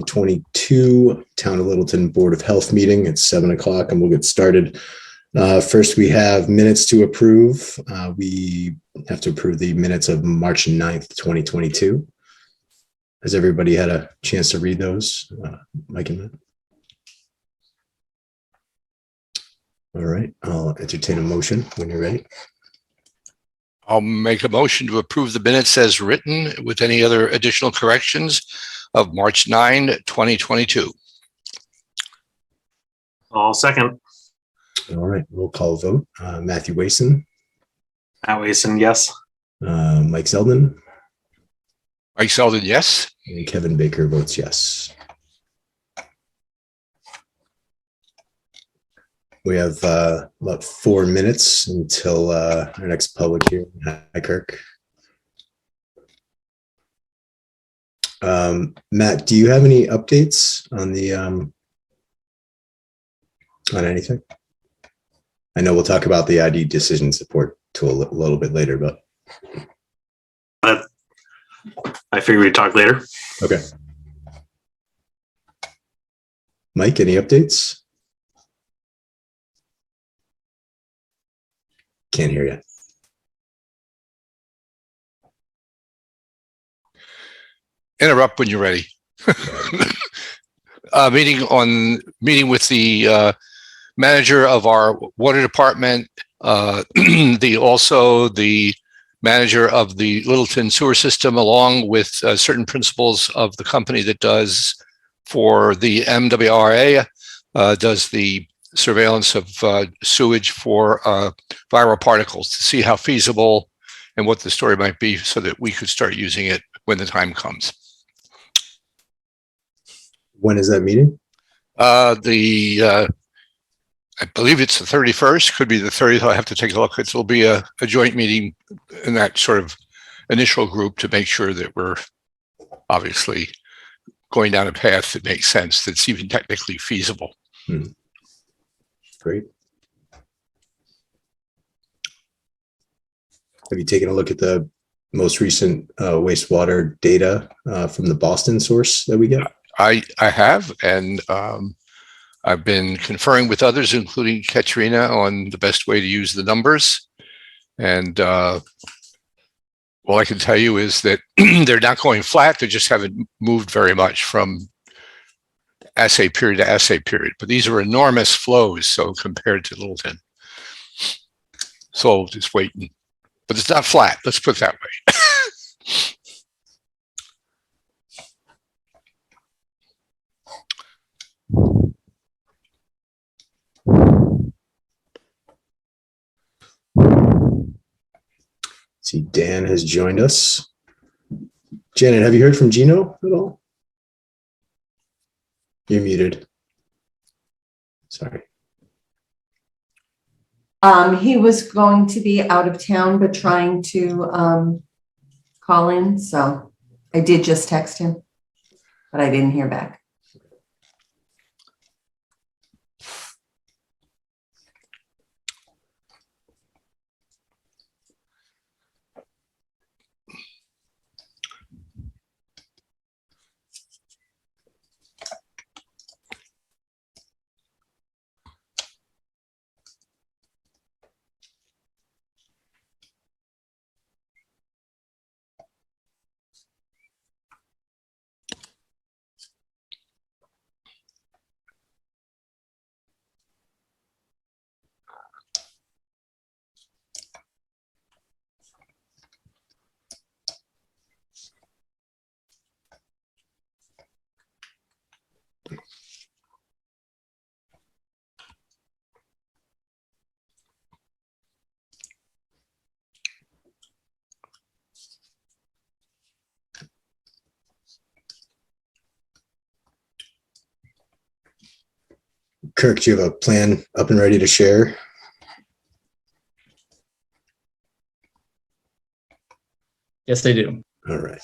2022 Town of Littleton Board of Health meeting. It's 7 o'clock and we'll get started. First, we have minutes to approve. We have to approve the minutes of March 9th, 2022. Has everybody had a chance to read those? Mike and Matt? All right, I'll entertain a motion when you're ready. I'll make a motion to approve the minutes as written with any other additional corrections of March 9, 2022. I'll second. All right, roll call vote. Matthew Wason. Matt Wason, yes. Mike Zeldin. Mike Zeldin, yes. And Kevin Baker votes yes. We have about 4 minutes until our next public hearing. Hi, Kirk. Matt, do you have any updates on the on anything? I know we'll talk about the ID decision support tool a little bit later, but I figure we'd talk later. okay. Mike, any updates? Can't hear you. Interrupt when you're ready. Meeting with the manager of our water department, also the manager of the Littleton sewer system, along with certain principals of the company that does for the MWRA, does the surveillance of sewage for viral particles to see how feasible and what the story might be so that we could start using it when the time comes. When is that meeting? I believe it's the 31st, could be the 30th. I'll have to take a look. It'll be a joint meeting in that sort of initial group to make sure that we're obviously going down a path that makes sense, that's even technically feasible. Great. Have you taken a look at the most recent wastewater data from the Boston source that we get? I have, and I've been conferring with others, including Katrina, on the best way to use the numbers. And all I can tell you is that they're not going flat. They just haven't moved very much from assay period to assay period. But these are enormous flows, so compared to Littleton. So just waiting. But it's not flat. Let's put it that way. See, Dan has joined us. Janet, have you heard from Gino at all? You're muted. Sorry. He was going to be out of town, but trying to call in. So I did just text him, but I didn't hear back. Kirk, do you have a plan up and ready to share? Yes, I do. All right.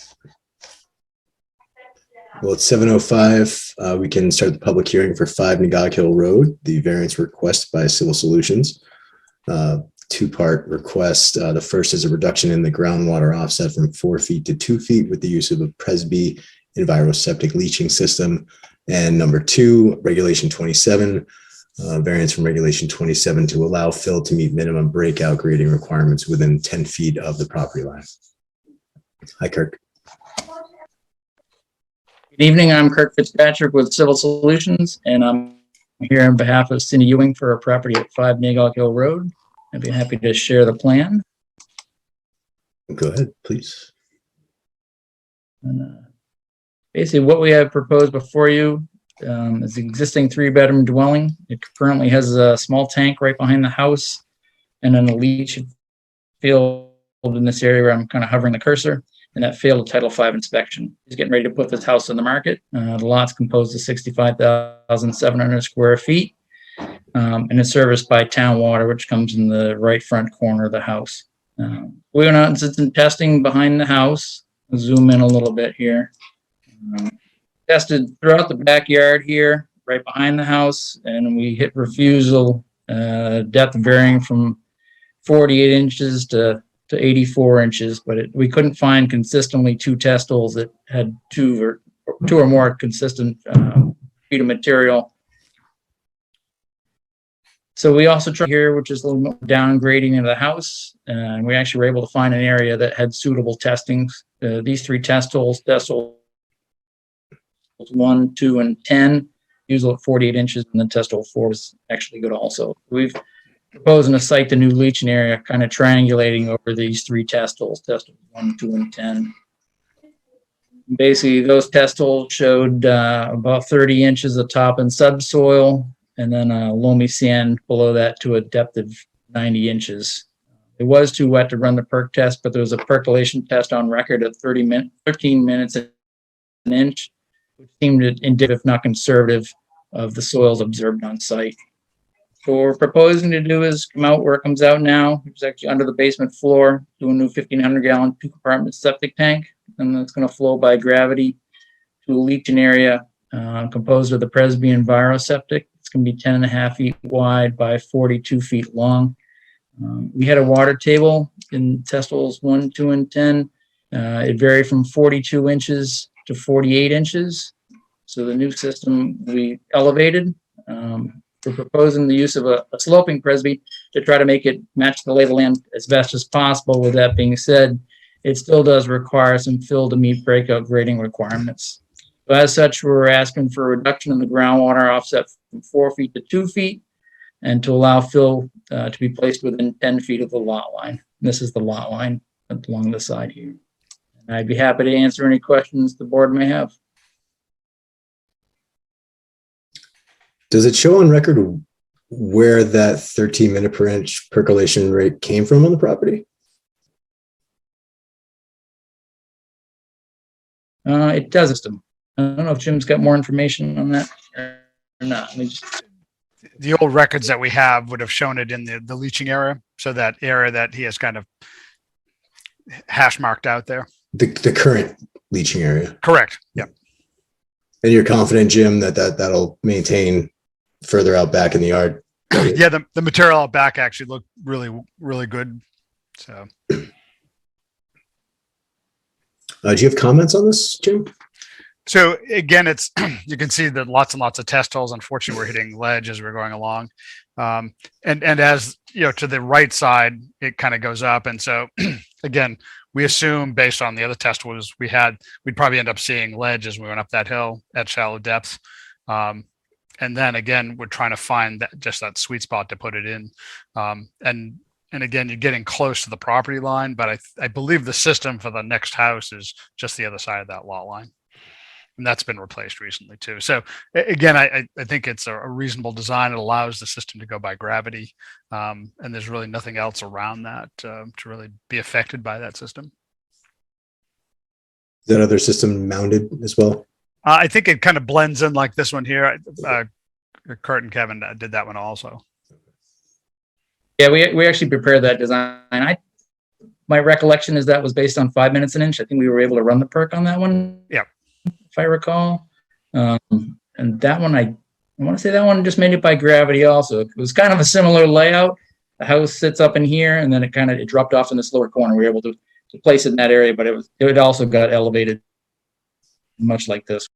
Well, it's 7:05. We can start the public hearing for 5 Nagog Hill Road, the variance request by Civil Solutions. Two-part request. The first is a reduction in the groundwater offset from 4 feet to 2 feet with the use of a Presby Septic leaching system. And number 2, regulation 27, variance from regulation 27 to allow fill to meet minimum breakout grading requirements within 10 feet of the property line. Hi, Kirk. Good evening. I'm Kirk Fitzpatrick with Civil Solutions, and I'm here on behalf of Cindy Ewing for a property at 5 Nagog Hill Road. I'd be happy to share the plan. Go ahead, please. And, basically, what we have proposed before you is an existing 3-bedroom dwelling. It currently has a small tank right behind the house, and then a leach field in this area where I'm kind of hovering the cursor, and that failed a Title V inspection. He's getting ready to put this house on the market. The lot's composed of 65,700 square feet, and is serviced by town water, which comes in the right front corner of the house. We went out and did some testing behind the house. I'll zoom in a little bit here. Tested throughout the backyard here, right behind the house, and we hit refusal depth varying from 48 inches to 84 inches, but we couldn't find consistently 2 test holes that had two or more consistent feet of material. So we also tried here, which is a little more downgrading of the house, and we actually were able to find an area that had suitable testings. These 3 test holes 1, 2, and 10, usually at 48 inches, and then test hole 4 was actually good also. We've proposing to site the new leaching area, kind of triangulating over these 3 test holes, test holes 1, 2, and 10. Basically, those test holes showed about 30 inches of top and subsoil, and then loamy sand below that to a depth of 90 inches. It was too wet to run the perk test, but there was a percolation test on record at 13 minutes an inch, which seemed indicative, if not conservative, of the soils observed on site. So what we're proposing to do is come out where it comes out now. It's actually under the basement floor, do a new 1,500-gallon 2-compartment septic tank, and that's going to flow by gravity to a leaching area composed of the Presby and Viro septic. It's going to be 10.5 feet wide by 42 feet long. We had a water table in test holes 1, 2, and 10. It varied from 42 inches to 48 inches. So the new system we elevated. We're proposing the use of a sloping Presby to try to make it match the lay of the land as best as possible. With that being said, it still does require some fill to meet breakout grading requirements. So as such, we're asking for a reduction in the groundwater offset from 4 feet to 2 feet, and to allow fill to be placed within 10 feet of the lot line. This is the lot line along the side here. And I'd be happy to answer any questions the board may have. Does it show on record where that 13 minute per inch percolation rate came from on the property? It does. I don't know if Jim's got more information on that or not. Let me just... The old records that we have would have shown it in the leaching area. So that area that he has kind of hash marked out there. The current leaching area. Correct. Yeah. And you're confident, Jim, that'll maintain further out back in the yard? Yeah, the material out back actually looked really, really good. So, do you have comments on this, Jim? So again, it's you can see that lots and lots of test holes. Unfortunately, we're hitting ledge as we're going along, and as you know, to the right side, it kind of goes up. And so, again, we assume based on the other test holes we'd probably end up seeing ledge as we went up that hill at shallow depth. And then again, we're trying to find that sweet spot to put it in. And again, you're getting close to the property line, but I believe the system for the next house is just the other side of that lot line. And that's been replaced recently too. So again, I think it's a reasonable design. It allows the system to go by gravity. And there's really nothing else around that to really be affected by that system. Is that other system mounted as well? I think it kind of blends in like this one here. Kurt and Kevin did that one also. Yeah, we actually prepared that design. My recollection is that was based on 5 minutes an inch. I think we were able to run the perk on that one. Yeah. If I recall. And that one, I want to say that one just made it by gravity also. It was kind of a similar layout. The house sits up in here, and then it dropped off in this lower corner. We were able to place it in that area, but it also got elevated much like this.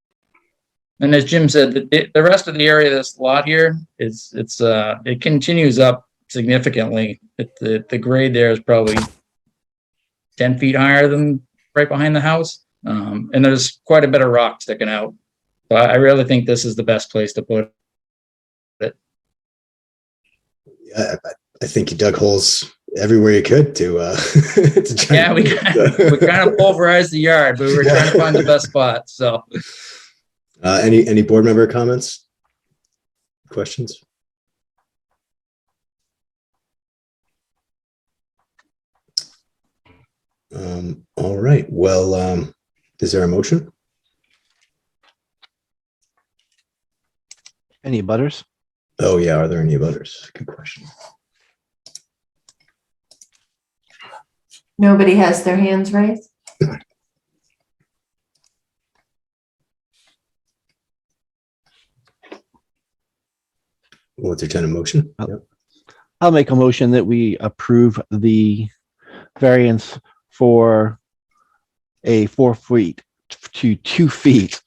And as Jim said, the rest of the area of this lot here it continues up significantly. The grade there is probably 10 feet higher than right behind the house. And there's quite a bit of rock sticking out. So I really think this is the best place to put it. I think you dug holes everywhere you could to try. Yeah, we kind of pulverized the yard, but we were trying to find the best spot. So, any board member comments, questions? All right. Well, is there a motion? Any butters? Oh yeah. Are there any butters? Good question. Nobody has their hands raised? We'll entertain a motion. Oh. Yep. I'll make a motion that we approve the variance for a 4 feet to 2 feet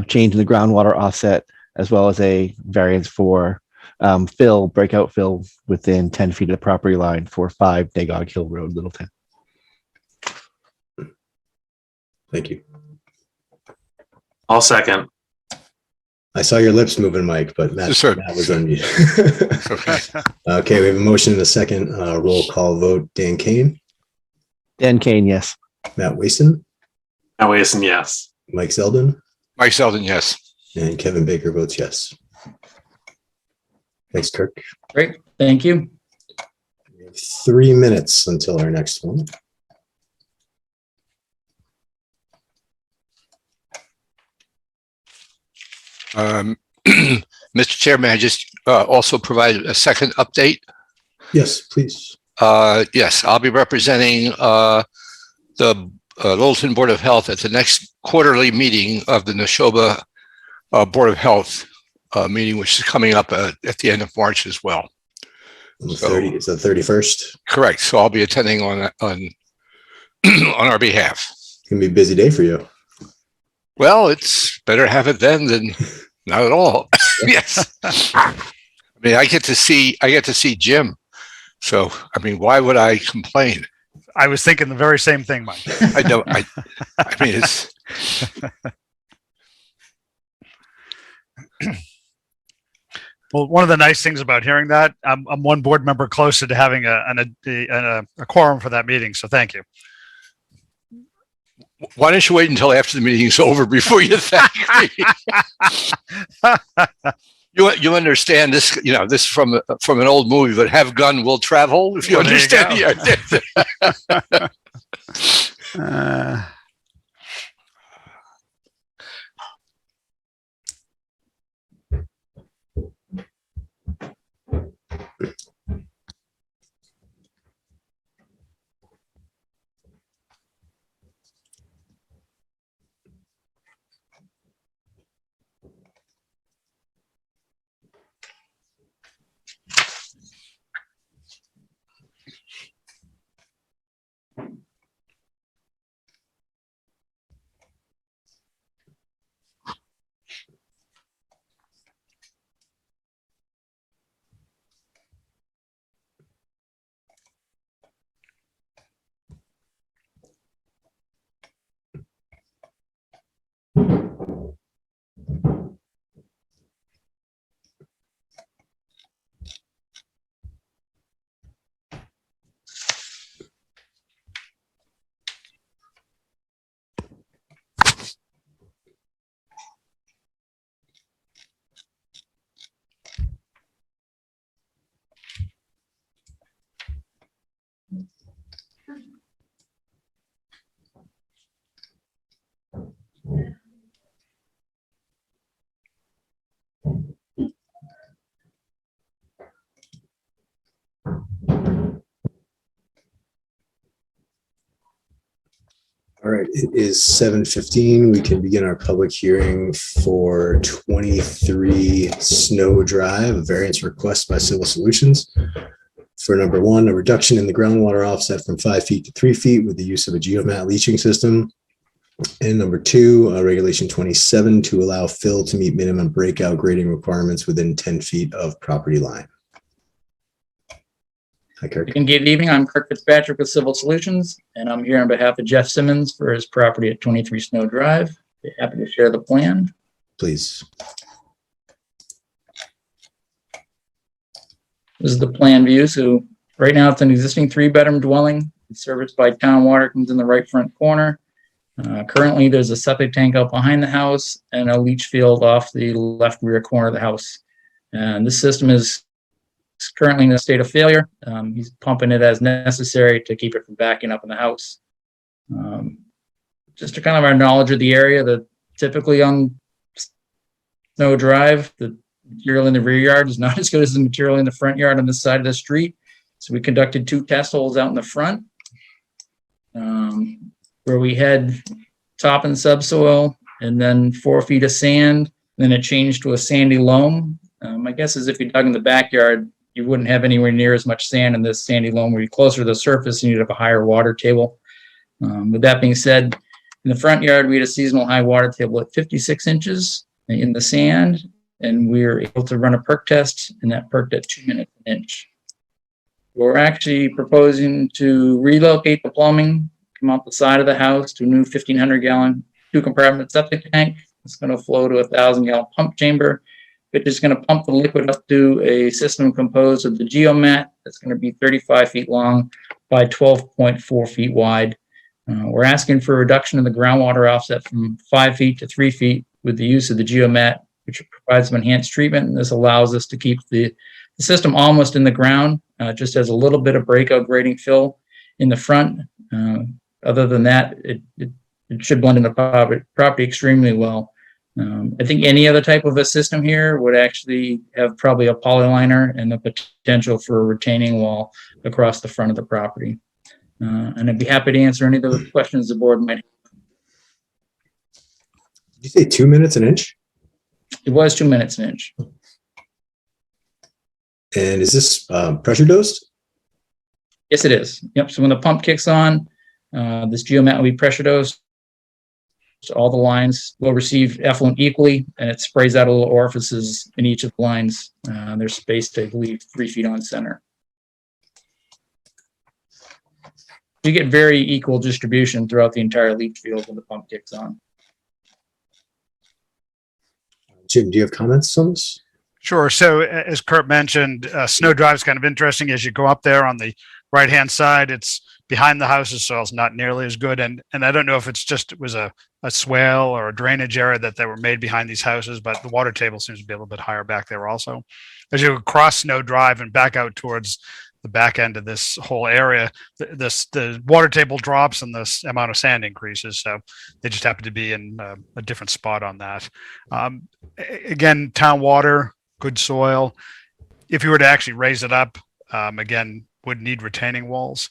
change in the groundwater offset, as well as a variance for breakout fill within 10 feet of the property line for 5 Dagog Hill Road, Littleton. Thank you. I'll second. I saw your lips moving, Mike, but Matt, Yes, sir. Matt was on mute. Okay. Okay, we have a motion and a second. Roll call vote. Dan Kane, Dan Kane, yes. Matt Waston, Matt Wason, yes. Mike Zeldin, Mike Selden, yes. and Kevin Baker votes yes. Thanks, Kirk. great. Thank you. We have 3 minutes until our next one. Mr. Chairman, I just also provided a second update. Yes, please. Yes, I'll be representing the Littleton Board of Health at the next quarterly meeting of the Neshoba Board of Health meeting, which is coming up at the end of March as well. On the 30, it's the 31st. Correct. So I'll be attending on on our behalf. It's gonna be a busy day for you. Well, it's better have it then than not at all. Yes. I mean, I get to see Jim. So, I mean, why would I complain? I was thinking the very same thing, Mike. I don't, I mean, it's, Well, one of the nice things about hearing that, I'm one board member closer to having a quorum for that meeting. So thank you. why don't you wait until after the meeting's over before you thank me? You understand this, you know, this from an old movie, but have gun will travel, if you Well, there you understand. go. All right, it is 7:15. We can begin our public hearing for 23 Snow Drive, a variance request by Civil Solutions. For number one, a reduction in the groundwater offset from 5 feet to 3 feet with the use of a geomat leaching system. And number 2, regulation 27, to allow fill to meet minimum breakout grading requirements within 10 feet of property line. Hi, Kirk. Good evening. I'm Kirk Fitzpatrick with Civil Solutions, and I'm here on behalf of Jeff Simmons for his property at 23 Snow Drive. Be happy to share the plan. Please. This is the plan view. So right now it's an existing 3-bedroom dwelling. It's serviced by town water, comes in the right front corner. Currently there's a septic tank out behind the house and a leach field off the left rear corner of the house. And this system is currently in a state of failure. He's pumping it as necessary to keep it from backing up in the house. Just to kind of our knowledge of the area, that typically on Snow Drive, the material in the rear yard is not as good as the material in the front yard on this side of the street. So we conducted 2 test holes out in the front, where we had top and subsoil and then 4 feet of sand. Then it changed to a sandy loam. My guess is if you dug in the backyard, you wouldn't have anywhere near as much sand in this sandy loam. Where you're closer to the surface and you'd have a higher water table. With that being said, in the front yard, we had a seasonal high water table at 56 inches in the sand, and we were able to run a perk test, and that perked at 2 minutes an inch. We're actually proposing to relocate the plumbing, come out the side of the house to a new 1,500-gallon 2-compartment septic tank. It's going to flow to a 1,000-gallon pump chamber, which is going to pump the liquid up to a system composed of the geomat that's going to be 35 feet long by 12.4 feet wide. We're asking for a reduction in the groundwater offset from 5 feet to 3 feet with the use of the geomat, which provides some enhanced treatment. And this allows us to keep the system almost in the ground, just has a little bit of breakout grading fill in the front. Other than that, it should blend in the property extremely well. I think any other type of a system here would actually have probably a polyliner and the potential for a retaining wall across the front of the property. And I'd be happy to answer any of the questions the board might have. Did you say 2 minutes an inch? It was 2 minutes an inch. And is this pressure dosed? Yes, it is. Yep. So when the pump kicks on, this geomat will be pressure dosed. So all the lines will receive effluent equally, and it sprays out little orifices in each of the lines. They're spaced, I believe, 3 feet on center. You get very equal distribution throughout the entire leach field when the pump kicks on. Jim, do you have comments on this? Sure. So as Kurt mentioned, Snow Drive is kind of interesting. As you go up there on the right-hand side, it's behind the houses, so it's not nearly as good. And I don't know if it's just it was a swale or a drainage area that they were made behind these houses, but the water table seems to be a little bit higher back there also. As you cross Snow Drive and back out towards the back end of this whole area, the water table drops and the amount of sand increases. So they just happen to be in a different spot on that. Again, town water, good soil. If you were to actually raise it up, again, would need retaining walls.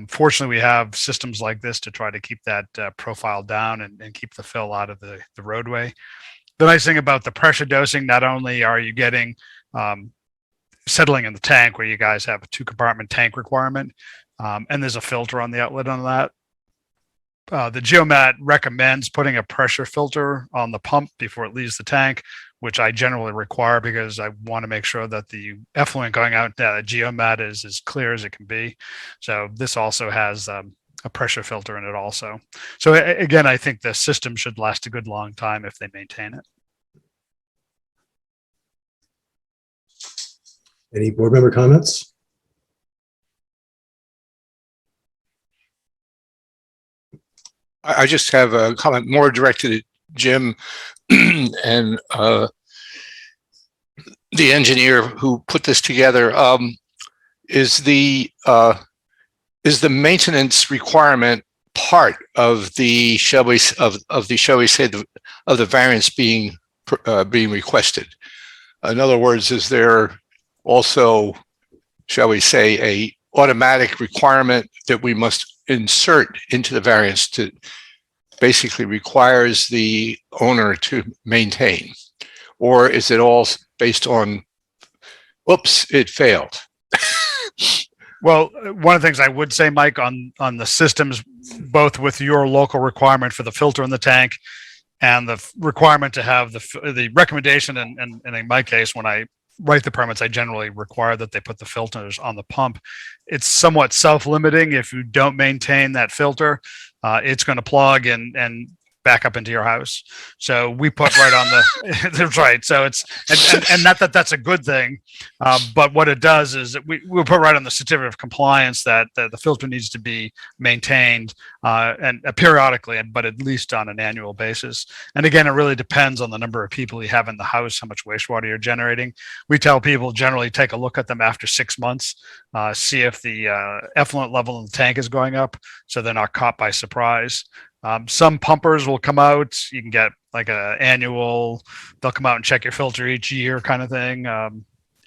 Fortunately, we have systems like this to try to keep that profile down and keep the fill out of the roadway. The nice thing about the pressure dosing, not only are you getting settling in the tank where you guys have a 2-compartment tank requirement, and there's a filter on the outlet on that. The geomat recommends putting a pressure filter on the pump before it leaves the tank, which I generally require because I want to make sure that the effluent going out that geomat is as clear as it can be. So this also has a pressure filter in it also. So again, I think the system should last a good long time if they maintain it. Any board member comments? I just have a comment more directed at Jim and the engineer who put this together. Is the maintenance requirement part of the shall we say of the variance being requested? In other words, is there also, shall we say, a automatic requirement that we must insert into the variance to basically requires the owner to maintain? Or is it all based on, oops, it failed? Well, one of the things I would say, Mike, on the systems, both with your local requirement for the filter in the tank and the requirement to have the recommendation, and in my case, when I write the permits, I generally require that they put the filters on the pump. It's somewhat self-limiting. If you don't maintain that filter, it's going to plug and back up into your house. So we put right on the, that's right. So it's, and not that that's a good thing. But what it does is that we'll put right on the certificate of compliance that the filter needs to be maintained and periodically, but at least on an annual basis. And again, it really depends on the number of people you have in the house, how much wastewater you're generating. We tell people generally take a look at them after 6 months, see if the effluent level in the tank is going up, so they're not caught by surprise. Some pumpers will come out. You can get like an annual, they'll come out and check your filter each year kind of thing.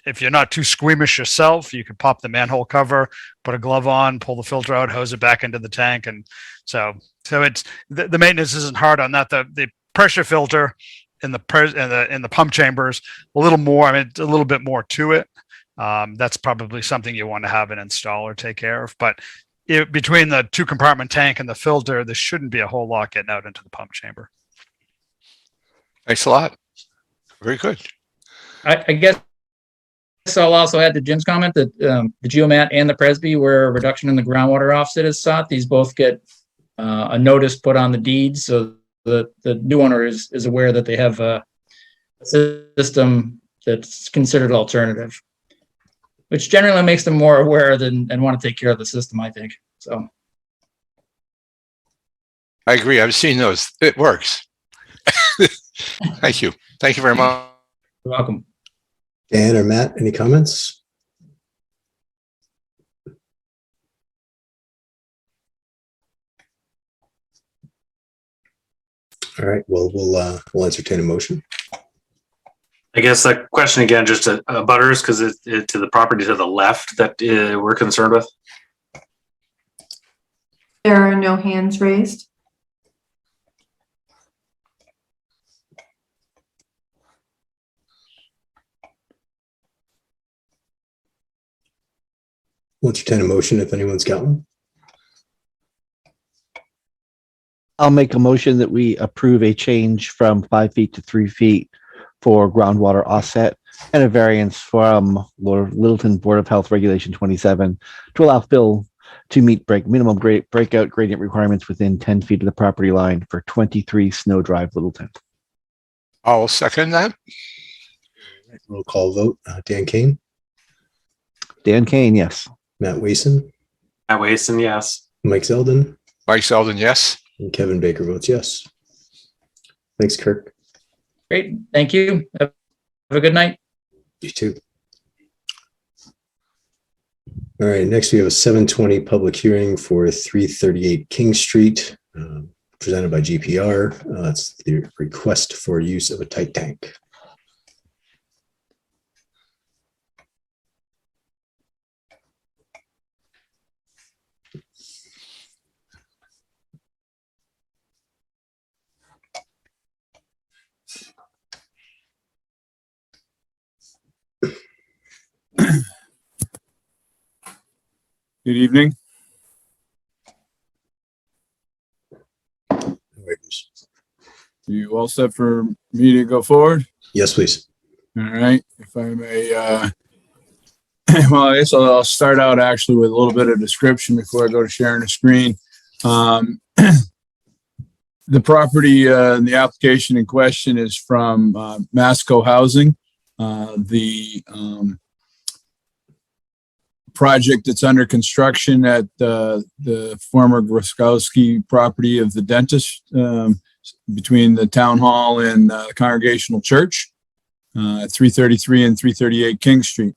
If you're not too squeamish yourself, you could pop the manhole cover, put a glove on, pull the filter out, hose it back into the tank. And so it's, the maintenance isn't hard on that. The pressure filter in the pump chambers, a little more, I mean, it's a little bit more to it. That's probably something you want to have an installer take care of, but between the 2-compartment tank and the filter, there shouldn't be a whole lot getting out into the pump chamber. Thanks a lot. Very good. I guess I'll also add to Jim's comment that the Geomat and the Presby, where a reduction in the groundwater offset is sought, these both get a notice put on the deed, so the new owner is aware that they have a system that's considered alternative, which generally makes them more aware and want to take care of the system, I think. So I agree. I've seen those. It works. Thank you. Thank you very much. you're welcome. Dan or Matt, any comments? All right, well, we'll entertain a motion. I guess that question again, just to butters, because it's to the property to the left that we're concerned with. There are no hands raised. We'll entertain a motion if anyone's got one. I'll make a motion that we approve a change from 5 feet to 3 feet for groundwater offset and a variance from Littleton Board of Health Regulation 27 to allow fill to meet minimum breakout gradient requirements within 10 feet of the property line for 23 Snow Drive, Littleton. I'll second that. Roll call vote. Dan Kane, Dan Kane, yes. Matt Wason, Matt Wason, yes. Mike Zeldin, Mike Zeldin, yes. and Kevin Baker votes yes. Thanks, Kirk. Great. Thank you. Have a good night. You too. All right, next we have a 7:20 public hearing for 338 King Street, presented by GPR. That's the request for use of a tight tank. Good evening. You all set for me to go forward? Yes, please. All right. If I may, well, I guess I'll start out actually with a little bit of description before I go to sharing the screen. The property, the application in question is from Masco Housing. The project that's under construction at the former Groskowski property of the dentist, between the town hall and the Congregational Church, 333 and 338 King Street.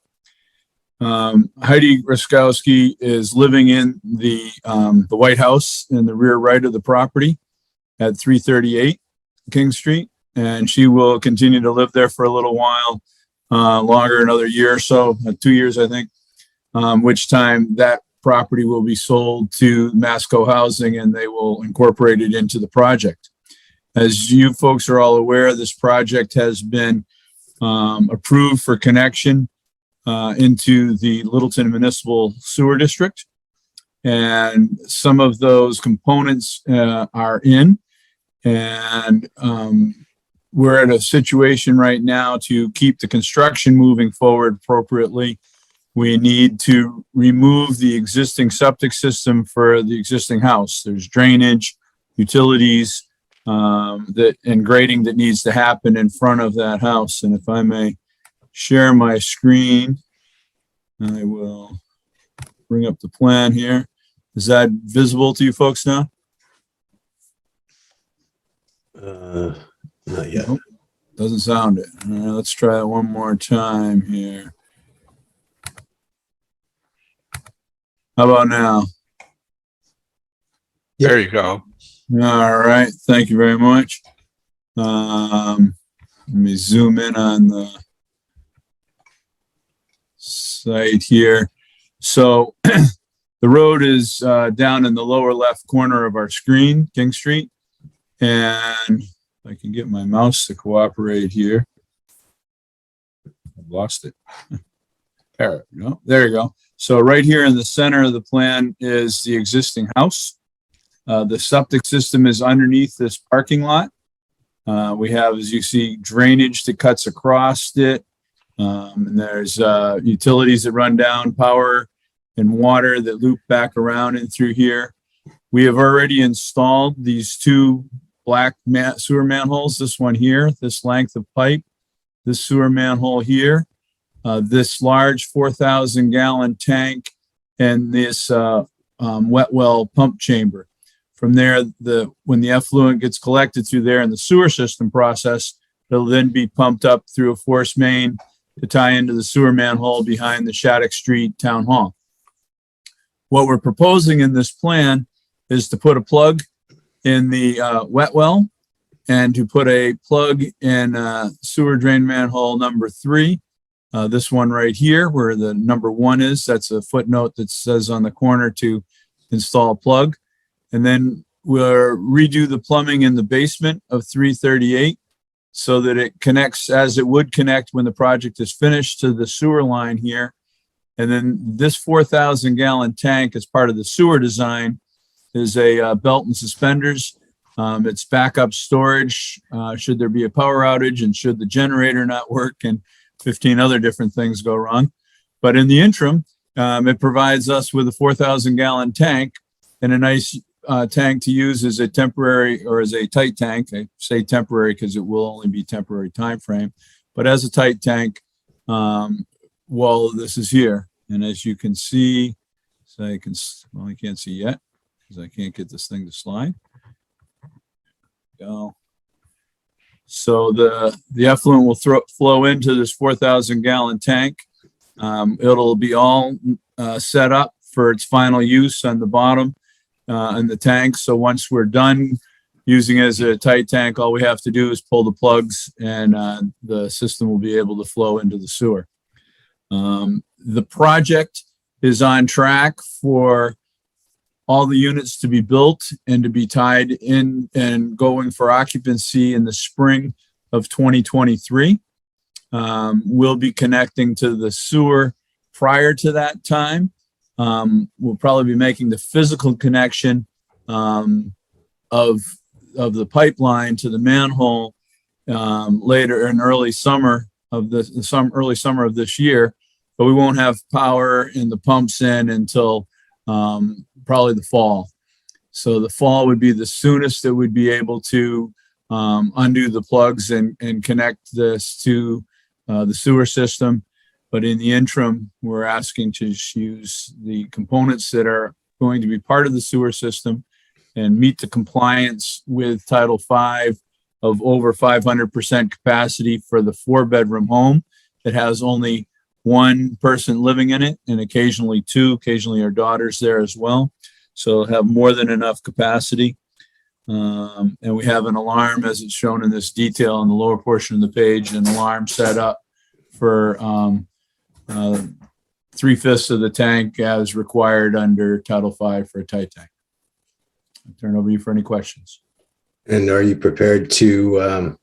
Heidi Groskowski is living in the White House in the rear right of the property at 338 King Street, and she will continue to live there for a little while longer, another year or so, 2 years, I think. Which time that property will be sold to Masco Housing and they will incorporate it into the project. As you folks are all aware, this project has been approved for connection into the Littleton Municipal Sewer District. And some of those components are in. And we're at a situation right now to keep the construction moving forward appropriately. We need to remove the existing septic system for the existing house. There's drainage, utilities, and grading that needs to happen in front of that house. And if I may share my screen, I will bring up the plan here. Is that visible to you folks now? Not yet. Nope. Doesn't sound it. All right, let's try it one more time here. How about now? There you go. All right. Thank you very much. Let me zoom in on the site here. So the road is down in the lower left corner of our screen, King Street. And I can get my mouse to cooperate here. I've lost it. There you go. So right here in the center of the plan is the existing house. The septic system is underneath this parking lot. We have, as you see, drainage that cuts across it. And there's utilities that run down, power and water that loop back around and through here. We have already installed these two black sewer manholes, this one here, this length of pipe, this sewer manhole here, this large 4,000 gallon tank, and this wet well pump chamber. From there, when the effluent gets collected through there in the sewer system process, it'll then be pumped up through a force main to tie into the sewer manhole behind the Shattuck Street Town Hall. What we're proposing in this plan is to put a plug in the wet well and to put a plug in sewer drain manhole number 3. This one right here where the number 1 is, that's a footnote that says on the corner to install a plug. And then we'll redo the plumbing in the basement of 338 so that it connects as it would connect when the project is finished to the sewer line here. And then this 4,000 gallon tank as part of the sewer design is a belt and suspenders. It's backup storage should there be a power outage and should the generator not work and 15 other different things go wrong. But in the interim, it provides us with a 4,000 gallon tank and a nice tank to use as a temporary or as a tight tank. I say temporary because it will only be temporary time frame, but as a tight tank while this is here. And as you can see, so I can't see yet because I can't get this thing to slide. Go. So the effluent will flow into this 4,000 gallon tank. It'll be all set up for its final use on the bottom in the tank. So once we're done using it as a tight tank, all we have to do is pull the plugs and the system will be able to flow into the sewer. The project is on track for all the units to be built and to be tied in and going for occupancy in the spring of 2023. We'll be connecting to the sewer prior to that time. We'll probably be making the physical connection of the pipeline to the manhole later in early summer of early summer of this year, but we won't have power in the pumps in until probably the fall. So the fall would be the soonest that we'd be able to undo the plugs and connect this to the sewer system. But in the interim, we're asking to use the components that are going to be part of the sewer system and meet the compliance with Title V of over 500% capacity for the 4-bedroom home that has only one person living in it and occasionally 2, occasionally our daughters there as well. So have more than enough capacity. And we have an alarm as it's shown in this detail on the lower portion of the page, an alarm set up for 3/5 of the tank as required under Title V for a tight tank. I'll turn it over to you for any questions. And are you prepared to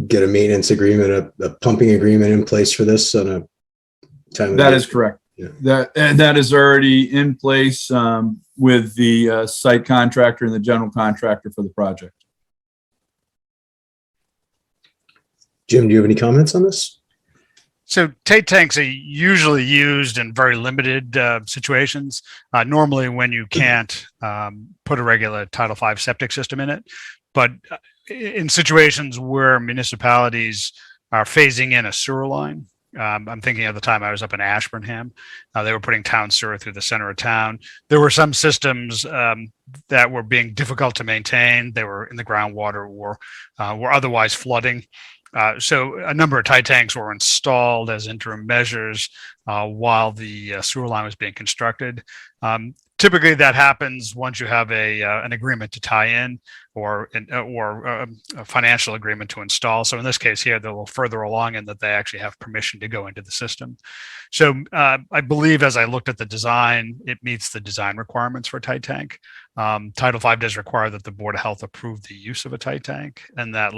get a maintenance agreement, a pumping agreement in place for this on a time? That is correct. Yeah. That is already in place with the site contractor and the general contractor for the project. Jim, do you have any comments on this? So Tate tanks are usually used in very limited situations. Normally when you can't put a regular Title V septic system in it, but in situations where municipalities are phasing in a sewer line, I'm thinking of the time I was up in Ashburnham, they were putting town sewer through the center of town. There were some systems that were being difficult to maintain. They were in the groundwater or were otherwise flooding. So a number of tight tanks were installed as interim measures while the sewer line was being constructed. Typically, that happens once you have an agreement to tie in or a financial agreement to install. So in this case here, they're a little further along in that they actually have permission to go into the system. So I believe as I looked at the design, it meets the design requirements for a tight tank. Title V does require that the Board of Health approve the use of a tight tank, and that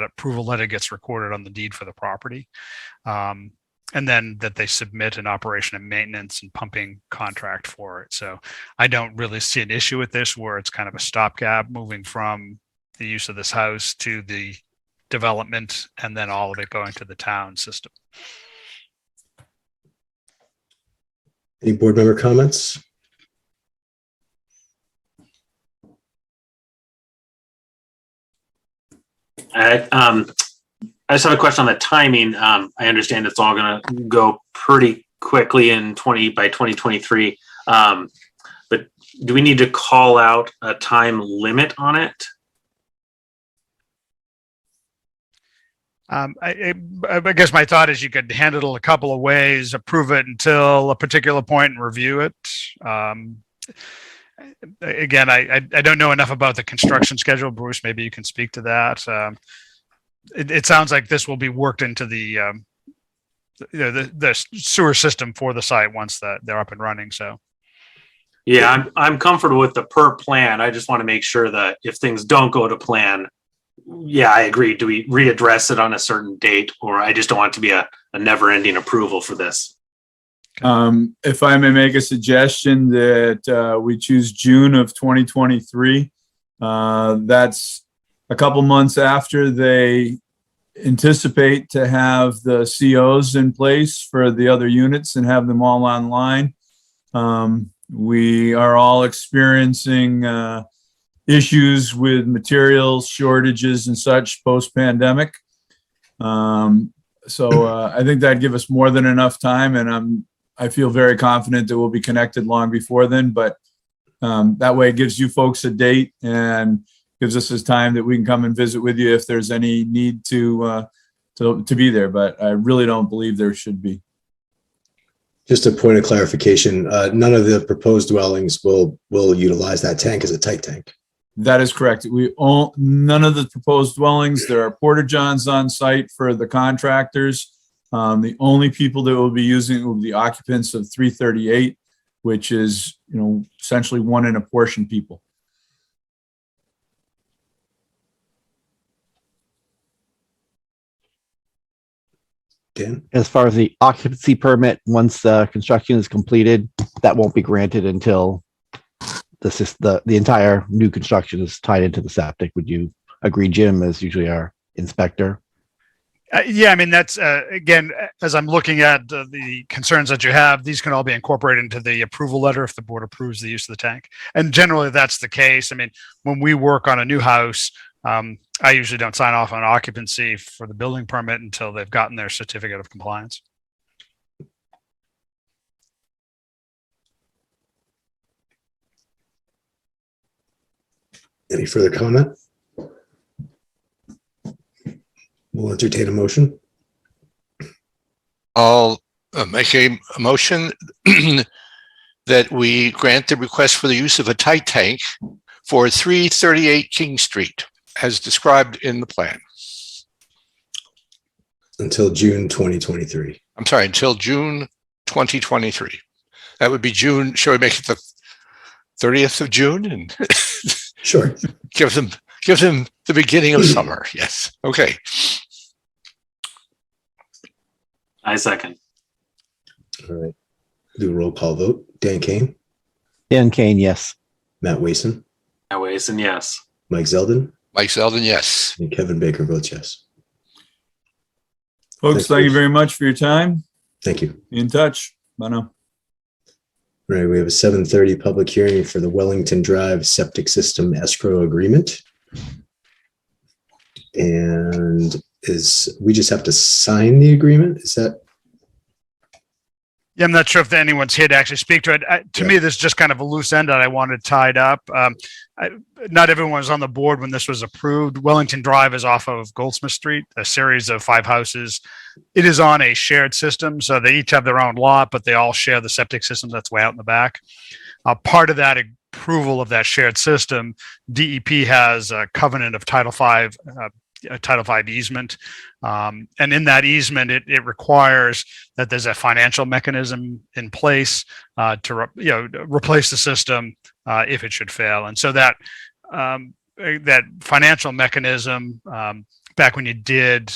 approval letter gets recorded on the deed for the property. And then that they submit an operation and maintenance and pumping contract for it. So I don't really see an issue with this where it's kind of a stopgap moving from the use of this house to the development and then all of it going to the town system. Any board member comments? I just have a question on the timing. I understand it's all going to go pretty quickly by 2023. But do we need to call out a time limit on it? I guess my thought is you could handle it a couple of ways, approve it until a particular point and review it. Again, I don't know enough about the construction schedule. Bruce, maybe you can speak to that. It sounds like this will be worked into the sewer system for the site once that they're up and running. So, yeah, I'm comfortable with the per plan. I just want to make sure that if things don't go to plan, yeah, I agree. Do we readdress it on a certain date, or I just don't want it to be a never-ending approval for this? If I may make a suggestion that we choose June of 2023, that's a couple months after they anticipate to have the COs in place for the other units and have them all online. We are all experiencing issues with materials shortages and such post-pandemic. So I think that'd give us more than enough time, and I feel very confident that we'll be connected long before then, but that way it gives you folks a date and gives us this time that we can come and visit with you if there's any need to be there. But I really don't believe there should be. Just a point of clarification, none of the proposed dwellings will utilize that tank as a tight tank. That is correct. None of the proposed dwellings. There are porta johns on site for the contractors. The only people that will be using it will be the occupants of 338, which is, essentially one in a portion people. Dan? As far as the occupancy permit, once the construction is completed, that won't be granted until the entire new construction is tied into the septic. Would you agree, Jim, as usually our inspector? Yeah, I mean, that's, again, as I'm looking at the concerns that you have, these can all be incorporated into the approval letter if the board approves the use of the tank. And generally that's the case. I mean, when we work on a new house, I usually don't sign off on occupancy for the building permit until they've gotten their certificate of compliance. Any further comment? We'll entertain a motion. I'll make a motion that we grant the request for the use of a tight tank for 338 King Street as described in the plan. Until June 2023. I'm sorry, until June 2023. That would be June. Shall we make it the 30th of June? And Sure. give them the beginning of summer. Yes. Okay. I second. All right. Do a roll call vote. Dan Kane, Dan Kane, yes. Matt Wason, Anyways, and yes. Mike Zeldin, Mike Zeldin, yes. and Kevin Baker votes yes. Folks, thank you very much for your time. Thank you. Be in touch. Bye now. All right, we have a 7:30 public hearing for the Wellington Drive Septic System Escrow Agreement. And we just have to sign the agreement? Is that? Yeah, I'm not sure if anyone's here to actually speak to it. To me, this is just kind of a loose end that I wanted tied up. Not everyone was on the board when this was approved. Wellington Drive is off of Goldsmith Street, a series of 5 houses. It is on a shared system, so they each have their own lot, but they all share the septic system that's way out in the back. Part of that approval of that shared system, DEP has a covenant of Title V, a Title V easement. And in that easement, it requires that there's a financial mechanism in place to replace the system if it should fail. And so that financial mechanism, back when you did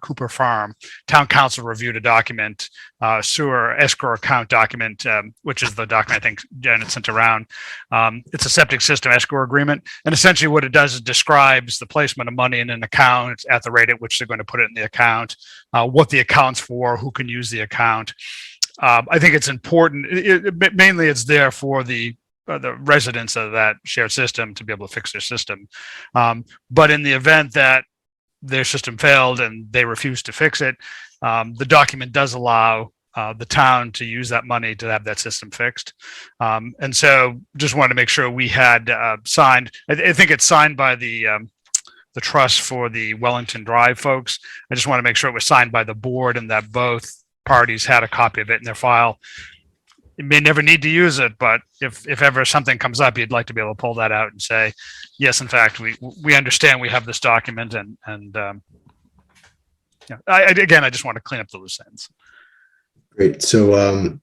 Cooper Farm, town council reviewed a document, sewer escrow account document, which is the document I think Janet sent around. It's a septic system escrow agreement. And essentially what it does is describes the placement of money in an account at the rate at which they're going to put it in the account, what the account's for, who can use the account. I think it's important. Mainly it's there for the residents of that shared system to be able to fix their system. But in the event that their system failed and they refused to fix it, the document does allow the town to use that money to have that system fixed. And so just wanted to make sure we had signed. I think it's signed by the trust for the Wellington Drive folks. I just want to make sure it was signed by the board and that both parties had a copy of it in their file. You may never need to use it, but if ever something comes up, you'd like to be able to pull that out and say, yes, in fact, we understand we have this document, and I just want to clean up the loose ends. Great. So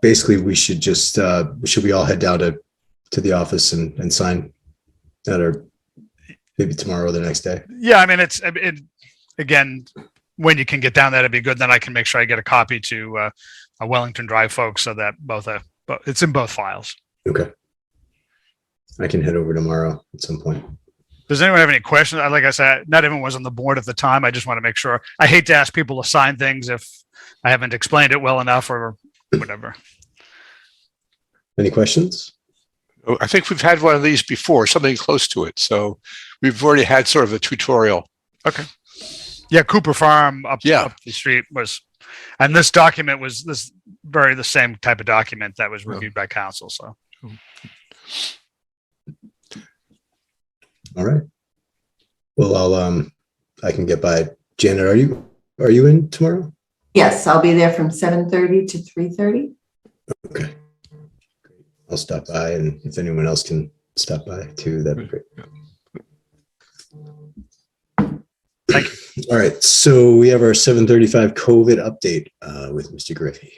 basically, we should just should we all head down to the office and sign that, or maybe tomorrow or the next day? Yeah, I mean, again, when you can get down, that'd be good. Then I can make sure I get a copy to Wellington Drive folks so that it's in both files. Okay. I can head over tomorrow at some point. Does anyone have any questions? Like I said, not everyone was on the board at the time. I just want to make sure. I hate to ask people to sign things if I haven't explained it well enough or whatever. Any questions? Oh, I think we've had one of these before, something close to it. So we've already had sort of a tutorial. Okay. Yeah, Cooper Farm up the street was, and this document was the same type of document that was reviewed by council. So. All right. Well, I can get by. Janet, are you in tomorrow? Yes, I'll be there from 7:30 to 3:30. Okay. I'll stop by, and if anyone else can stop by too, that'd be great. Thank you. All right. So we have our 7:35 COVID update with Mr. Griffey.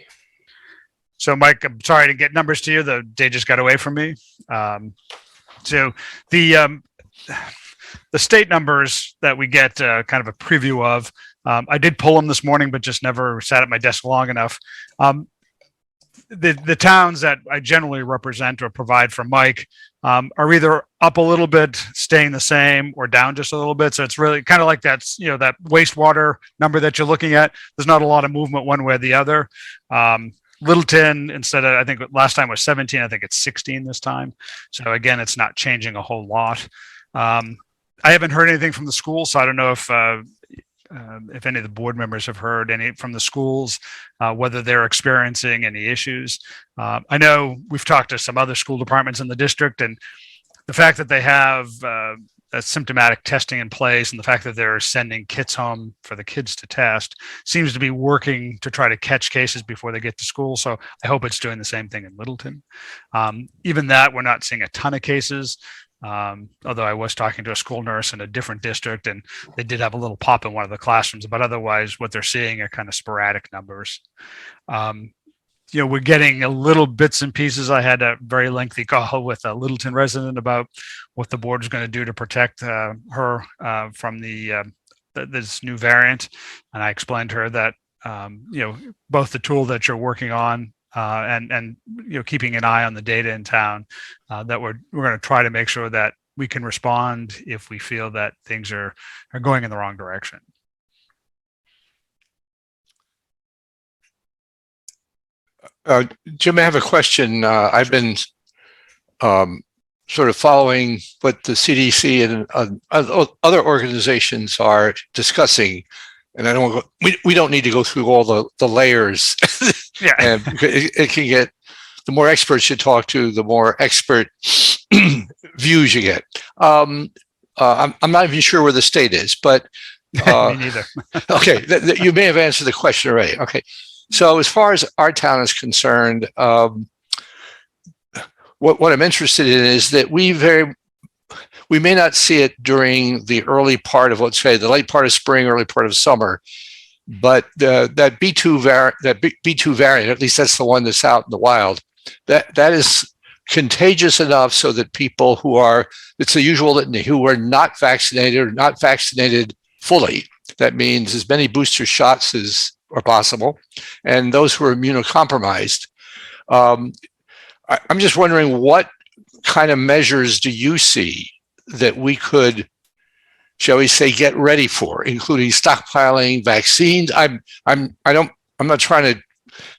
So, Mike, I'm sorry to get numbers to you. The day just got away from me. So the state numbers that we get kind of a preview of, I did pull them this morning, but just never sat at my desk long enough. The towns that I generally represent or provide for Mike are either up a little bit, staying the same, or down just a little bit. So it's really kind of like that wastewater number that you're looking at. There's not a lot of movement one way or the other. Littleton, instead of, I think last time was 17, I think it's 16 this time. So again, it's not changing a whole lot. I haven't heard anything from the school, so I don't know if any of the board members have heard any from the schools, whether they're experiencing any issues. I know we've talked to some other school departments in the district, and the fact that they have symptomatic testing in place and the fact that they're sending kits home for the kids to test seems to be working to try to catch cases before they get to school. So I hope it's doing the same thing in Littleton. Even that, we're not seeing a ton of cases. Although I was talking to a school nurse in a different district and they did have a little pop in one of the classrooms, but otherwise what they're seeing are kind of sporadic numbers. We're getting a little bits and pieces. I had a very lengthy call with a Littleton resident about what the board is going to do to protect her from this new variant. And I explained to her that both the tool that you're working on and keeping an eye on the data in town, that we're going to try to make sure that we can respond if we feel that things are going in the wrong direction. Jim, I have a question. I've been sort of following what the CDC and other organizations are discussing, and I don't want to go, we don't need to go through all the layers. Yeah. And it can get, the more experts you talk to, the more expert views you get. I'm not even sure where the state is, but Me neither. okay, you may have answered the question already. Okay, so as far as our town is concerned, what I'm interested in is that we may not see it during the early part of, let's say, the late part of spring, early part of summer, but that B2 variant, at least that's the one that's out in the wild, that is contagious enough so that people who are, it's the usual litany, who are not vaccinated or not vaccinated fully. That means as many booster shots as are possible, and those who are immunocompromised. I'm just wondering, what kind of measures do you see that we could, shall we say, get ready for, including stockpiling vaccines? I'm not trying to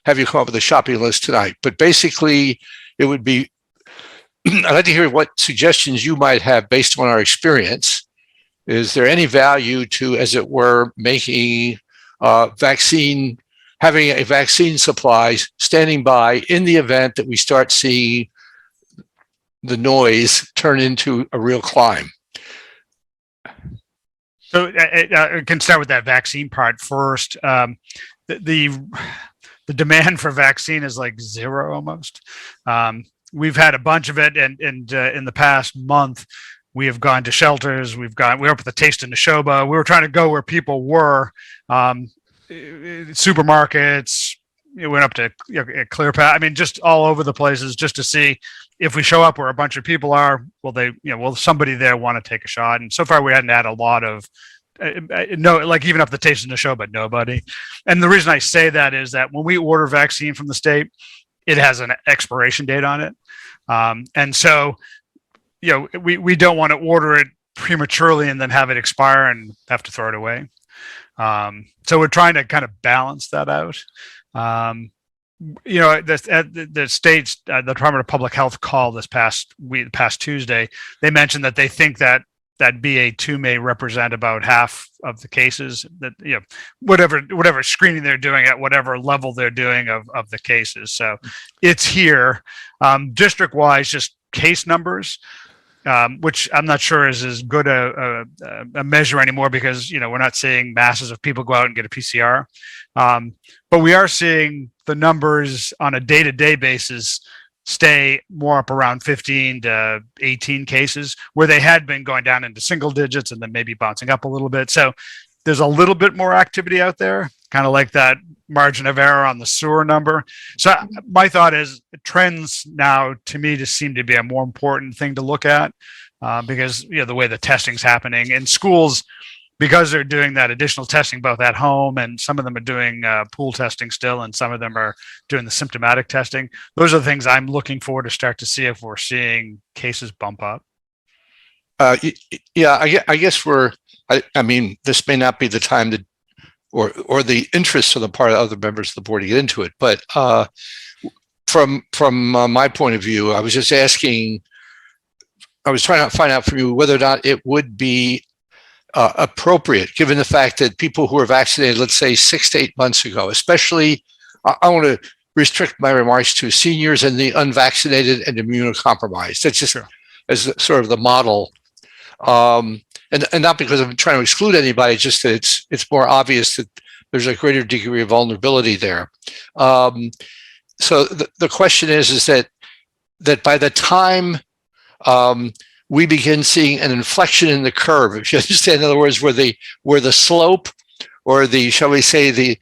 have you come up with a shopping list tonight, but basically it would be, I'd like to hear what suggestions you might have based on our experience. Is there any value to, as it were, making having a vaccine supply standing by in the event that we start seeing the noise turn into a real climb? So I can start with that vaccine part first. The demand for vaccine is like zero almost. We've had a bunch of it, and in the past month, we have gone to shelters. We were up at the Taste in Neshoba. We were trying to go where people were. Supermarkets. We went up to Clear Path. I mean, just all over the places, just to see if we show up where a bunch of people are. Will somebody there want to take a shot? And so far, we hadn't had a lot of no, like even up the Taste in Neshoba, but nobody. And the reason I say that is that when we order vaccine from the state, it has an expiration date on it, and so we don't want to order it prematurely and then have it expire and have to throw it away. So we're trying to kind of balance that out. The state's the Department of Public Health call this past Tuesday, they mentioned that they think that BA2 may represent about half of the cases, that whatever screening they're doing at whatever level they're doing of the cases. So it's here. District wise, just case numbers, which I'm not sure is as good a measure anymore, because we're not seeing masses of people go out and get a PCR, but we are seeing the numbers on a day-to-day basis stay more up around 15 to 18 cases, where they had been going down into single digits and then maybe bouncing up a little bit. So there's a little bit more activity out there, kind of like that margin of error on the sewer number. So my thought is trends now, to me, just seem to be a more important thing to look at, because the way the testing's happening in schools, because they're doing that additional testing both at home, and some of them are doing pool testing still, and some of them are doing the symptomatic testing. Those are the things I'm looking for to start to see if we're seeing cases bump up. Yeah, I guess I mean, this may not be the time to, or the interest on the part of other members of the board to get into it, but from my point of view, I was just asking, I was trying to find out from you whether or not it would be appropriate, given the fact that people who were vaccinated, let's say 6 to 8 months ago, especially, I want to restrict my remarks to seniors and the unvaccinated and immunocompromised. That's just as sort of the model. And not because I'm trying to exclude anybody, just that it's more obvious that there's a greater degree of vulnerability there. So the question is that by the time we begin seeing an inflection in the curve, if you understand, in other words, where the slope, or the, shall we say, the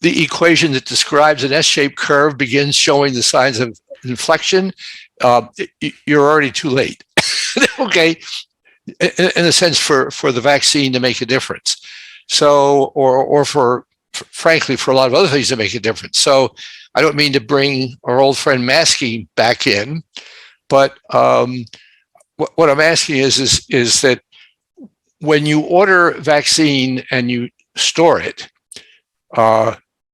the equation that describes an S-shaped curve begins showing the signs of inflection, you're already too late. Okay, in a sense, for the vaccine to make a difference. So, or for frankly, for a lot of other things that make a difference. So I don't mean to bring our old friend Maskey back in, but what I'm asking is that when you order vaccine and you store it,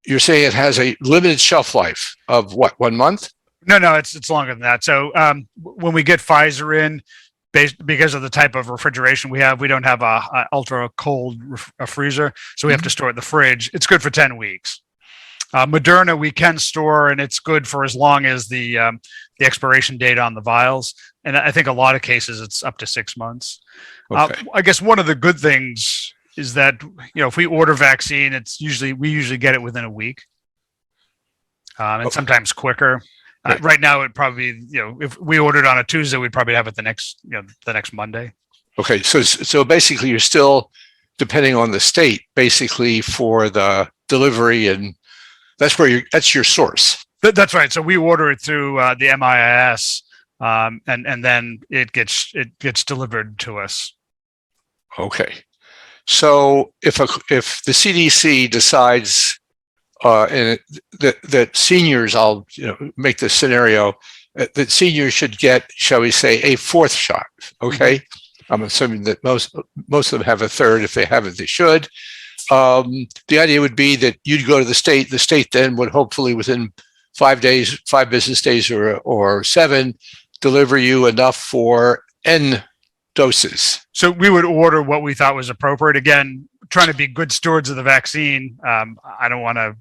you're saying it has a limited shelf life of what, 1 month? No, it's longer than that. So when we get Pfizer in, because of the type of refrigeration we have, we don't have a ultra cold freezer, so we have to store it in the fridge. It's good for 10 weeks. Moderna we can store, and it's good for as long as the expiration date on the vials. And I think a lot of cases it's up to 6 months. Okay. I guess one of the good things is that if we order vaccine, we usually get it within a week, and sometimes quicker. Right. Right now, it'd probably be, if we ordered on a Tuesday, we'd probably have it the next Monday. Okay, so basically you're still depending on the state basically for the delivery, and that's your source. That's right. So we order it through the MIS, and then it gets delivered to us. Okay, so if the CDC decides and that seniors, I'll make this scenario, that seniors should get, shall we say, a 4th shot. Okay, I'm assuming that most of them have a 3rd. If they haven't, they should. The idea would be that you'd go to the state. The state then would hopefully within 5 business days, or 7, deliver you enough for N doses. So we would order what we thought was appropriate. Again, trying to be good stewards of the vaccine. I don't want to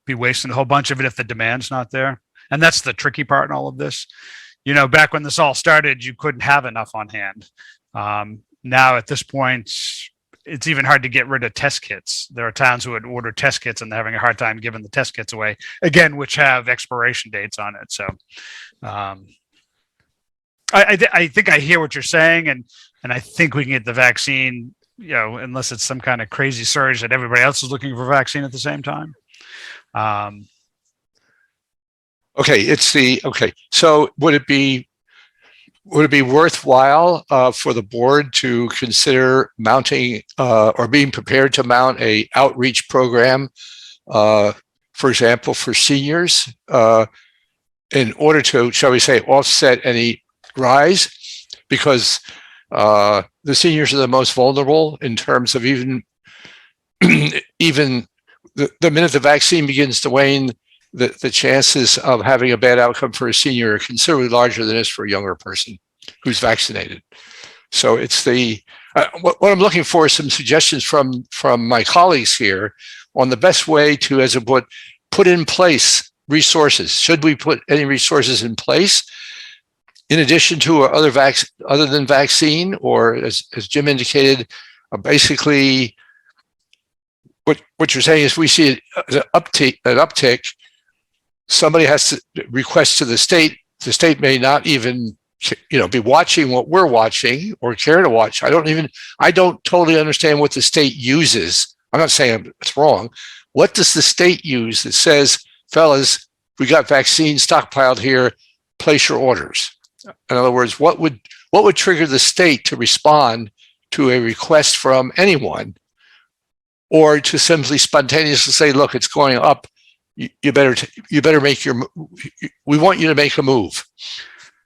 be wasting a whole bunch of it if the demand's not there. And that's the tricky part in all of this. Back when this all started, you couldn't have enough on hand. Now at this point, it's even hard to get rid of test kits. There are towns who would order test kits and they're having a hard time giving the test kits away, again, which have expiration dates on it. So I think I hear what you're saying, and I think we can get the vaccine, unless it's some kind of crazy surge that everybody else is looking for vaccine at the same time. Okay, so would it be worthwhile for the board to consider mounting or being prepared to mount a outreach program, for example, for seniors, in order to, shall we say, offset any rise? Because the seniors are the most vulnerable in terms of even the minute the vaccine begins to wane, the chances of having a bad outcome for a senior are considerably larger than it is for a younger person who's vaccinated. So it's what I'm looking for is some suggestions from my colleagues here on the best way to, as it would, put in place resources. Should we put any resources in place in addition to other than vaccine, or as Jim indicated, basically what you're saying is we see an uptick. Somebody has to request to the state. The state may not even, be watching what we're watching or care to watch. I don't totally understand what the state uses. I'm not saying it's wrong. What does the state use that says, fellas, we got vaccine stockpiled here, place your orders? In other words, what would trigger the state to respond to a request from anyone, or to simply spontaneously say, look, it's going up. You better make we want you to make a move.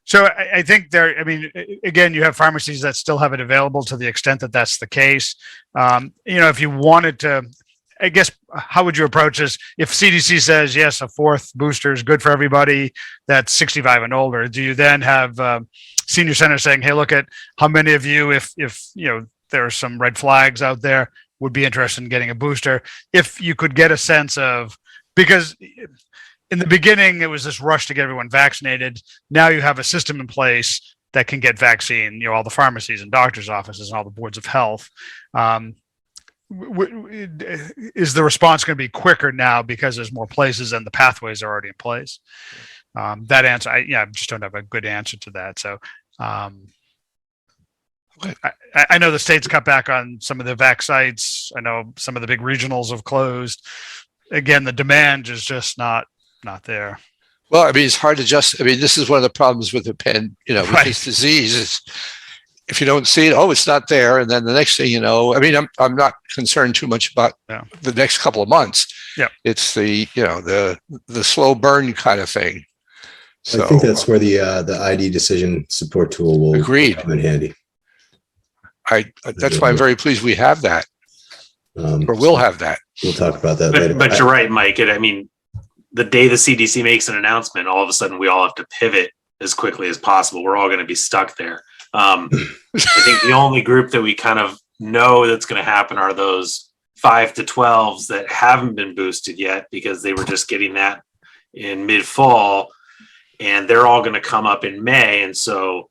So I think again, you have pharmacies that still have it available to the extent that that's the case. If you wanted to, I guess, how would you approach this? If CDC says, yes, a 4th booster is good for everybody that's 65 and older, do you then have senior centers saying, hey, look at how many of you, if there are some red flags out there, would be interested in getting a booster? If you could get a sense of, because in the beginning, it was this rush to get everyone vaccinated. Now you have a system in place that can get vaccine, all the pharmacies and doctors' offices and all the boards of health. Is the response going to be quicker now because there's more places and the pathways are already in place? That answer, I just don't have a good answer to that. So I know the state's cut back on some of the vac sites. I know some of the big regionals have closed. Again, the demand is just not there. Well, it's hard to this is one of the problems with with Right. this disease is if you don't see it, oh, it's not there. And then the next thing you know, I mean, I'm not concerned too much about the next couple of months. Yeah. It's the, the slow burn kind of thing. So I think that's where the ID decision support tool will Agreed. come in handy. That's why I'm very pleased we have that, or will have that. We'll talk about that later. But you're right, Mike. I mean, the day the CDC makes an announcement, all of a sudden we all have to pivot as quickly as possible. We're all going to be stuck there. I think the only group that we kind of know that's going to happen are those 5 to 12s that haven't been boosted yet, because they were just getting that in mid-fall, and they're all going to come up in May. And so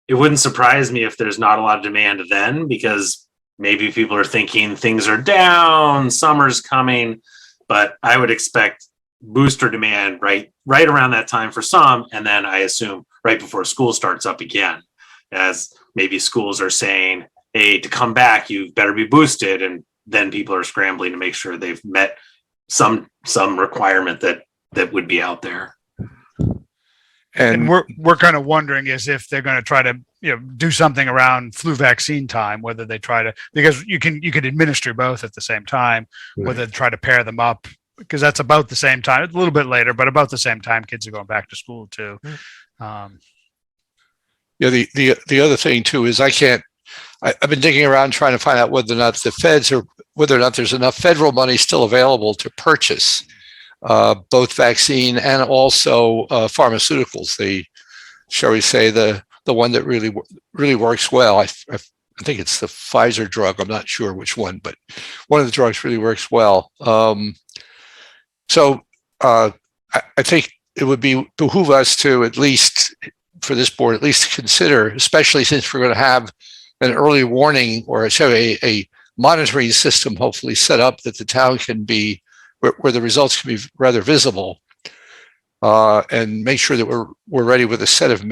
it wouldn't surprise me if there's not a lot of demand then, because maybe people are thinking things are down, summer's coming, but I would expect booster demand right around that time for some. And then I assume right before school starts up again, as maybe schools are saying, hey, to come back, you better be boosted. And then people are scrambling to make sure they've met some requirement that would be out there. And we're kind of wondering is if they're going to try to do something around flu vaccine time, whether they try to, because you could administer both at the same time, whether they try to pair them up, because that's about the same time, a little bit later, but about the same time kids are going back to school too. The other thing too is I've been digging around trying to find out whether or not there's enough federal money still available to purchase both vaccine and also pharmaceuticals. Shall we say the one that really works well. I think it's the Pfizer drug. I'm not sure which one, but one of the drugs really works well. So I think it would behoove us to, at least for this board, at least to consider, especially since we're going to have an early warning or a monitoring system hopefully set up that the town can be, where the results can be rather visible, and make sure that we're ready with a set of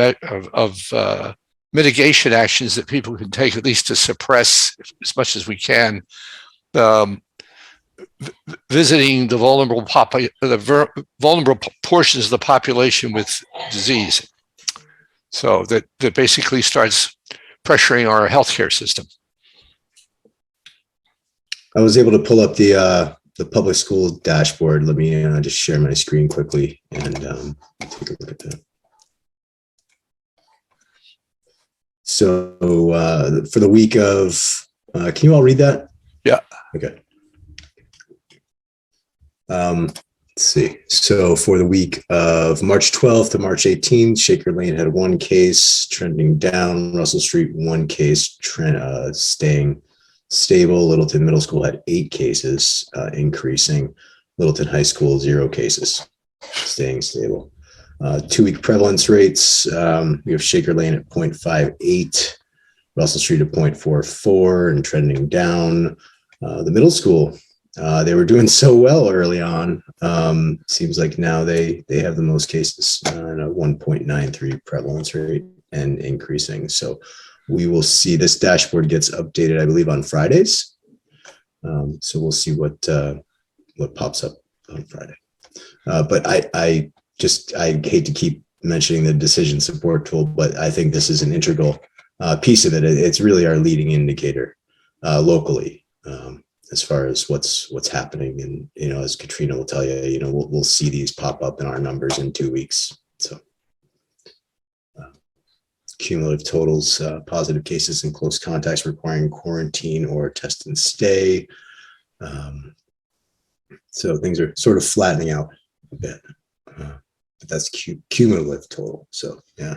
mitigation actions that people can take, at least to suppress as much as we can, visiting the vulnerable portions of the population with disease. So that basically starts pressuring our healthcare system. I was able to pull up the public school dashboard. Let me just share my screen quickly and take a look at that. So for the week of, can you all read that? Yeah. Okay. Let's see. So for the week of March 12th to March 18th, Shaker Lane had 1 case trending down. Russell Street, 1 case staying stable. Littleton Middle School had 8 cases increasing. Littleton High School, 0 cases staying stable. 2-week prevalence rates, we have Shaker Lane at 0.58, Russell Street at 0.44 and trending down. The middle school, they were doing so well early on. Seems like now they have the most cases, and a 1.93 prevalence rate and increasing. So we will see, this dashboard gets updated, I believe, on Fridays. So we'll see what pops up on Friday. But I hate to keep mentioning the decision support tool, but I think this is an integral piece of it. It's really our leading indicator locally. As far as what's happening, and as Katrina will tell you, we'll see these pop up in our numbers in 2 weeks. So cumulative totals, positive cases and close contacts requiring quarantine or test and stay. So things are sort of flattening out a bit, but that's cumulative total. So yeah,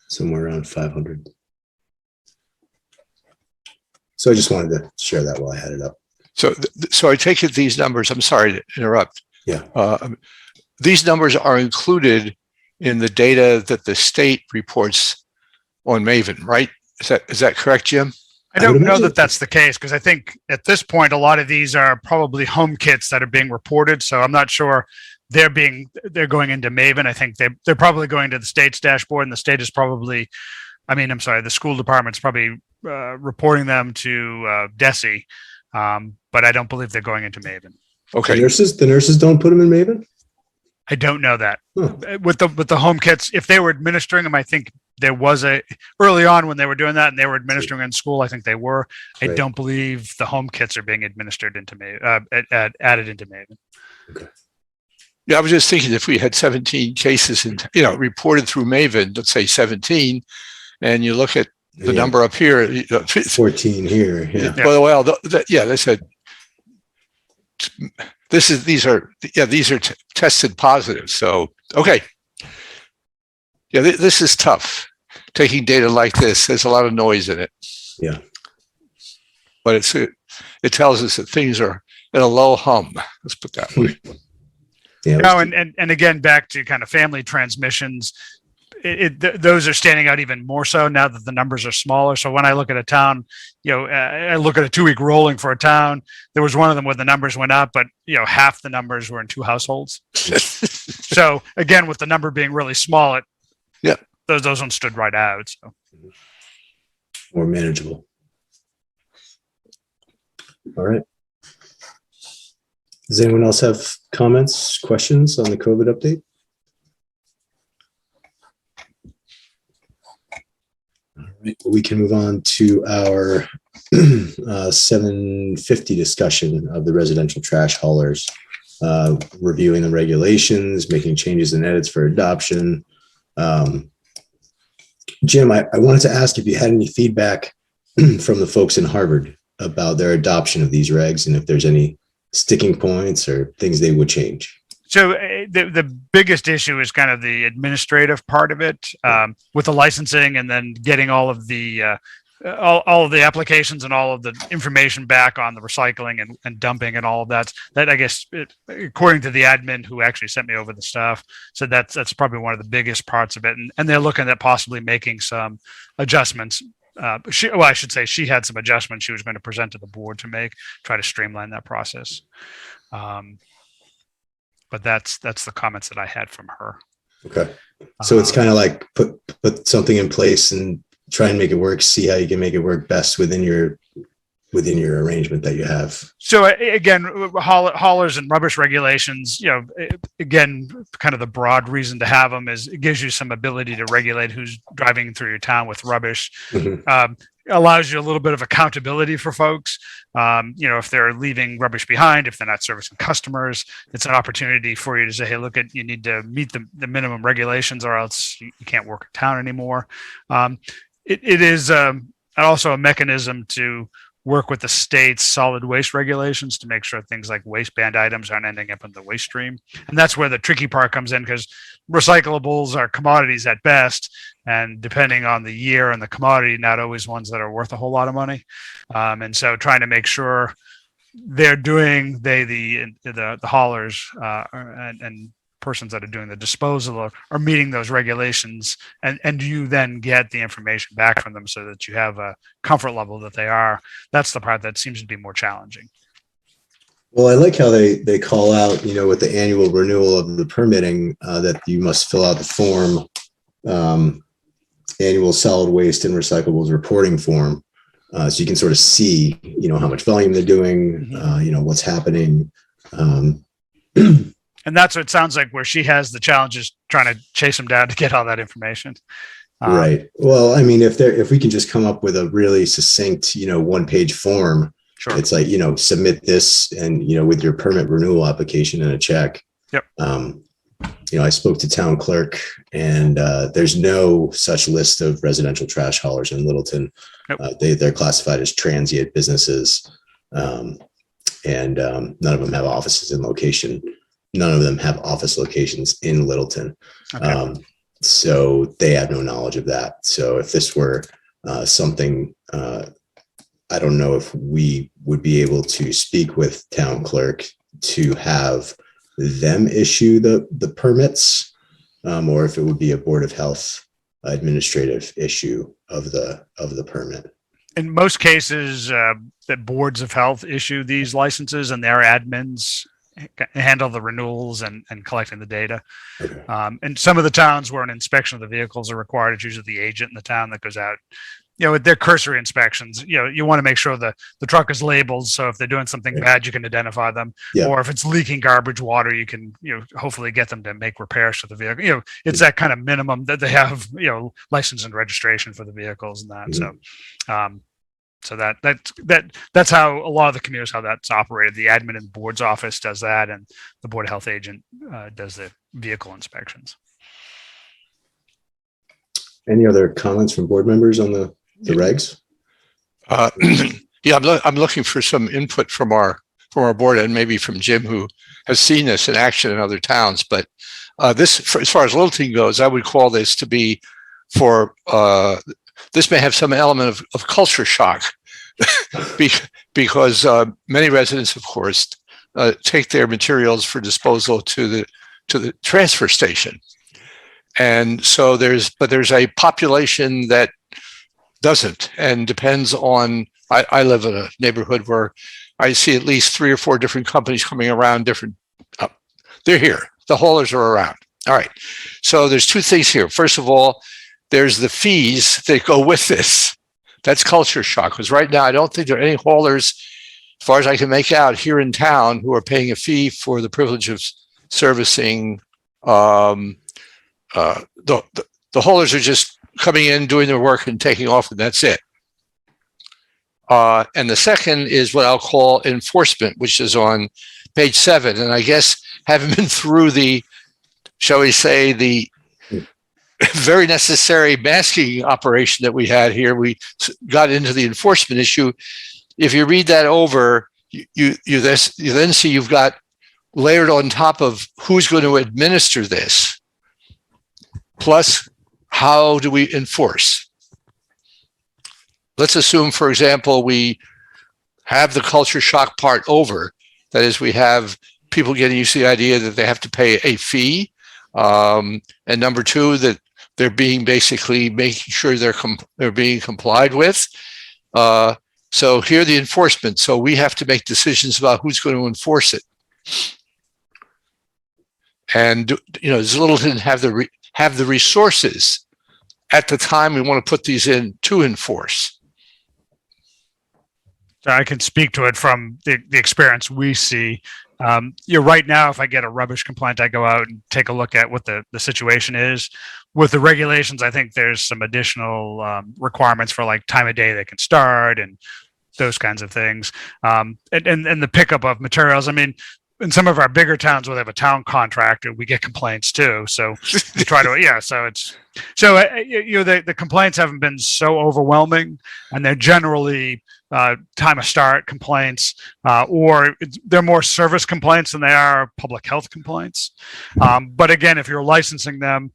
somewhere around 500. So I just wanted to share that while I had it up. So I take it these numbers, I'm sorry to interrupt. Yeah. These numbers are included in the data that the state reports on Maven, right? Is that correct, Jim? I don't know that that's the case, because I think at this point, a lot of these are probably home kits that are being reported. So I'm not sure they're going into Maven. I think they're probably going to the state's dashboard, and the state is probably, the school department's probably reporting them to DESI. But I don't believe they're going into Maven. Okay. The nurses don't put them in Maven? I don't know that. Huh. With the home kits, if they were administering them, I think there was early on when they were doing that and they were administering in school, I think they were. I Right. don't believe the home kits are being administered into added into Maven. Yeah, I was just thinking if we had 17 cases and, reported through Maven, let's say 17, and you look at the Yeah. number up here, 14 here. Yeah. well, they said these are tested positive. So, okay. Yeah, this is tough. Taking data like this, there's a lot of noise in it. Yeah. But it tells us that things are at a low hum. Let's put that way. Yeah. No, and again, back to kind of family transmissions, those are standing out even more so now that the numbers are smaller. So when I look at a town, I look at a 2-week rolling for a town. There was one of them where the numbers went up, but half the numbers were in 2 households. So again, with the number being really small, those ones stood right out. So More manageable. All right. Does anyone else have comments, questions on the COVID update? All right, we can move on to our 750 discussion of the residential trash haulers, reviewing the regulations, making changes and edits for adoption. Jim, I wanted to ask if you had any feedback from the folks in Harvard about their adoption of these regs and if there's any sticking points or things they would change. So the biggest issue is kind of the administrative part of it, with the licensing and then getting all of the all of the applications and all of the information back on the recycling and dumping and all of that. That I guess, according to the admin who actually sent me over the stuff, said that's probably one of the biggest parts of it. And they're looking at possibly making some adjustments. I should say she had some adjustments she was going to present to the board to try to streamline that process. But that's the comments that I had from her. Okay. So it's kind of like put something in place and try and make it work, see how you can make it work best within your arrangement that you have. So again, haulers and rubbish regulations, again, kind of the broad reason to have them is it gives you some ability to regulate who's driving through your town with rubbish. Mhm. Allows you a little bit of accountability for folks. If they're leaving rubbish behind, if they're not servicing customers, it's an opportunity for you to say, hey, you need to meet the minimum regulations or else you can't work in town anymore. It is also a mechanism to work with the state's solid waste regulations to make sure things like waistband items aren't ending up in the waste stream. And that's where the tricky part comes in, because recyclables are commodities at best. And depending on the year and the commodity, not always ones that are worth a whole lot of money. And so trying to make sure they're doing, the haulers and persons that are doing the disposal are meeting those regulations, and you then get the information back from them so that you have a comfort level that they are. That's the part that seems to be more challenging. Well, I like how they call out, with the annual renewal of the permitting, that you must fill out the form, annual solid waste and recyclables reporting form. So you can sort of see, how much volume they're doing, what's happening. And that's what it sounds like, where she has the challenges trying to chase them down to get all that information. Right. Well, I mean, if we can just come up with a really succinct, 1-page form, Sure. It's like, submit this and, with your permit renewal application and a check. Yep. I spoke to town clerk and there's no such list of residential trash haulers in Littleton. Nope. They're classified as transient businesses. And none of them have offices in location. None of them have office locations in Littleton. Okay. So they have no knowledge of that. So if this were something, I don't know if we would be able to speak with town clerk to have them issue the permits, or if it would be a Board of Health administrative issue of the permit. In most cases, that boards of health issue these licenses, and their admins handle the renewals and collecting the data. Okay. And some of the towns where an inspection of the vehicles are required, it's usually the agent in the town that goes out, they're cursory inspections. You want to make sure the truck is labeled. So if they're doing something bad, you can identify them. Yeah. Or if it's leaking garbage water, you can, hopefully get them to make repairs to the vehicle. It's that kind of minimum that they have, license and registration for the vehicles and that. Mhm. So that's how a lot of the communities, how that's operated. The admin and board's office does that, and the board of health agent does the vehicle inspections. Any other comments from board members on the regs? Yeah, I'm looking for some input from our board and maybe from Jim, who has seen this in action in other towns. But this, as far as Littleton goes, I would call this to be for this may have some element of culture shock because many residents, of course, take their materials for disposal to the transfer station. And so there's a population that doesn't, and depends on, I live in a neighborhood where I see at least 3 or 4 different companies coming around they're here. The haulers are around. All right. So there's 2 things here. First of all, there's the fees that go with this. That's culture shock, because right now I don't think there are any haulers, as far as I can make out, here in town who are paying a fee for the privilege of servicing. The haulers are just coming in, doing their work and taking off, and that's it. And the second is what I'll call enforcement, which is on page 7. And I guess having been through the, shall we say, the very necessary masking operation that we had here, we got into the enforcement issue. If you read that over, you then see you've got layered on top of who's going to administer this, plus how do we enforce? Let's assume, for example, we have the culture shock part over. That is, we have people getting used to the idea that they have to pay a fee. And number 2, that they're being basically making sure they're being complied with. So here the enforcement. So we have to make decisions about who's going to enforce it. And does Littleton have the resources at the time we want to put these in to enforce? So I can speak to it from the experience we see. Right now, if I get a rubbish complaint, I go out and take a look at what the situation is. With the regulations, I think there's some additional requirements for like time of day they can start and those kinds of things. And the pickup of materials. I mean, in some of our bigger towns where they have a town contractor, we get complaints too. So we try to, the complaints haven't been so overwhelming, and they're generally time of start complaints, or they're more service complaints than they are public health complaints. But again, if you're licensing them,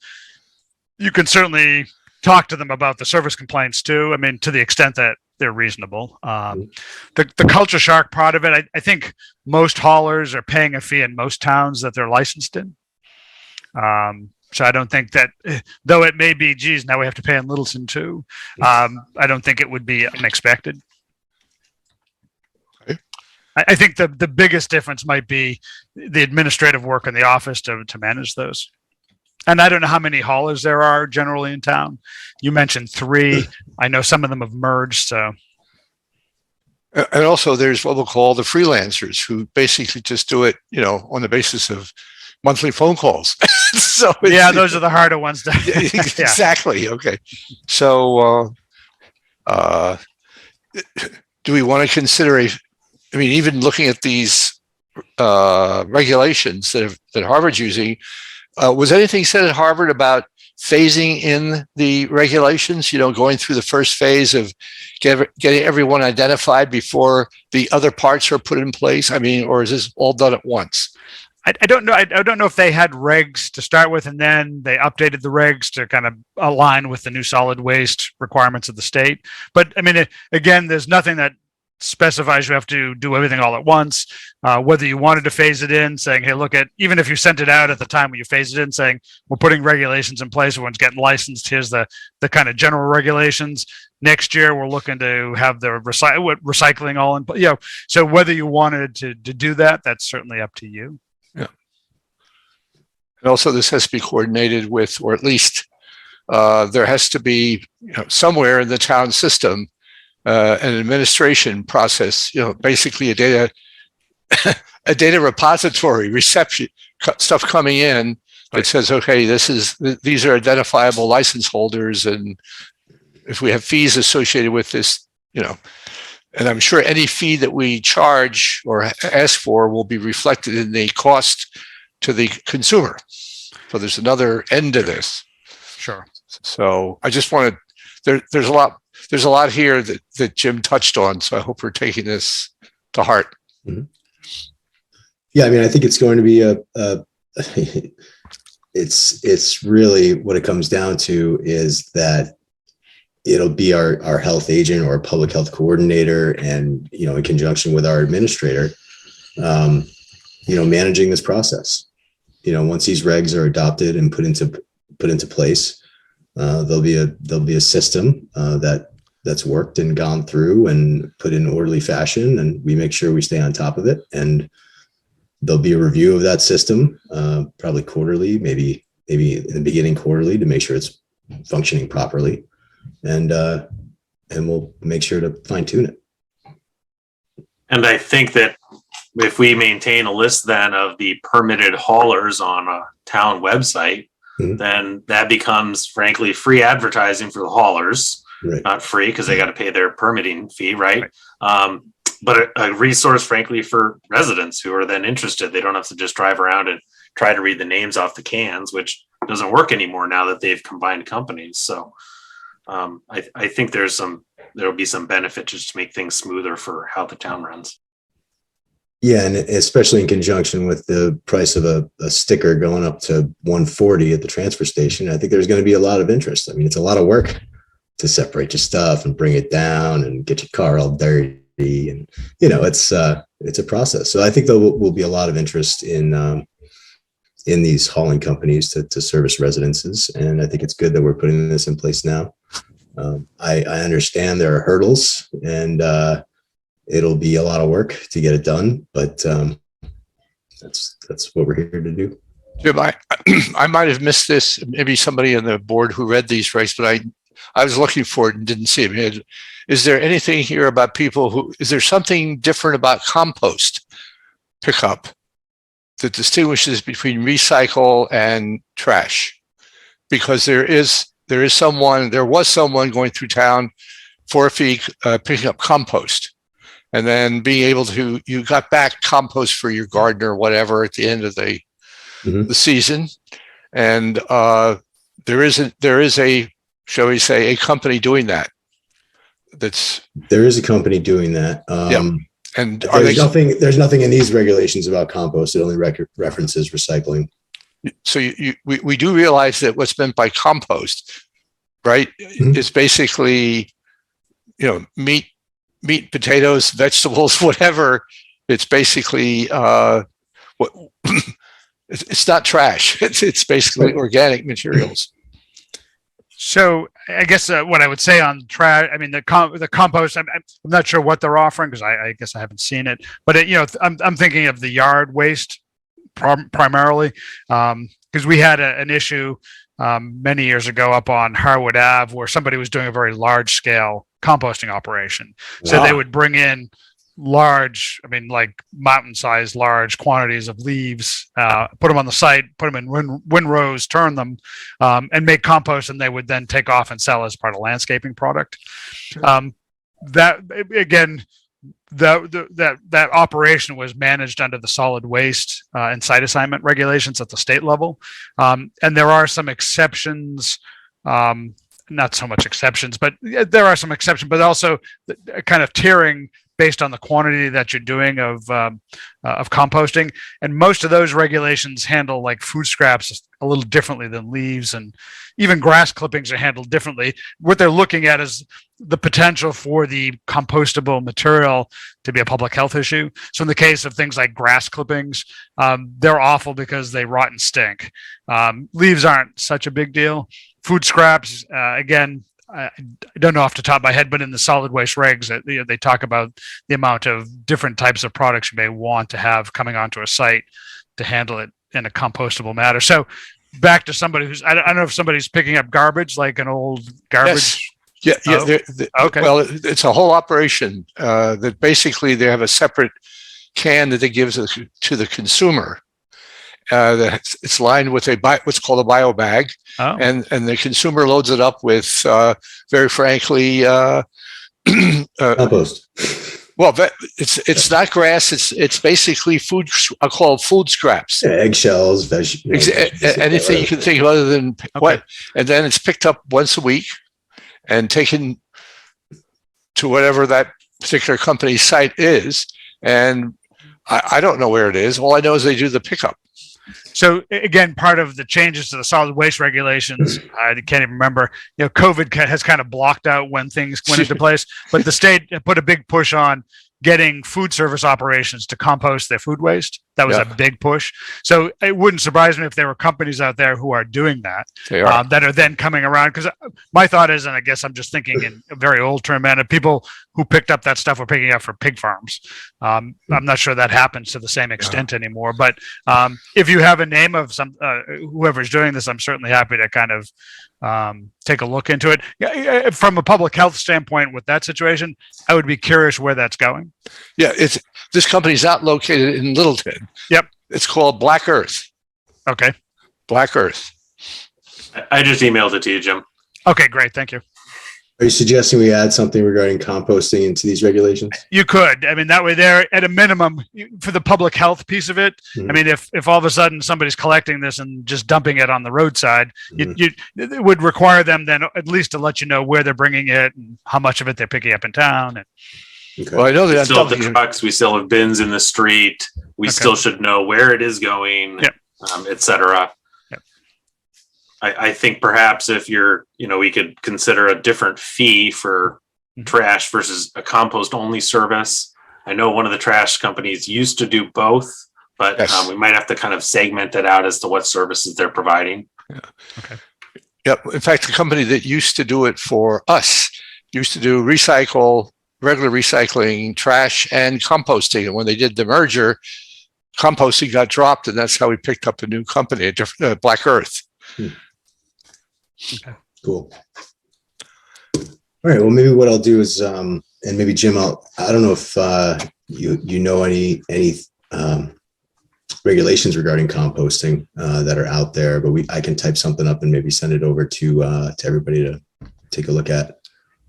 you can certainly talk to them about the service complaints too. I mean, to the extent that they're reasonable. The culture shock part of it, I think most haulers are paying a fee in most towns that they're licensed in. So I don't think that, though it may be, geez, now we have to pay in Littleton too. I don't think it would be unexpected. Okay. I think the biggest difference might be the administrative work in the office to manage those. And I don't know how many haulers there are generally in town. You mentioned 3. I know some of them have merged. So, and also there's what we'll call the freelancers, who basically just do it, on the basis of monthly phone calls. So yeah, those are the harder ones. Exactly. Okay. So, do we want to consider even looking at these regulations that Harvard's using? Was anything said at Harvard about phasing in the regulations, going through the first phase of getting everyone identified before the other parts are put in place? Or is this all done at once? I don't know. I don't know if they had regs to start with, and then they updated the regs to kind of align with the new solid waste requirements of the state. But again, there's nothing that specifies you have to do everything all at once. Whether you wanted to phase it in, saying, hey, even if you sent it out at the time when you phased it in, saying we're putting regulations in place, everyone's getting licensed, here's the kind of general regulations. Next year we're looking to have the recycling all in. So whether you wanted to do that, that's certainly up to you. Yeah. And also this has to be coordinated with, or at least there has to be, somewhere in the town system, an administration process, basically a data repository, reception stuff coming in that says, okay, these are identifiable license holders, and if we have fees associated with this, and I'm sure any fee that we charge or ask for will be reflected in the cost to the consumer. So there's another end to this. Sure. So I just wanted, there's a lot here that Jim touched on. So I hope we're taking this to heart. Mm-hmm. Yeah, I mean, I think it's going to be it's really what it comes down to is that it'll be our health agent or public health coordinator, and in conjunction with our administrator, managing this process. Once these regs are adopted and put into place, there'll be a system that's worked and gone through and put in orderly fashion, and we make sure we stay on top of it. And there'll be a review of that system, probably quarterly, maybe in the beginning quarterly, to make sure it's functioning properly. And we'll make sure to fine tune it. And I think that if we maintain a list then of the permitted haulers on a town website, then that becomes frankly free advertising for the haulers, Right. Not free because they got to pay their permitting fee. Right. But a resource frankly for residents who are then interested. They don't have to just drive around and try to read the names off the cans, which doesn't work anymore now that they've combined companies. So I think there'll be some benefit just to make things smoother for how the town runs. Yeah, and especially in conjunction with the price of a sticker going up to $140 at the transfer station, I think there's going to be a lot of interest. I mean, it's a lot of work to separate your stuff and bring it down and get your car all dirty, and it's a process. So I think there will be a lot of interest in these hauling companies to service residences, and I think it's good that we're putting this in place now. I understand there are hurdles, and it'll be a lot of work to get it done, but that's what we're here to do. Jim, I might have missed this. Maybe somebody on the board who read these regs, but I was looking for it and didn't see it. Is there anything here about people is there something different about compost pickup that distinguishes between recycle and trash? Because there was someone going through town for a fee picking up compost, and then being able to, you got back compost for your garden or whatever at the end of the season. And there is a, shall we say, a company doing that. There is a company doing that. And there's nothing in these regulations about compost. It only references recycling. So we do realize that what's meant by compost, right, is basically, meat, potatoes, vegetables, whatever. It's basically it's not trash. It's basically organic materials. So I guess what I would say on trash, I mean, the compost, I'm not sure what they're offering because I guess I haven't seen it, but I'm thinking of the yard waste primarily, because we had an issue many years ago up on Harwood Ave where somebody was doing a very large scale composting operation. So they would bring in large, like mountain-sized large quantities of leaves, put them on the site, put them in windrows, turn them, and make compost, and they would then take off and sell as part of landscaping product. That again, that operation was managed under the solid waste and site assignment regulations at the state level, and there are some exceptions. Not so much exceptions, but there are some exceptions, but also kind of tiering based on the quantity that you're doing of composting. And most of those regulations handle like food scraps a little differently than leaves, and even grass clippings are handled differently. What they're looking at is the potential for the compostable material to be a public health issue. So in the case of things like grass clippings, they're awful because they rot and stink. Leaves aren't such a big deal. Food scraps, again, I don't know off the top of my head, but in the solid waste regs, they talk about the amount of different types of products you may want to have coming onto a site to handle it in a compostable manner. So back to somebody who's, I don't know if somebody's picking up garbage, like an old garbage. Yes. Yeah. Oh, okay. Well, it's a whole operation that basically they have a separate can that they give to the consumer. It's lined with what's called a bio bag, Oh. and the consumer loads it up with, very frankly, Compost. well, it's not grass. It's basically food. I call it food scraps. Yeah, eggshells, Anything you can think of other than what, and then it's picked up once a week and taken to whatever that particular company's site is. And I don't know where it is. All I know is they do the pickup. So again, part of the changes to the solid waste regulations, I can't even remember, COVID has kind of blocked out when things went into place, but the state put a big push on getting food service operations to compost their food waste. That was a big push. So it wouldn't surprise me if there were companies out there who are doing that, that are then coming around. Because my thought is, and I guess I'm just thinking in a very old term manner, people who picked up that stuff were picking up for pig farms. I'm not sure that happens to the same extent anymore. But if you have a name of whoever's doing this, I'm certainly happy to kind of take a look into it. From a public health standpoint with that situation, I would be curious where that's going. Yeah, this company's not located in Littleton. Yep. It's called Black Earth. Okay. Black Earth. I just emailed it to you, Jim. Okay, great. Thank you. Are you suggesting we add something regarding composting into these regulations? You could. I mean, that way there, at a minimum, for the public health piece of it, I mean, if all of a sudden somebody's collecting this and just dumping it on the roadside, it would require them then at least to let you know where they're bringing it and how much of it they're picking up in town. And Okay. Well, I know We that still have the trucks. We still have bins in the street. We still should know where it is going, et cetera. Yep. I think perhaps if we could consider a different fee for trash versus a compost only service. I know one of the trash companies used to do both, but we might have to kind of segment it out as to what services they're providing. Yeah. Okay. Yep. In fact, the company that used to do it for us used to do regular recycling, trash, and composting. And when they did the merger, composting got dropped, and that's how we picked up a new company, a different Black Earth. Okay. Cool. All right. Well, maybe what I'll do is, and maybe Jim, I don't know if you know any regulations regarding composting that are out there, but I can type something up and maybe send it over to everybody to take a look at.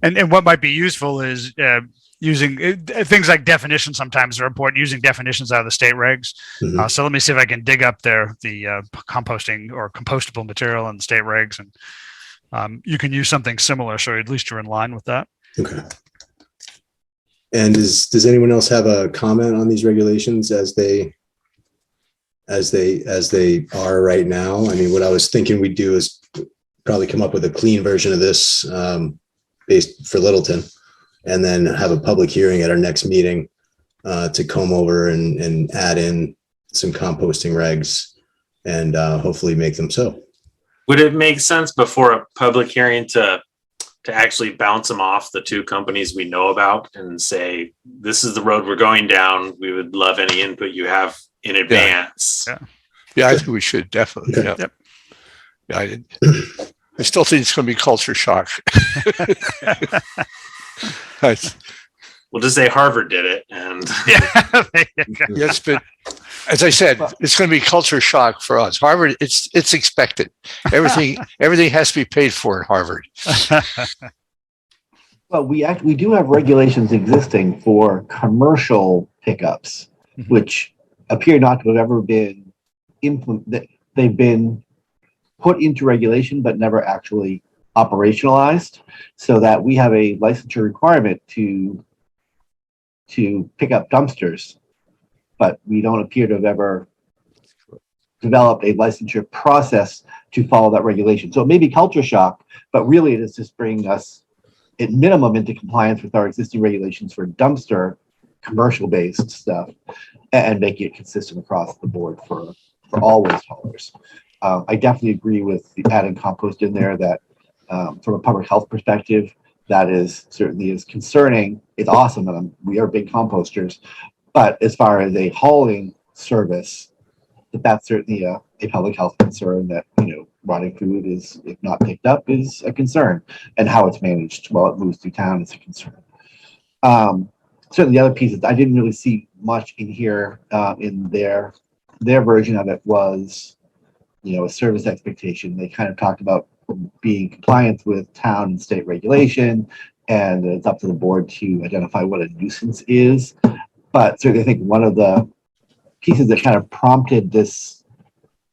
And what might be useful is using things like definitions. Sometimes are important. Using definitions out of the state regs. So let me see if I can dig up the composting or compostable material in the state regs, and you can use something similar. So at least you're in line with that. Okay. And does anyone else have a comment on these regulations as they are right now? I mean, what I was thinking we'd do is probably come up with a clean version of this based for Littleton, and then have a public hearing at our next meeting to comb over and add in some composting regs and hopefully make them so. Would it make sense before a public hearing to actually bounce them off the two companies we know about and say, this is the road we're going down. We would love any input you have in advance. Yeah, I think we should definitely. Okay. Yep. Yeah, I still think it's going to be culture shock. We'll just say Harvard did it, and yes, but as I said, it's going to be culture shock for us. Harvard, it's expected. Everything has to be paid for at Harvard. Well, we do have regulations existing for commercial pickups, which appear not to have ever been implemented. They've been put into regulation, but never actually operationalized, so that we have a licensure requirement to pick up dumpsters, but we don't appear to have ever developed a licensure process to follow that regulation. So it may be culture shock, but really it is just bringing us at minimum into compliance with our existing regulations for dumpster commercial based stuff and making it consistent across the board for all waste haulers. I definitely agree with the adding compost in there. That from a public health perspective, that is certainly is concerning. It's awesome, and we are big composters. But as far as a hauling service, that's certainly a public health concern that rotting food is, if not picked up, is a concern, and how it's managed while it moves through town is a concern. Certainly the other pieces, I didn't really see much in here, in their version of it was, a service expectation. They kind of talked about being compliant with town and state regulation, and it's up to the board to identify what a nuisance is. But certainly I think one of the pieces that kind of prompted this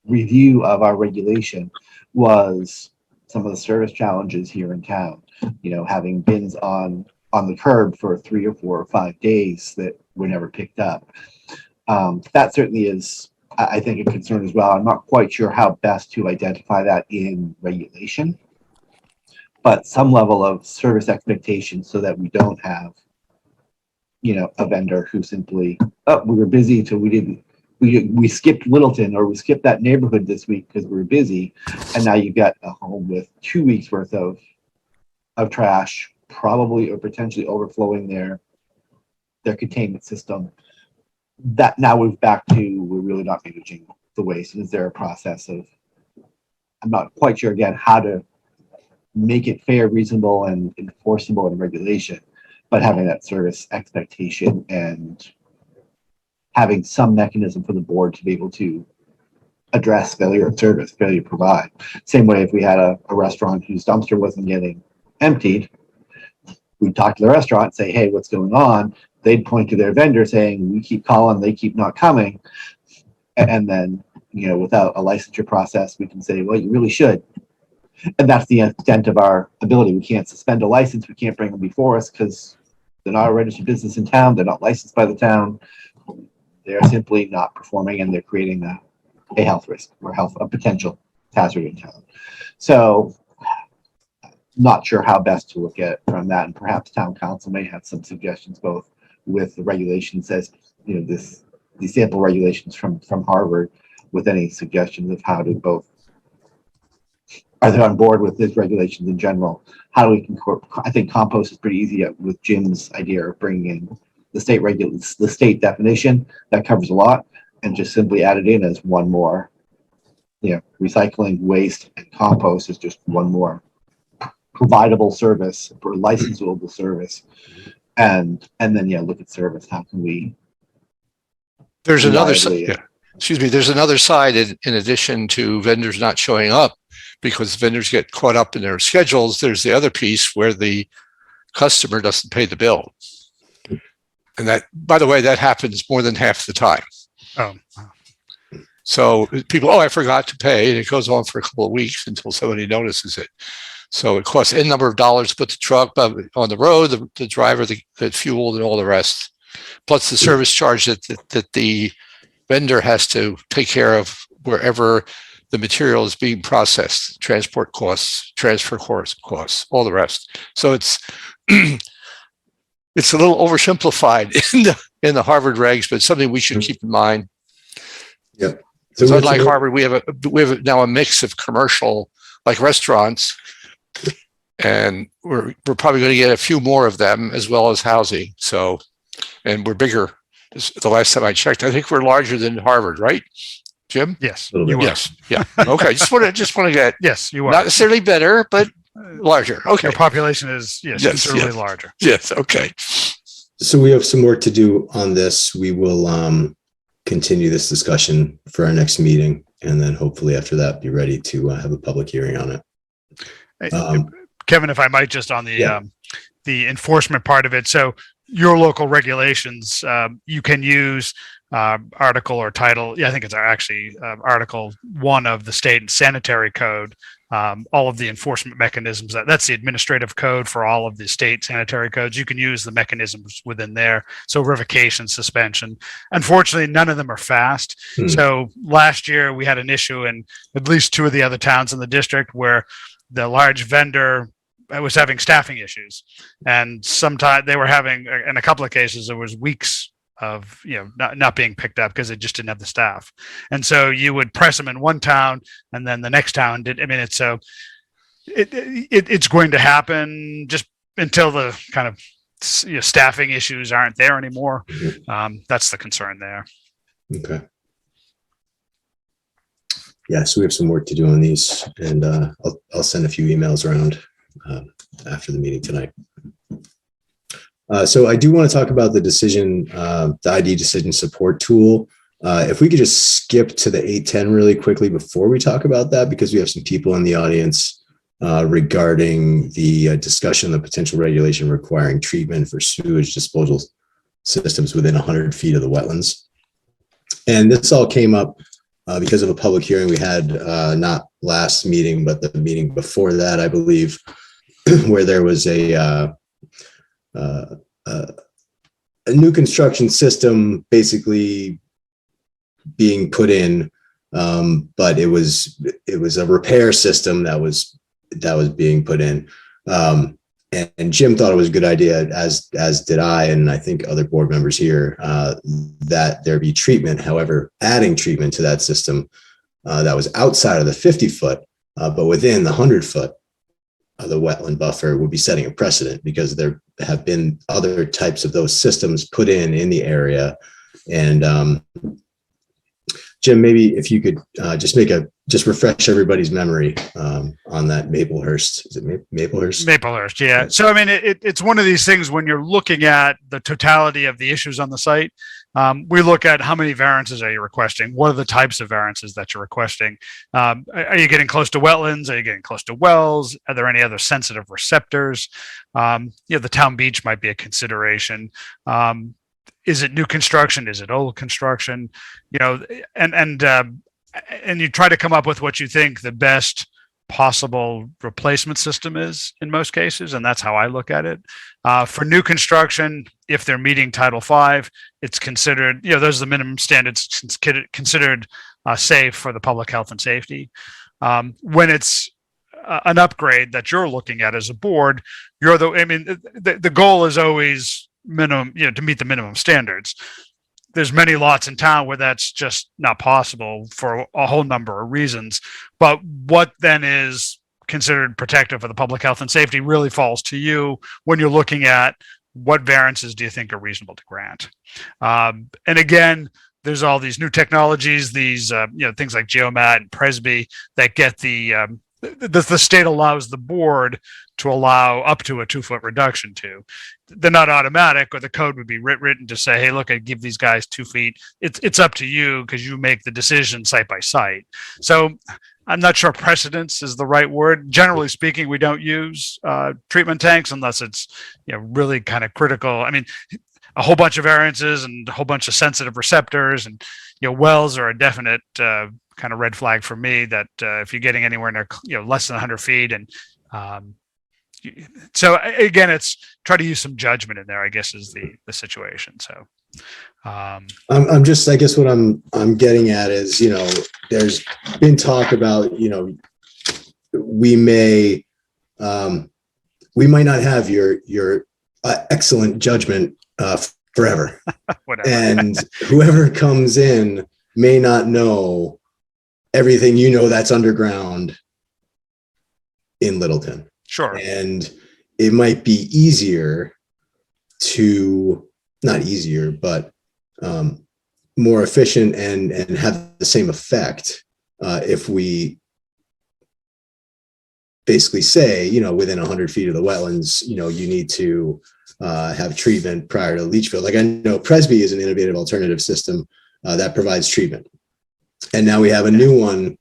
review of our regulation was some of the service challenges here in town. Having bins on the curb for 3 or 4 or 5 days that were never picked up. That certainly is, I think, a concern as well. I'm not quite sure how best to identify that in regulation, but some level of service expectation so that we don't have, a vendor who simply, we were busy, so we skipped Littleton, or we skipped that neighborhood this week because we were busy, and now you've got a home with 2 weeks worth of trash, probably or potentially overflowing their containment system. That now we're back to, we're really not managing the waste. Is there a process of, I'm not quite sure again how to make it fair, reasonable, and enforceable in regulation, but having that service expectation and having some mechanism for the board to be able to address failure of service, failure to provide. Same way if we had a restaurant whose dumpster wasn't getting emptied, we'd talk to the restaurant and say, hey, what's going on? They'd point to their vendor saying, we keep calling, they keep not coming. And then, without a licensure process, we can say, well, you really should. And that's the extent of our ability. We can't suspend a license. We can't bring them before us because they're not a registered business in town. They're not licensed by the town. They're simply not performing, and they're creating a health risk or a potential hazard in town. So, not sure how best to look at it from that, and perhaps town council may have some suggestions, both with the regulations as these sample regulations from Harvard, with any suggestions of how to both, are they on board with these regulations in general? How do we I think compost is pretty easy with Jim's idea of bringing in the state definition that covers a lot, and just simply add it in as one more. Recycling, waste, and compost is just one more providable service or licensable service, and then look at service. How can we? There's another side. Excuse me. There's another side in addition to vendors not showing up because vendors get caught up in their schedules. There's the other piece where the customer doesn't pay the bill, and that, by the way, that happens more than half the time. Oh. So people, I forgot to pay, and it goes on for a couple of weeks until somebody notices it. So it costs N number of dollars to put the truck on the road, the driver, the fuel, and all the rest, plus the service charge that the vendor has to take care of wherever the material is being processed, transport costs, transfer costs, all the rest. So it's it's a little oversimplified in the Harvard regs, but something we should keep in mind. Yep. So unlike Harvard, we have now a mix of commercial, like restaurants, and we're probably going to get a few more of them, as well as housing. So, and we're bigger. The last time I checked, I think we're larger than Harvard, right, Jim? Yes. You yes. Yeah. Okay. Just want to get. Yes, you are. Not necessarily better, but larger. Okay. Your population is considerably larger. Yes. Okay. So we have some work to do on this. We will continue this discussion for our next meeting, and then hopefully after that, be ready to have a public hearing on it. Kevin, if I might, just on the enforcement part of it. So your local regulations, you can use article or title. Yeah, I think it's actually Article 1 of the state sanitary code. All of the enforcement mechanisms, that's the administrative code for all of the state sanitary codes. You can use the mechanisms within there. So revocation, suspension. Unfortunately, none of them are fast. So last year we had an issue in at least 2 of the other towns in the district where the large vendor was having staffing issues, and sometimes they were having, in a couple of cases, there was weeks of not being picked up because they just didn't have the staff. And so you would press them in one town, and then the next town did. I mean, it's going to happen just until the kind of staffing issues aren't there anymore. That's the concern there. Okay. yeah, so we have some work to do on these, and I'll send a few emails around after the meeting tonight. So I do want to talk about the decision, the ID decision support tool. If we could just skip to the 810 really quickly before we talk about that, because we have some people in the audience regarding the discussion of the potential regulation requiring treatment for sewage disposal systems within 100 feet of the wetlands. And this all came up because of a public hearing we had, not last meeting, but the meeting before that, I believe, where there was a new construction system basically being put in, but it was a repair system that was being put in. And Jim thought it was a good idea, as did I, and I think other board members here, that there be treatment. However, adding treatment to that system that was outside of the 50-foot, but within the 100-foot of the wetland buffer would be setting a precedent, because there have been other types of those systems put in the area. And Jim, maybe if you could just refresh everybody's memory on that Maplehurst. Is it Maplehurst? Maplehurst, yeah. So, I mean, it's one of these things when you're looking at the totality of the issues on the site. We look at how many variances are you requesting? What are the types of variances that you're requesting? Are you getting close to wetlands? Are you getting close to wells? Are there any other sensitive receptors? The town beach might be a consideration. Is it new construction? Is it old construction? And you try to come up with what you think the best possible replacement system is in most cases, and that's how I look at it. For new construction, if they're meeting Title V, it's considered, those are the minimum standards considered safe for the public health and safety. When it's an upgrade that you're looking at as a board, the goal is always minimum, to meet the minimum standards. There's many lots in town where that's just not possible for a whole number of reasons. But what then is considered protective of the public health and safety really falls to you when you're looking at what variances do you think are reasonable to grant. And again, there's all these new technologies, these things like Geomat and Presby that get the state allows the board to allow up to a 2-foot reduction to. They're not automatic, or the code would be written to say, hey, look, I give these guys 2 feet. It's up to you because you make the decision site by site. So I'm not sure precedence is the right word. Generally speaking, we don't use treatment tanks unless it's really kind of critical. I mean, a whole bunch of variances and a whole bunch of sensitive receptors, and wells are a definite kind of red flag for me, that if you're getting anywhere near less than 100 feet. And so again, it's try to use some judgment in there, I guess, is the situation. So I'm just, I guess what I'm getting at is, there's been talk about, we might not have your excellent judgment forever. And whoever comes in may not know everything that's underground in Littleton. Sure. And it might be easier to, not easier, but more efficient and have the same effect if we basically say, within 100 feet of the wetlands, you need to have treatment prior to leach field. Like, I know Presby is an innovative alternative system that provides treatment. And now we have a new one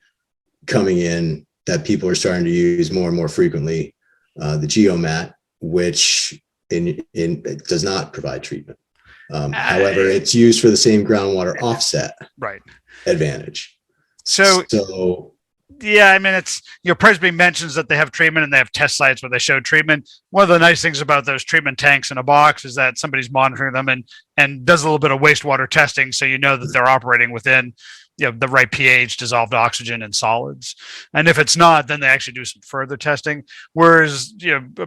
coming in that people are starting to use more and more frequently, the Geomat, which it does not provide treatment. However, it's used for the same groundwater offset advantage. So yeah, I mean, it's, Presby mentions that they have treatment and they have test sites where they show treatment. One of the nice things about those treatment tanks in a box is that somebody's monitoring them and does a little bit of wastewater testing, so that they're operating within the right pH, dissolved oxygen, and solids. And if it's not, then they actually do some further testing. Whereas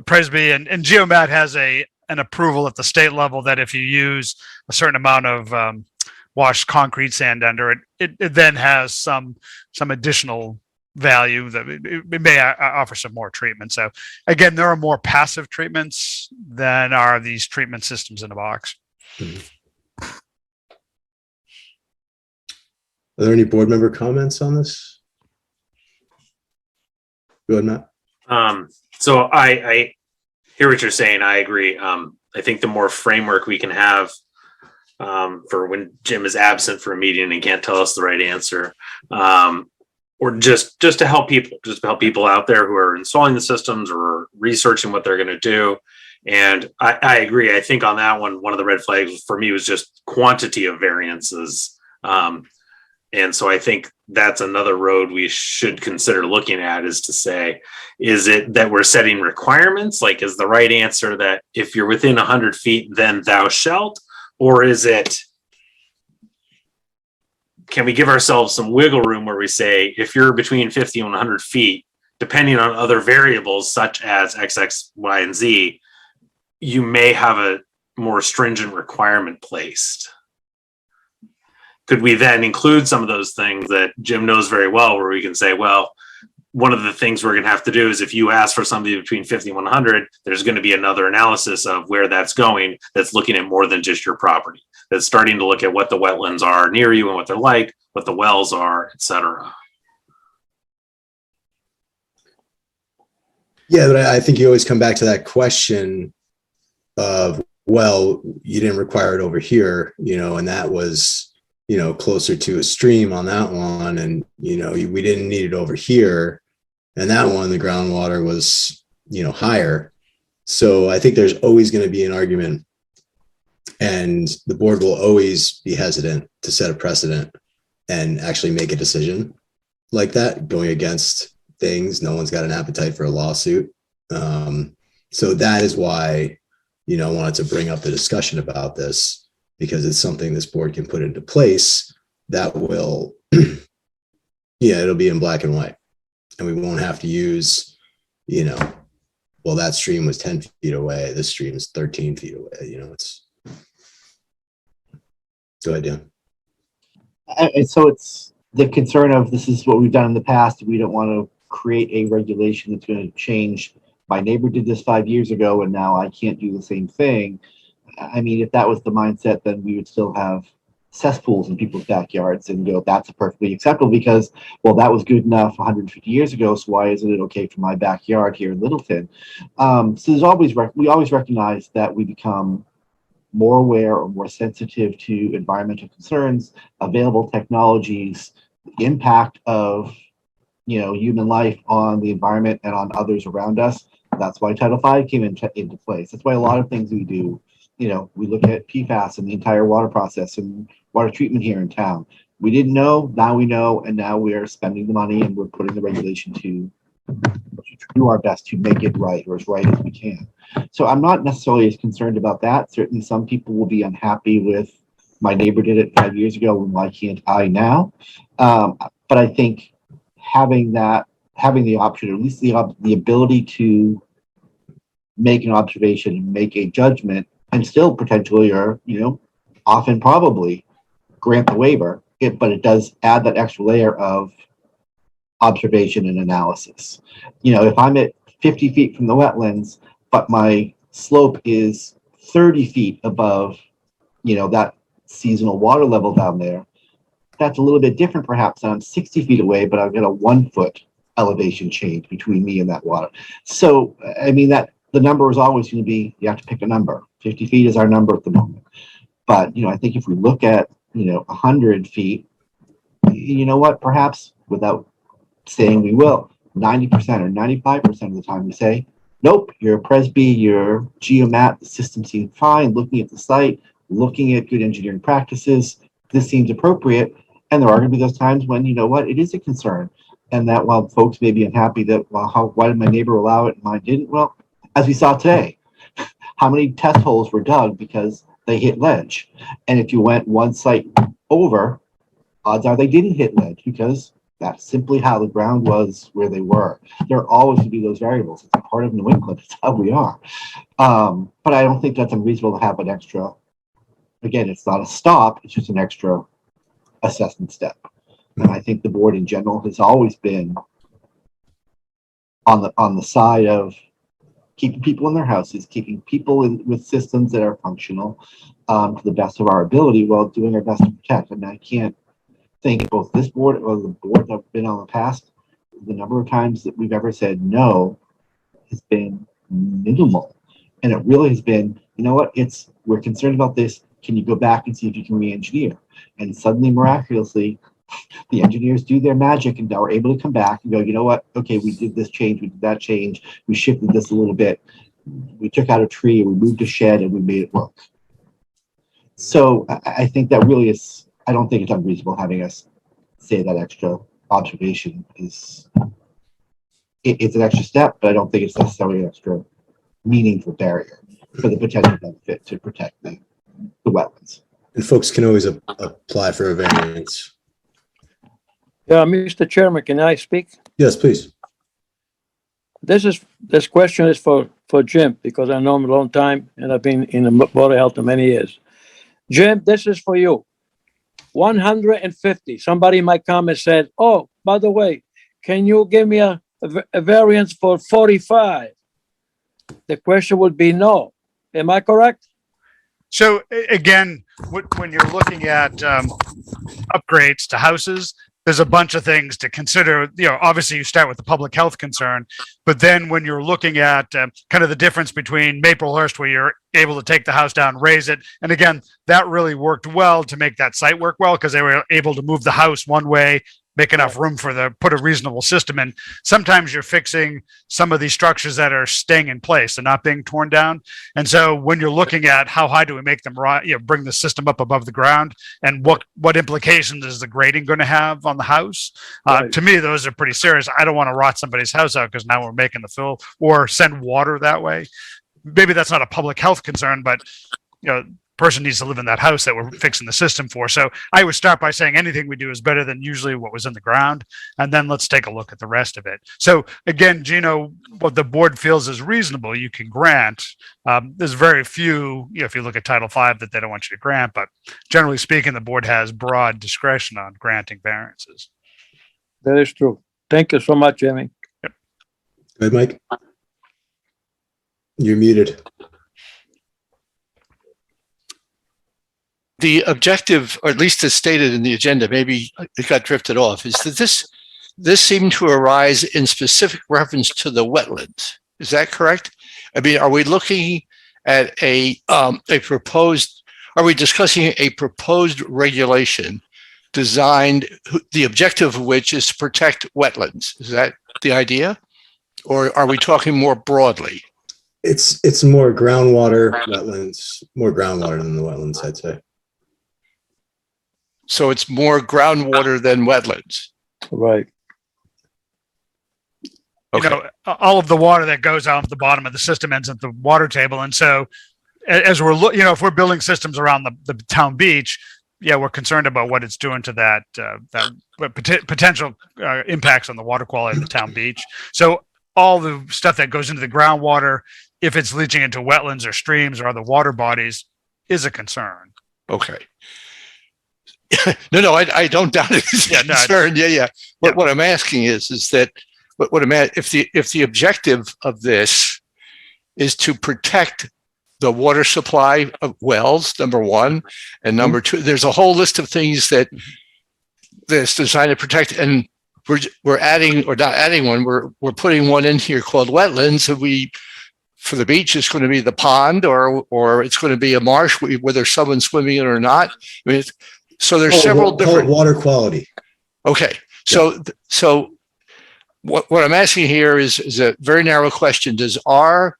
Presby and Geomat has an approval at the state level that if you use a certain amount of washed concrete sand under it, it then has some additional value that it may offer some more treatment. So again, there are more passive treatments than are these treatment systems in a box. Mm-hmm. Are there any board member comments on this? Go ahead, Matt. So I hear what you're saying. I agree. I think the more framework we can have for when Jim is absent for a meeting and can't tell us the right answer, or just to help people out there who are installing the systems or researching what they're going to do. And I agree. I think on that one of the red flags for me was just quantity of variances. And so I think that's another road we should consider looking at, is to say, is it that we're setting requirements? Like, is the right answer that if you're within 100 feet, then thou shalt? Or is it, can we give ourselves some wiggle room where we say, if you're between 50 and 100 feet, depending on other variables such as X, X, Y, and Z, you may have a more stringent requirement placed? Could we then include some of those things that Jim knows very well, where we can say, well, one of the things we're going to have to do is if you ask for something between 50 and 100, there's going to be another analysis of where that's going, that's looking at more than just your property, that's starting to look at what the wetlands are near you and what they're like, what the wells are, et cetera. Yeah, but I think you always come back to that question of, well, you didn't require it over here, and that was, closer to a stream on that one. And, we didn't need it over here. And that one, the groundwater was, higher. So I think there's always going to be an argument, and the board will always be hesitant to set a precedent and actually make a decision like that, going against things. No one's got an appetite for a lawsuit. So that is why, I wanted to bring up the discussion about this, because it's something this board can put into place that will, it'll be in black and white, and we won't have to use, well, that stream was 10 feet away, this stream is 13 feet away, it's. Go ahead, Dan. And so it's the concern of, this is what we've done in the past. We don't want to create a regulation that's going to change. My neighbor did this 5 years ago, and now I can't do the same thing. I mean, if that was the mindset, then we would still have cesspools in people's backyards, and that's perfectly acceptable because, well, that was good enough 150 years ago, so why isn't it okay for my backyard here in Littleton? So there's always, we always recognize that we become more aware or more sensitive to environmental concerns, available technologies, the impact of, human life on the environment and on others around us. That's why Title V came into place. That's why a lot of things we do, we look at PFAS and the entire water process and water treatment here in town. We didn't know, now we know, and now we're spending the money and we're putting the regulation to do our best to make it right, or as right as we can. So I'm not necessarily as concerned about that. Certainly some people will be unhappy with, my neighbor did it 5 years ago, and why can't I now? But I think having the option, or at least the ability to make an observation and make a judgment, and still potentially, or often probably grant the waiver, but it does add that extra layer of observation and analysis. If I'm at 50 feet from the wetlands, but my slope is 30 feet above, that seasonal water level down there, that's a little bit different perhaps than I'm 60 feet away, but I've got a 1 foot elevation change between me and that water. So, I mean, that the number is always going to be, you have to pick a number. 50 feet is our number at the moment. But, I think if we look at, 100 feet, what, perhaps without saying we will, 90% or 95% of the time we say, nope, you're a Presby, you're geomat, the system seems fine, looking at the site, looking at good engineering practices, this seems appropriate. And there are going to be those times when, it is a concern. And that while folks may be unhappy that, well, why did my neighbor allow it and mine didn't? Well, as we saw today, how many test holes were dug because they hit ledge? And if you went one site over, odds are they didn't hit ledge, because that's simply how the ground was where they were. There are always to be those variables. It's a part of New England. It's how we are. But I don't think that's unreasonable to have an extra. Again, it's not a stop. It's just an extra assessment step. And I think the board in general has always been on the side of keeping people in their houses, keeping people with systems that are functional to the best of our ability, while doing our best to protect. And I can't think both this board or the board that I've been on in the past the number of times that we've ever said no has been minimal. And it really has been, you know what, we're concerned about this. Can you go back and see if you can re-engineer? And suddenly, miraculously, the engineers do their magic and are able to come back and go, you know what, okay, we did this change, we did that change, we shifted this a little bit, we took out a tree, we moved a shed, and we made it work. So I think that really is, I don't think it's unreasonable having us say that extra observation is, it's an extra step, but I don't think it's necessarily an extra meaningful barrier for the potential benefit to protect the wetlands. And folks can always apply for a variance. Yeah, Mr. Chairman, can I speak? Yes, please. This question is for Jim, because I know him a long time and I've been in the Board of Health for many years. Jim, this is for you. 150. Somebody in my comment said, oh, by the way, can you give me a variance for 45? The question would be no. Am I correct? So again, when you're looking at upgrades to houses, there's a bunch of things to consider. You know, obviously you start with the public health concern, but then when you're looking at kind of the difference between Maplehurst, where you're able to take the house down, raise it, and again, that really worked well to make that site work well because they were able to move the house one way, make enough room for put a reasonable system in. Sometimes you're fixing some of these structures that are staying in place and not being torn down. And so when you're looking at how high do we make them, bring the system up above the ground, and what implications is the grading going to have on the house? Right. To me, those are pretty serious. I don't want to rot somebody's house out because now we're making the fill or send water that way. Maybe that's not a public health concern, but person needs to live in that house that we're fixing the system for. So I would start by saying anything we do is better than usually what was in the ground. And then let's take a look at the rest of it. So again, Gino, what the board feels is reasonable, you can grant. There's very few, if you look at Title V, that they don't want you to grant, but generally speaking, the board has broad discretion on granting variances. That is true. Thank you so much, Jimmy. Go ahead, Mike. You're muted. The objective, or at least as stated in the agenda, maybe it got drifted off, is that this seemed to arise in specific reference to the wetlands. Is that correct? I mean, are we looking at a proposed, are we discussing a proposed regulation designed, the objective of which is to protect wetlands? Is that the idea? Or are we talking more broadly? It's more groundwater, wetlands, more groundwater than the wetlands, I'd say. So it's more groundwater than wetlands. Right. Okay. All of the water that goes out at the bottom of the system ends at the water table. And so as we're if we're building systems around the town beach, we're concerned about what it's doing to that potential impacts on the water quality of the town beach. So all the stuff that goes into the groundwater, if it's leaching into wetlands or streams or other water bodies, is a concern. Okay. No, I don't doubt it. It's a concern. Yeah. What I'm asking is that if the objective of this is to protect the water supply of wells, number one, and number two, there's a whole list of things that's designed to protect, and we're adding, or not adding one, we're putting one in here called wetlands, and for the beach, it's going to be the pond, or it's going to be a marsh, whether someone's swimming in or not. I mean, so there's several different water quality. Okay, so what I'm asking here is a very narrow question. Does our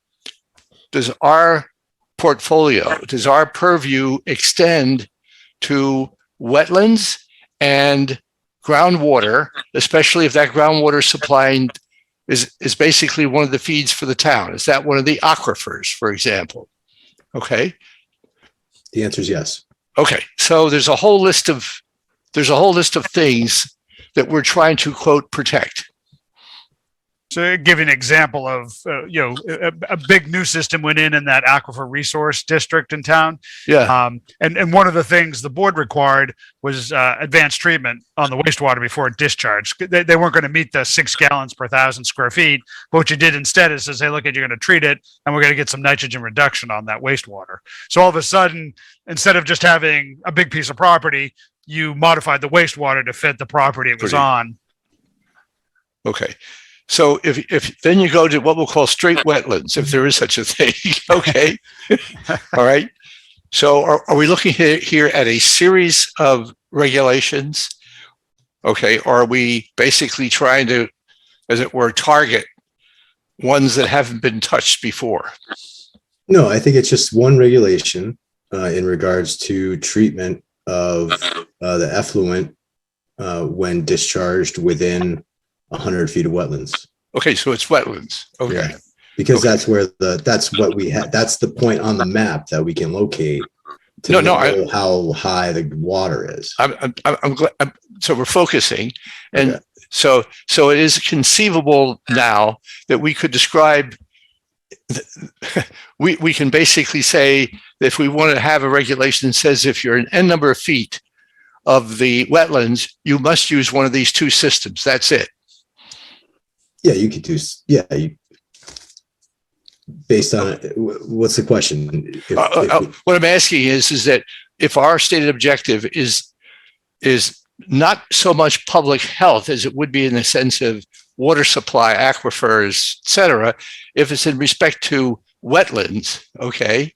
portfolio, does our purview extend to wetlands and groundwater, especially if that groundwater supply is basically one of the feeds for the town? Is that one of the aquifers, for example? Okay. The answer is yes. Okay, so there's a whole list of things that we're trying to, quote, protect. So give you an example of, a big new system went in that aquifer resource district in town. Yeah. And one of the things the board required was advanced treatment on the wastewater before it discharged. They weren't going to meet the 6 gallons per 1,000 square feet. But what you did instead is say, look, you're going to treat it and we're going to get some nitrogen reduction on that wastewater. So all of a sudden, instead of just having a big piece of property, you modified the wastewater to fit the property it was on. Okay. So if then you go to what we'll call straight wetlands, if there is such a thing. Okay. All right. So are we looking here at a series of regulations? Okay. Or are we basically trying to, as it were, target ones that haven't been touched before? No, I think it's just one regulation in regards to treatment of the effluent when discharged within 100 feet of wetlands. Okay, so it's wetlands. Okay. Yeah, because Okay. that's where that's what we had. That's the point on the map that we can locate to No, know how high the water is. I'm glad. So we're focusing, and Okay. so it is conceivable now that we could describe. We can basically say that if we want to have a regulation that says if you're an n number of feet of the wetlands, you must use one of these two systems. That's it. Yeah, you could do. Yeah, based on what's the question? What I'm asking is that if our stated objective is not so much public health as it would be in the sense of water supply, aquifers, et cetera, if it's in respect to wetlands, okay,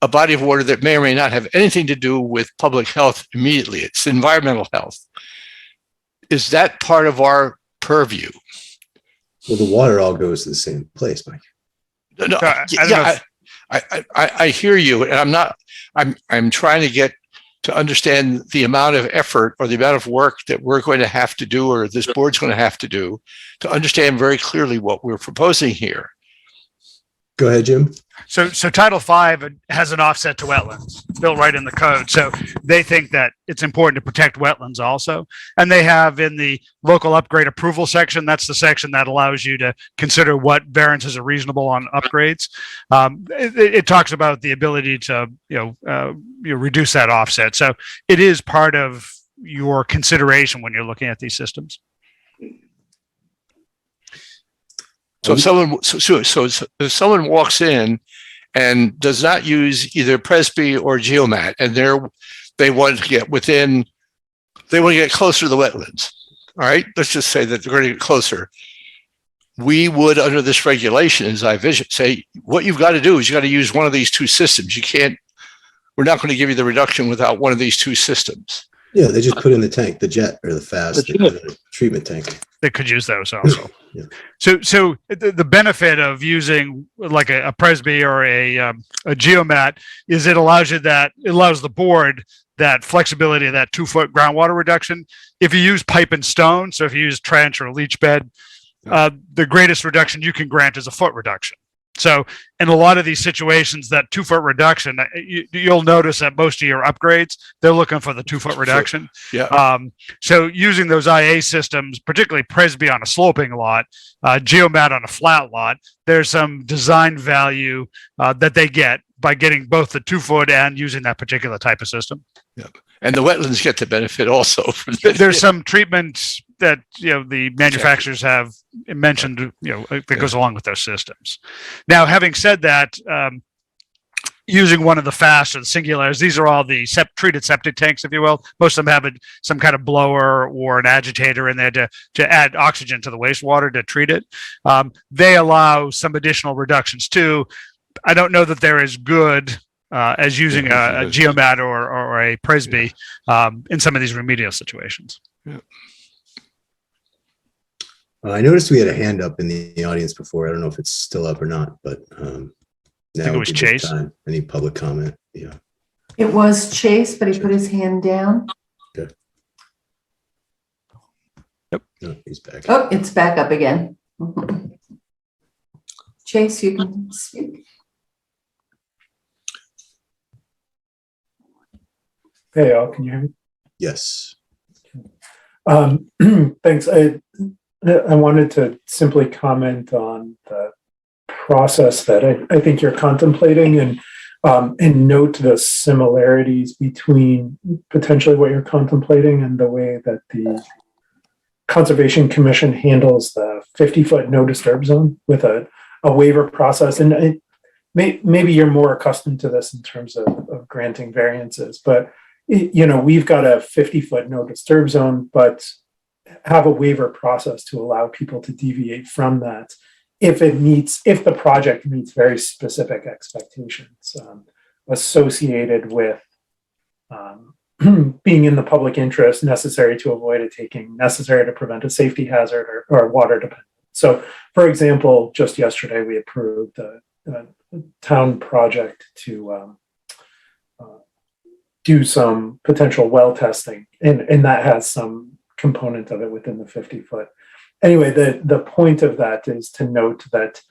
a body of water that may or may not have anything to do with public health immediately, it's environmental health. Is that part of our purview? Well, the water all goes to the same place, Mike. No, I don't know I hear you, and I'm trying to get to understand the amount of effort or the amount of work that we're going to have to do, or this board's going to have to do, to understand very clearly what we're proposing here. Go ahead, Jim. So Title V has an offset to wetlands built right in the code. So they think that it's important to protect wetlands also. And they have in the local upgrade approval section, that's the section that allows you to consider what variances are reasonable on upgrades. It talks about the ability to reduce that offset. So it is part of your consideration when you're looking at these systems. So if someone walks in and does not use either Presby or Geomat, and they want to get closer to the wetlands. All right, let's just say that they're going to get closer. We would, under this regulation, as I vision, say what you've got to do is you got to use one of these two systems. We're not going to give you the reduction without one of these two systems. Yeah, they just put in the tank, the jet or the fast treatment tank. They could use those also. Yeah. So the benefit of using like a Presby or a Geomat is it allows the board that flexibility of that 2-foot groundwater reduction. If you use pipe and stone, so if you use trench or leach bed, the greatest reduction you can grant is a foot reduction. So in a lot of these situations, that 2-foot reduction, you'll notice that most of your upgrades, they're looking for the 2-foot reduction. Yeah. So using those IA systems, particularly Presby on a sloping lot, Geomat on a flat lot, there's some design value that they get by getting both the 2-foot and using that particular type of system. Yeah. And the wetlands get the benefit also from this. There's some treatment that the manufacturers have mentioned, that goes along with those systems. Now, having said that, using one of the fast or the singulars, these are all the treated septic tanks, if you will. Most of them have some kind of blower or an agitator in there to add oxygen to the wastewater to treat it. They allow some additional reductions too. I don't know that they're as good as using a Geomat or a Presby in some of these remedial situations. Yeah. I noticed we had a hand up in the audience before. I don't know if it's still up or not, but now think it was would be the Chase. time. Any public comment? Yeah. It was Chase, but he put his hand down. Good. Yep. No, he's back. Oh, it's back up again. Chase, you can speak. Hey, all, can you hear me? Yes. Thanks. I wanted to simply comment on the process that I think you're contemplating and note the similarities between potentially what you're contemplating and the way that the Conservation Commission handles the 50-foot no disturb zone with a waiver process. And maybe you're more accustomed to this in terms of granting variances, but we've got a 50-foot no disturb zone, but have a waiver process to allow people to deviate from that if the project meets very specific expectations associated with being in the public interest, necessary to avoid a taking, necessary to prevent a safety hazard or water dependent. So, for example, just yesterday we approved a town project to do some potential well testing, and that has some component of it within the 50-foot. Anyway, the point of that is to note that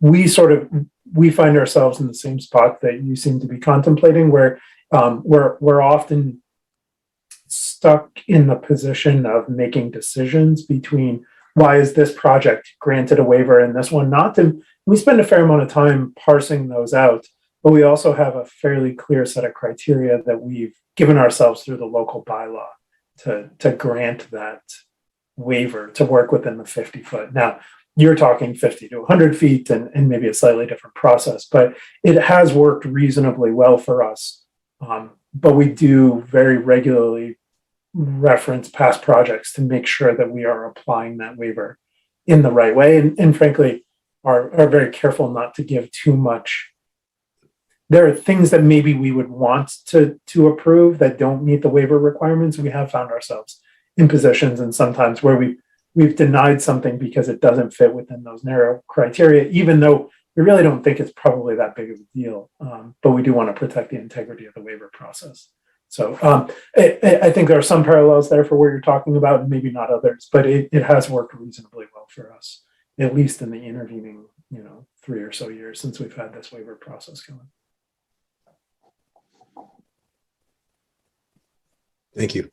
we find ourselves in the same spot that you seem to be contemplating, where we're often stuck in the position of making decisions between why is this project granted a waiver and this one not. And we spend a fair amount of time parsing those out, but we also have a fairly clear set of criteria that we've given ourselves through the local bylaw to grant that waiver to work within the 50-foot. Now, you're talking 50 to 100 feet and maybe a slightly different process, but it has worked reasonably well for us. But we do very regularly reference past projects to make sure that we are applying that waiver in the right way. And frankly, are very careful not to give too much. There are things that maybe we would want to approve that don't meet the waiver requirements. We have found ourselves in positions and sometimes where we've denied something because it doesn't fit within those narrow criteria, even though we really don't think it's probably that big of a deal. But we do want to protect the integrity of the waiver process. So I think there are some parallels there for where you're talking about, and maybe not others, but it has worked reasonably well for us, at least in the intervening, 3 or so years since we've had this waiver process going. Thank you.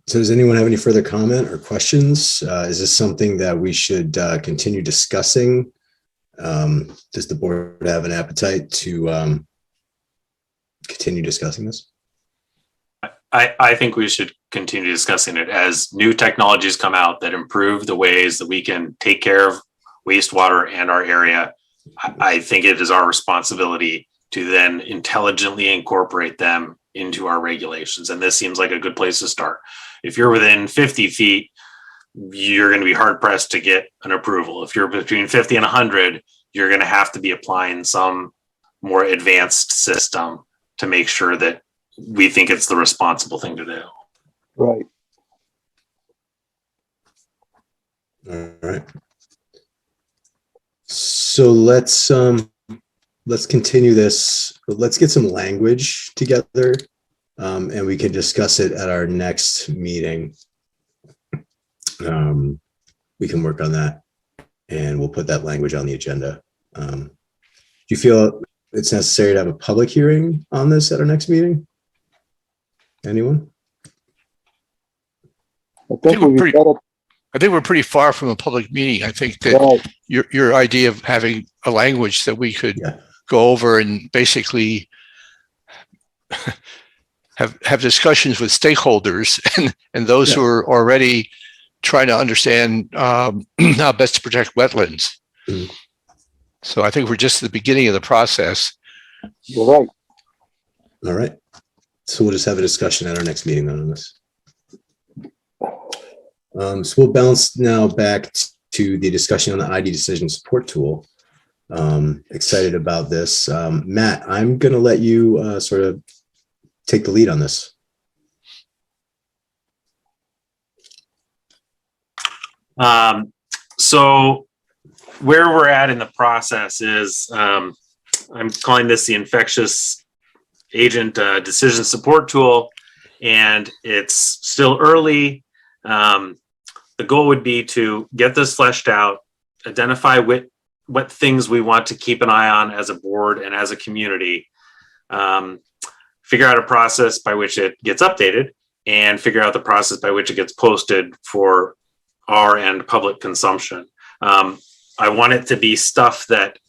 So does anyone have any further comment or questions? Is this something that we should continue discussing? Does the board have an appetite to continue discussing this? I think we should continue discussing it as new technologies come out that improve the ways that we can take care of wastewater and our area. I think it is our responsibility to then intelligently incorporate them into our regulations. And this seems like a good place to start. If you're within 50 feet, you're going to be hard pressed to get an approval. If you're between 50 and 100, you're going to have to be applying some more advanced system to make sure that we think it's the responsible thing to do. Right. All right. So let's continue this. Let's get some language together, and we can discuss it at our next meeting. We can work on that, and we'll put that language on the agenda. Do you feel it's necessary to have a public hearing on this at our next meeting? Anyone? I think we're pretty far from a public meeting. I think that right. your idea of having a language that we could go over and basically have discussions with stakeholders and those who are already trying to understand how best to protect wetlands. Mm-hmm. So I think we're just at the beginning of the process. You're right. All right. So we'll just have a discussion at our next meeting on this. So we'll bounce now back to the discussion on the ID decision support tool. Excited about this. Matt, I'm going to let you sort of take the lead on this. So where we're at in the process is I'm calling this the infectious agent decision support tool, and it's still early. The goal would be to get this fleshed out, identify what things we want to keep an eye on as a board and as a community, figure out a process by which it gets updated, and figure out the process by which it gets posted for our and public consumption. I want it to be stuff that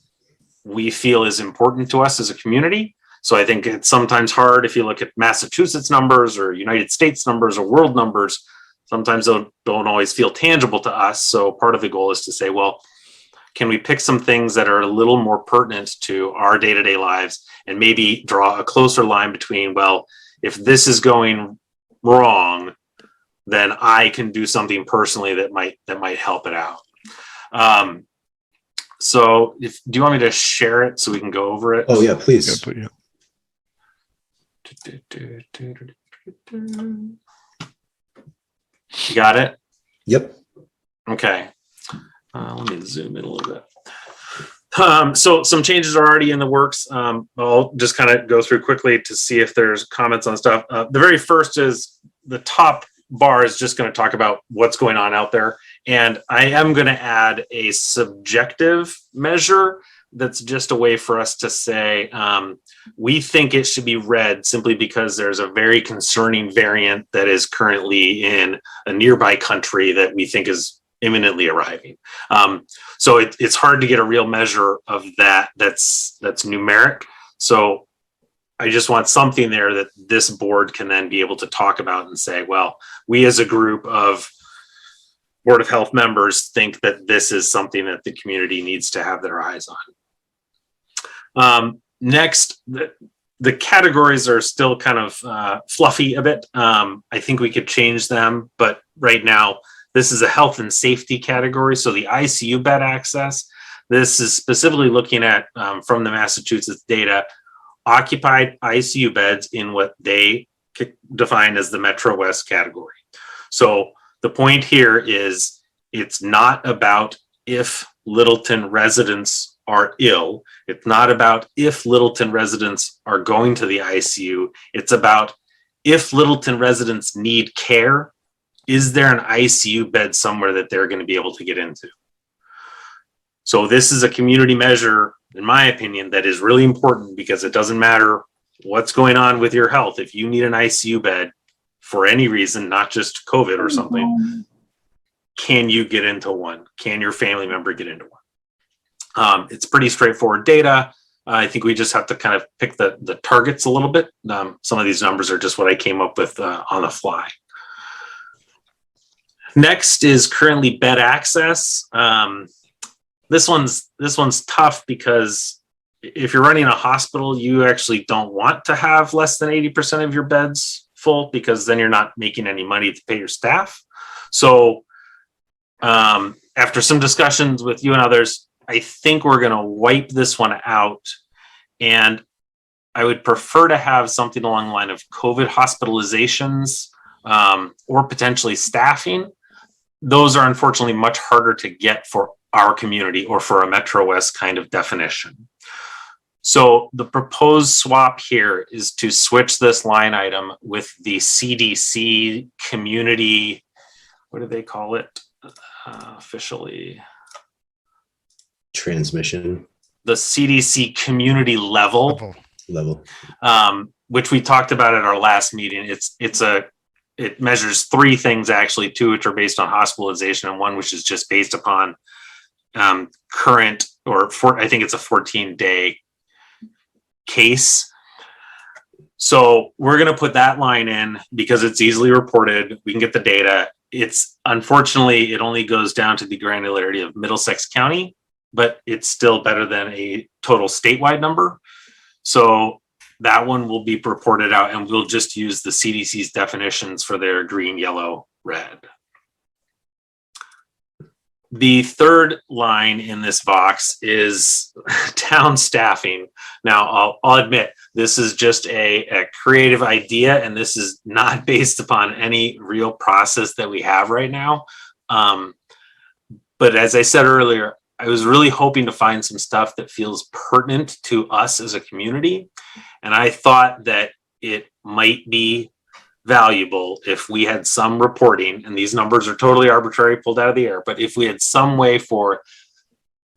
we feel is important to us as a community. So I think it's sometimes hard if you look at Massachusetts numbers or United States numbers or world numbers, sometimes they don't always feel tangible to us. So part of the goal is to say, well, can we pick some things that are a little more pertinent to our day-to-day lives and maybe draw a closer line between, well, if this is going wrong, then I can do something personally that might help it out. So do you want me to share it so we can go over it? Oh, yeah, please. Yeah. You got it? Yep. Okay. Let me zoom in a little bit. So some changes are already in the works. I'll just kind of go through quickly to see if there's comments on stuff. The very first is the top bar is just going to talk about what's going on out there. And I am going to add a subjective measure that's just a way for us to say, we think it should be red simply because there's a very concerning variant that is currently in a nearby country that we think is imminently arriving. So it's hard to get a real measure of that that's numeric. So I just want something there that this board can then be able to talk about and say, well, we as a group of Board of Health members think that this is something that the community needs to have their eyes on. Next, the categories are still kind of fluffy a bit. I think we could change them, but right now, this is a health and safety category. So the ICU bed access, this is specifically looking at, from the Massachusetts data, occupied ICU beds in what they define as the Metro West category. So the point here is it's not about if Littleton residents are ill. It's not about if Littleton residents are going to the ICU. It's about if Littleton residents need care, is there an ICU bed somewhere that they're going to be able to get into? So this is a community measure, in my opinion, that is really important because it doesn't matter what's going on with your health. If you need an ICU bed for any reason, not just COVID or something, can you get into one? Can your family member get into one? It's pretty straightforward data. I think we just have to kind of pick the targets a little bit. Some of these numbers are just what I came up with on the fly. Next is currently bed access. This one's tough because if you're running a hospital, you actually don't want to have less than 80% of your beds full because then you're not making any money to pay your staff. So after some discussions with you and others, I think we're going to wipe this one out. And I would prefer to have something along the line of COVID hospitalizations or potentially staffing. Those are unfortunately much harder to get for our community or for a Metro West kind of definition. So the proposed swap here is to switch this line item with the CDC community, what do they call it officially? Transmission The CDC community level. Which we talked about at our last meeting. It measures three things actually, two which are based on hospitalization and one which is just based upon current I think it's a 14-day case. So we're going to put that line in because it's easily reported. We can get the data. It's unfortunately, it only goes down to the granularity of Middlesex County, but it's still better than a total statewide number. So that one will be reported out and we'll just use the CDC's definitions for their green, yellow, red. The third line in this box is town staffing. Now, I'll admit, this is just a creative idea and this is not based upon any real process that we have right now. But as I said earlier, I was really hoping to find some stuff that feels pertinent to us as a community. And I thought that it might be valuable if we had some reporting, and these numbers are totally arbitrary, pulled out of the air, but if we had some way for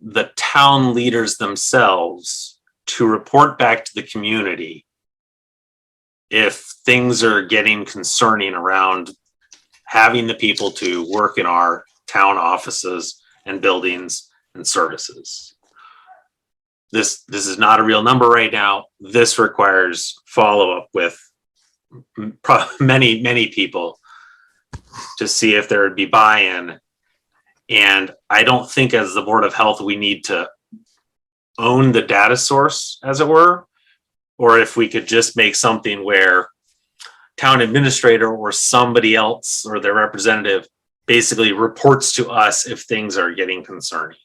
the town leaders themselves to report back to the community if things are getting concerning around having the people to work in our town offices and buildings and services. This is not a real number right now. This requires follow-up with many people to see if there would be buy-in And I don't think as the Board of Health, we need to own the data source, as it were, or if we could just make something where town administrator or somebody else or their representative basically reports to us if things are getting concerning.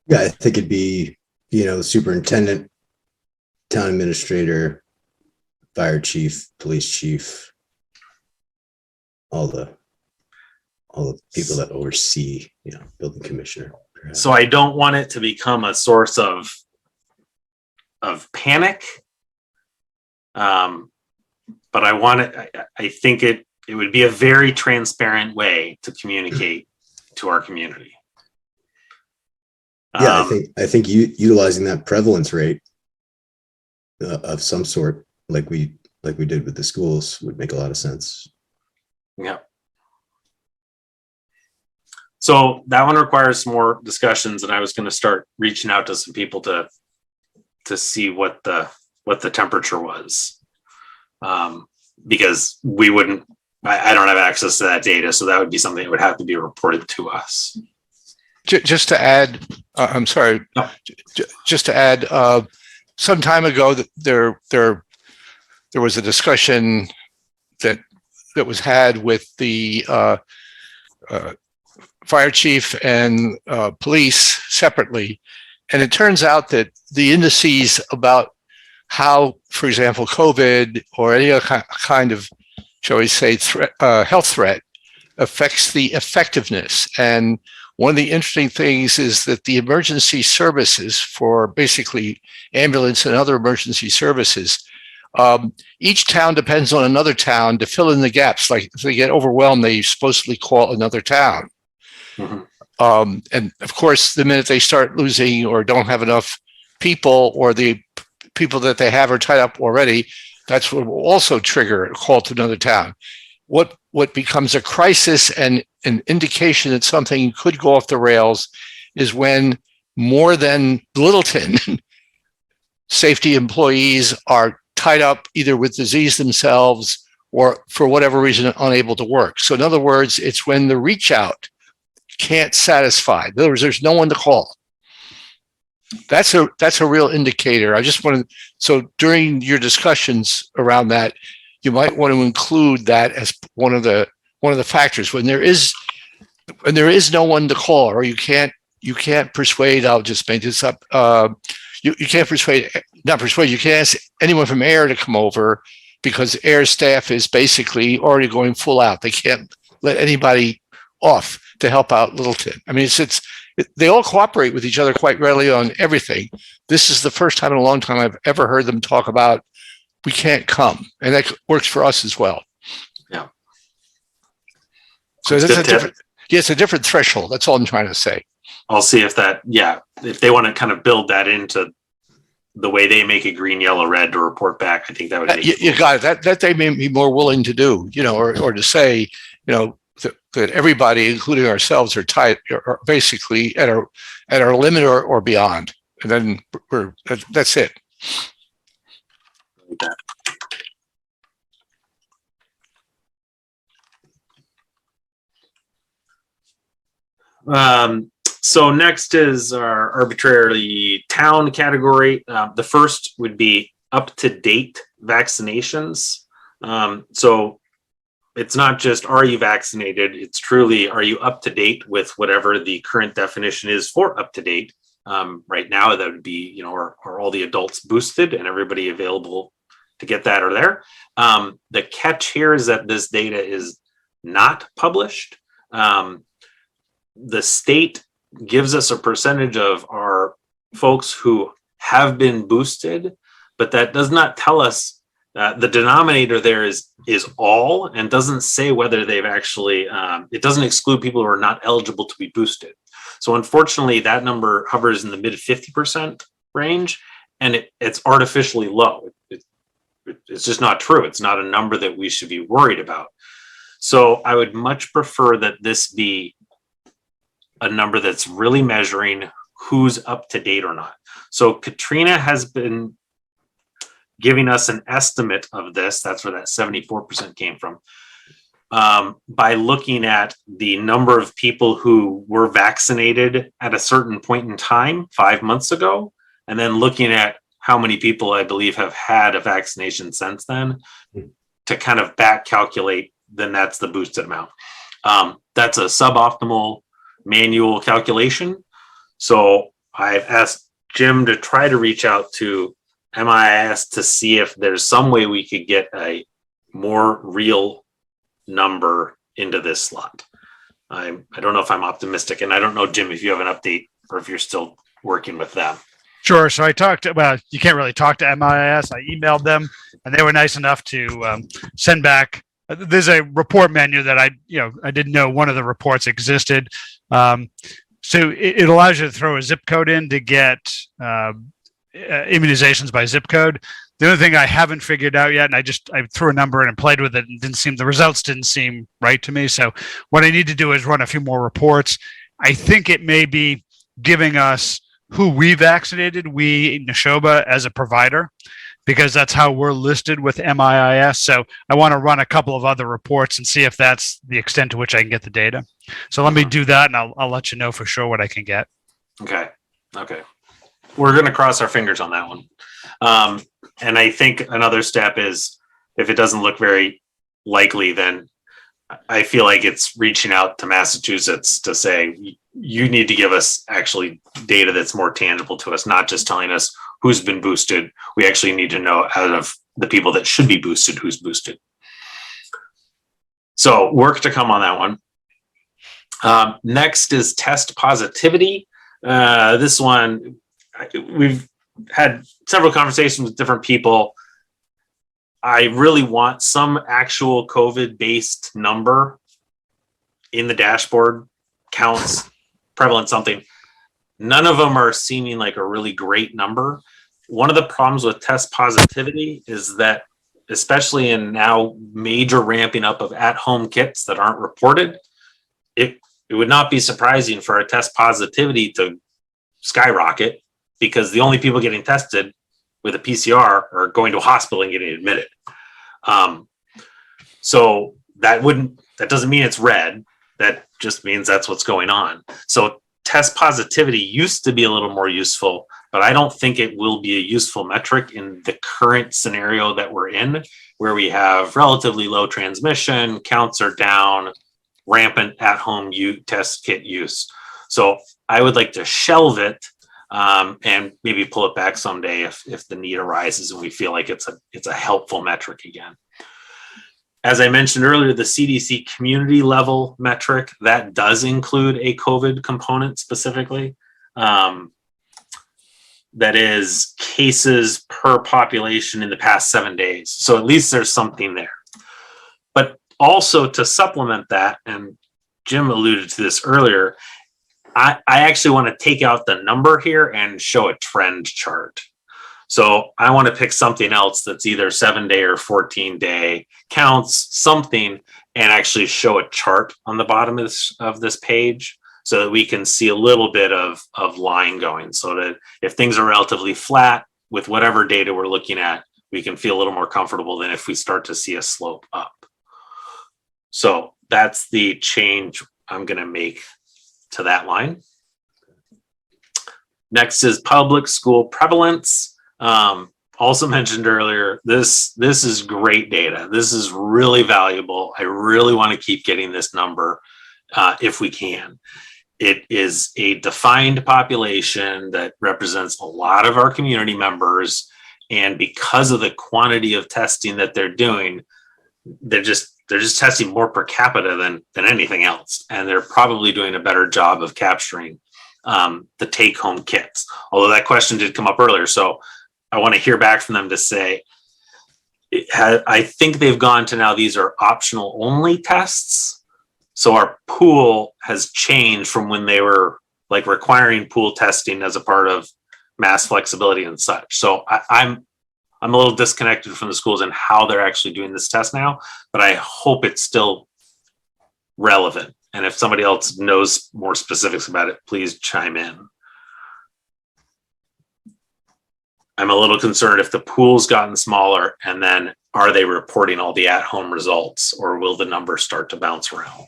Yeah, I think it'd be, the superintendent, town administrator, fire chief, police chief, all the people that oversee, building commissioner. perhaps. So I don't want it to become a source of panic. But I want it, I think it would be a very transparent way to communicate to our community. Yeah, I think utilizing that prevalence rate of some sort, like we did with the schools, would make a lot of sense. Yeah. So that one requires some more discussions, and I was going to start reaching out to some people to see what the temperature was, because we wouldn't. I don't have access to that data, so that would be something that would have to be reported to us. Just to add, I'm sorry, No. Just to add, some time ago, there was a discussion that was had with the fire chief and police separately, and it turns out that the indices about how, for example, COVID or any other kind of, shall we say, health threat affects the effectiveness. And one of the interesting things is that the emergency services for basically ambulance and other emergency services, each town depends on another town to fill in the gaps. Like if they get overwhelmed, they supposedly call another town. Mm-hmm. And of course, the minute they start losing or don't have enough people, or the people that they have are tied up already, that's what will also trigger a call to another town. What becomes a crisis and an indication that something could go off the rails is when more than Littleton safety employees are tied up either with disease themselves or for whatever reason unable to work. So in other words, it's when the reach out can't satisfy. In other words, there's no one to call. That's a real indicator. I just want to, so during your discussions around that, you might want to include that as one of the factors when there is no one to call, or you can't persuade. I'll just make this up. You can't you can't ask anyone from air to come over because air staff is basically already going full out. They can't let anybody off to help out Littleton. I mean, they all cooperate with each other quite readily on everything. This is the first time in a long time I've ever heard them talk about we can't come, and that works for us as well. Yeah. So that's a different. Yeah, it's a different threshold. That's all I'm trying to say. I'll see if if they want to kind of build that into the way they make it green, yellow, red to report back, I think that would. You got it. That they may be more willing to do, or to say, that everybody, including ourselves, are tight, or basically at our limit or beyond, and then that's it. So next is our arbitrarily town category. The first would be up-to-date vaccinations. So it's not just, are you vaccinated? It's truly, are you up to date with whatever the current definition is for up to date? Right now, that would be, are all the adults boosted and everybody available to get that or there? The catch here is that this data is not published. The state gives us a percentage of our folks who have been boosted, but that does not tell us the denominator there is all, and doesn't say whether they've actually, it doesn't exclude people who are not eligible to be boosted. So unfortunately, that number hovers in the mid 50% range, and it's artificially low. It's just not true. It's not a number that we should be worried about. So I would much prefer that this be a number that's really measuring who's up to date or not. So Katrina has been giving us an estimate of this. That's where that 74% came from. by looking at the number of people who were vaccinated at a certain point in time 5 months ago, and then looking at how many people I believe have had a vaccination since then to kind of back calculate, then that's the boosted amount. That's a suboptimal manual calculation. So I've asked Jim to try to reach out to MIS to see if there's some way we could get a more real number into this slot. I don't know if I'm optimistic, and I don't know, Jim, if you have an update or if you're still working with them. Sure. So I talked to, well, you can't really talk to MIS. I emailed them and they were nice enough to send back. There's a report menu that I didn't know one of the reports existed. So it allows you to throw a zip code in to get immunizations by zip code. The only thing I haven't figured out yet, and I threw a number in and played with it, and the results didn't seem right to me. So what I need to do is run a few more reports. I think it may be giving us who we vaccinated, we Neshoba, as a provider, because that's how we're listed with MIS. So I want to run a couple of other reports and see if that's the extent to which I can get the data. So let me do that, and I'll let you know for sure what I can get. Okay. We're going to cross our fingers on that one. And I think another step is, if it doesn't look very likely, then I feel like it's reaching out to Massachusetts to say, you need to give us actually data that's more tangible to us, not just telling us who's been boosted. We actually need to know, out of the people that should be boosted, who's boosted. So work to come on that one. Next is test positivity. This one, we've had several conversations with different people. I really want some actual COVID-based number in the dashboard, counts, prevalence, something. None of them are seeming like a really great number. One of the problems with test positivity is that, especially in now major ramping up of at-home kits that aren't reported, it would not be surprising for a test positivity to skyrocket, because the only people getting tested with a PCR are going to a hospital and getting admitted. So that doesn't mean it's red. That just means that's what's going on. So test positivity used to be a little more useful, but I don't think it will be a useful metric in the current scenario that we're in, where we have relatively low transmission, counts are down, rampant at-home test kit use. So I would like to shelve it, and maybe pull it back someday if the need arises and we feel like it's a helpful metric again. As I mentioned earlier, the CDC community level metric, that does include a COVID component specifically. That is cases per population in the past 7 days. So at least there's something there. But also to supplement that, and Jim alluded to this earlier, I actually want to take out the number here and show a trend chart. So I want to pick something else that's either 7-day or 14-day counts, something, and actually show a chart on the bottom of this page, so that we can see a little bit of line going, so that if things are relatively flat with whatever data we're looking at, we can feel a little more comfortable than if we start to see a slope up. So that's the change I'm going to make to that line. Next is public school prevalence. Also mentioned earlier, this is great data. This is really valuable. I really want to keep getting this number if we can. It is a defined population that represents a lot of our community members, and because of the quantity of testing that they're doing, they're just testing more per capita than anything else, and they're probably doing a better job of capturing the take-home kits. Although that question did come up earlier, so I want to hear back from them to say, I think they've gone to now these are optional only tests. So our pool has changed from when they were like requiring pool testing as a part of mass flexibility and such. So I'm a little disconnected from the schools and how they're actually doing this test now, but I hope it's still relevant. And if somebody else knows more specifics about it, please chime in. I'm a little concerned if the pool's gotten smaller, and then are they reporting all the at-home results, or will the numbers start to bounce around?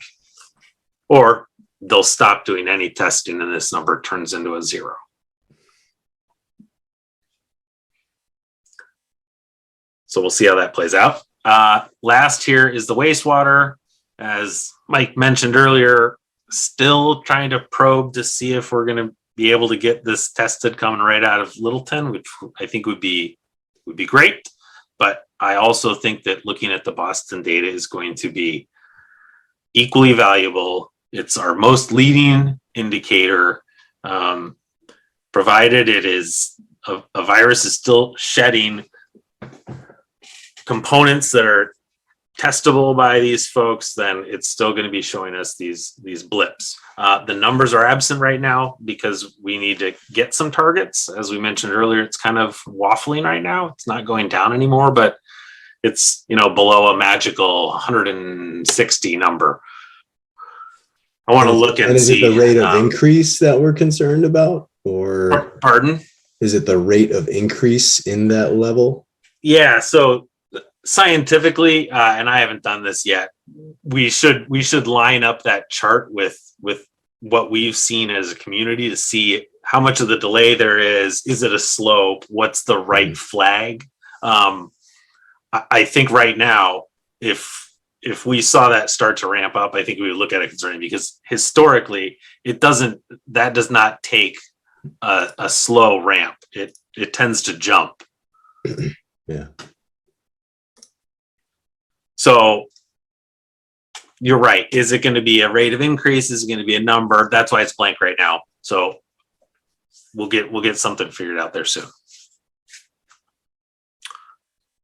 Or they'll stop doing any testing and this number turns into a 0. So we'll see how that plays out. Last here is the wastewater. As Mike mentioned earlier, still trying to probe to see if we're going to be able to get this tested coming right out of Littleton, which I think would be great. But I also think that looking at the Boston data is going to be equally valuable. It's our most leading indicator, provided it is a virus is still shedding components that are testable by these folks, then it's still going to be showing us these blips. The numbers are absent right now because we need to get some targets. As we mentioned earlier, it's kind of waffling right now. It's not going down anymore, but it's, below a magical 160 number. I want to look and is see. It the rate of increase that we're concerned about, or pardon? Is it the rate of increase in that level? Yeah. So scientifically, and I haven't done this yet, we should line up that chart with what we've seen as a community to see how much of the delay there is. Is it a slope? What's the right flag? I think right now, if we saw that start to ramp up, I think we would look at it concerning, because historically that does not take a slow ramp. It tends to jump. Yeah. So you're right. Is it going to be a rate of increase? Is it going to be a number? That's why it's blank right now. So we'll get something figured out there soon.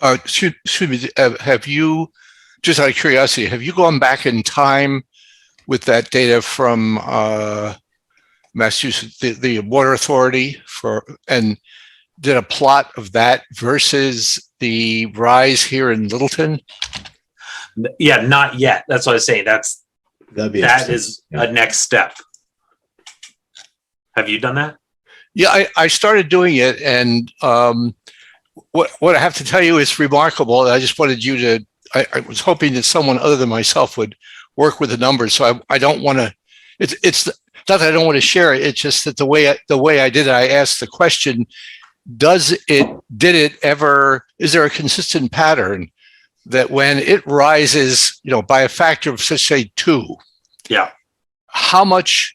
Excuse me, have you, just out of curiosity, have you gone back in time with that data from Massachusetts, the Water Authority, and did a plot of that versus the rise here in Littleton? Yeah, not yet. That's what I was saying. That is a next step. Have you done that? Yeah, I started doing it, and what I have to tell you is remarkable. I just wanted you to, I was hoping that someone other than myself would work with the numbers. So I don't want to, it's not that I don't want to share it. It's just that the way I did it, I asked the question, is there a consistent pattern that when it rises, by a factor of, say 2, yeah, how much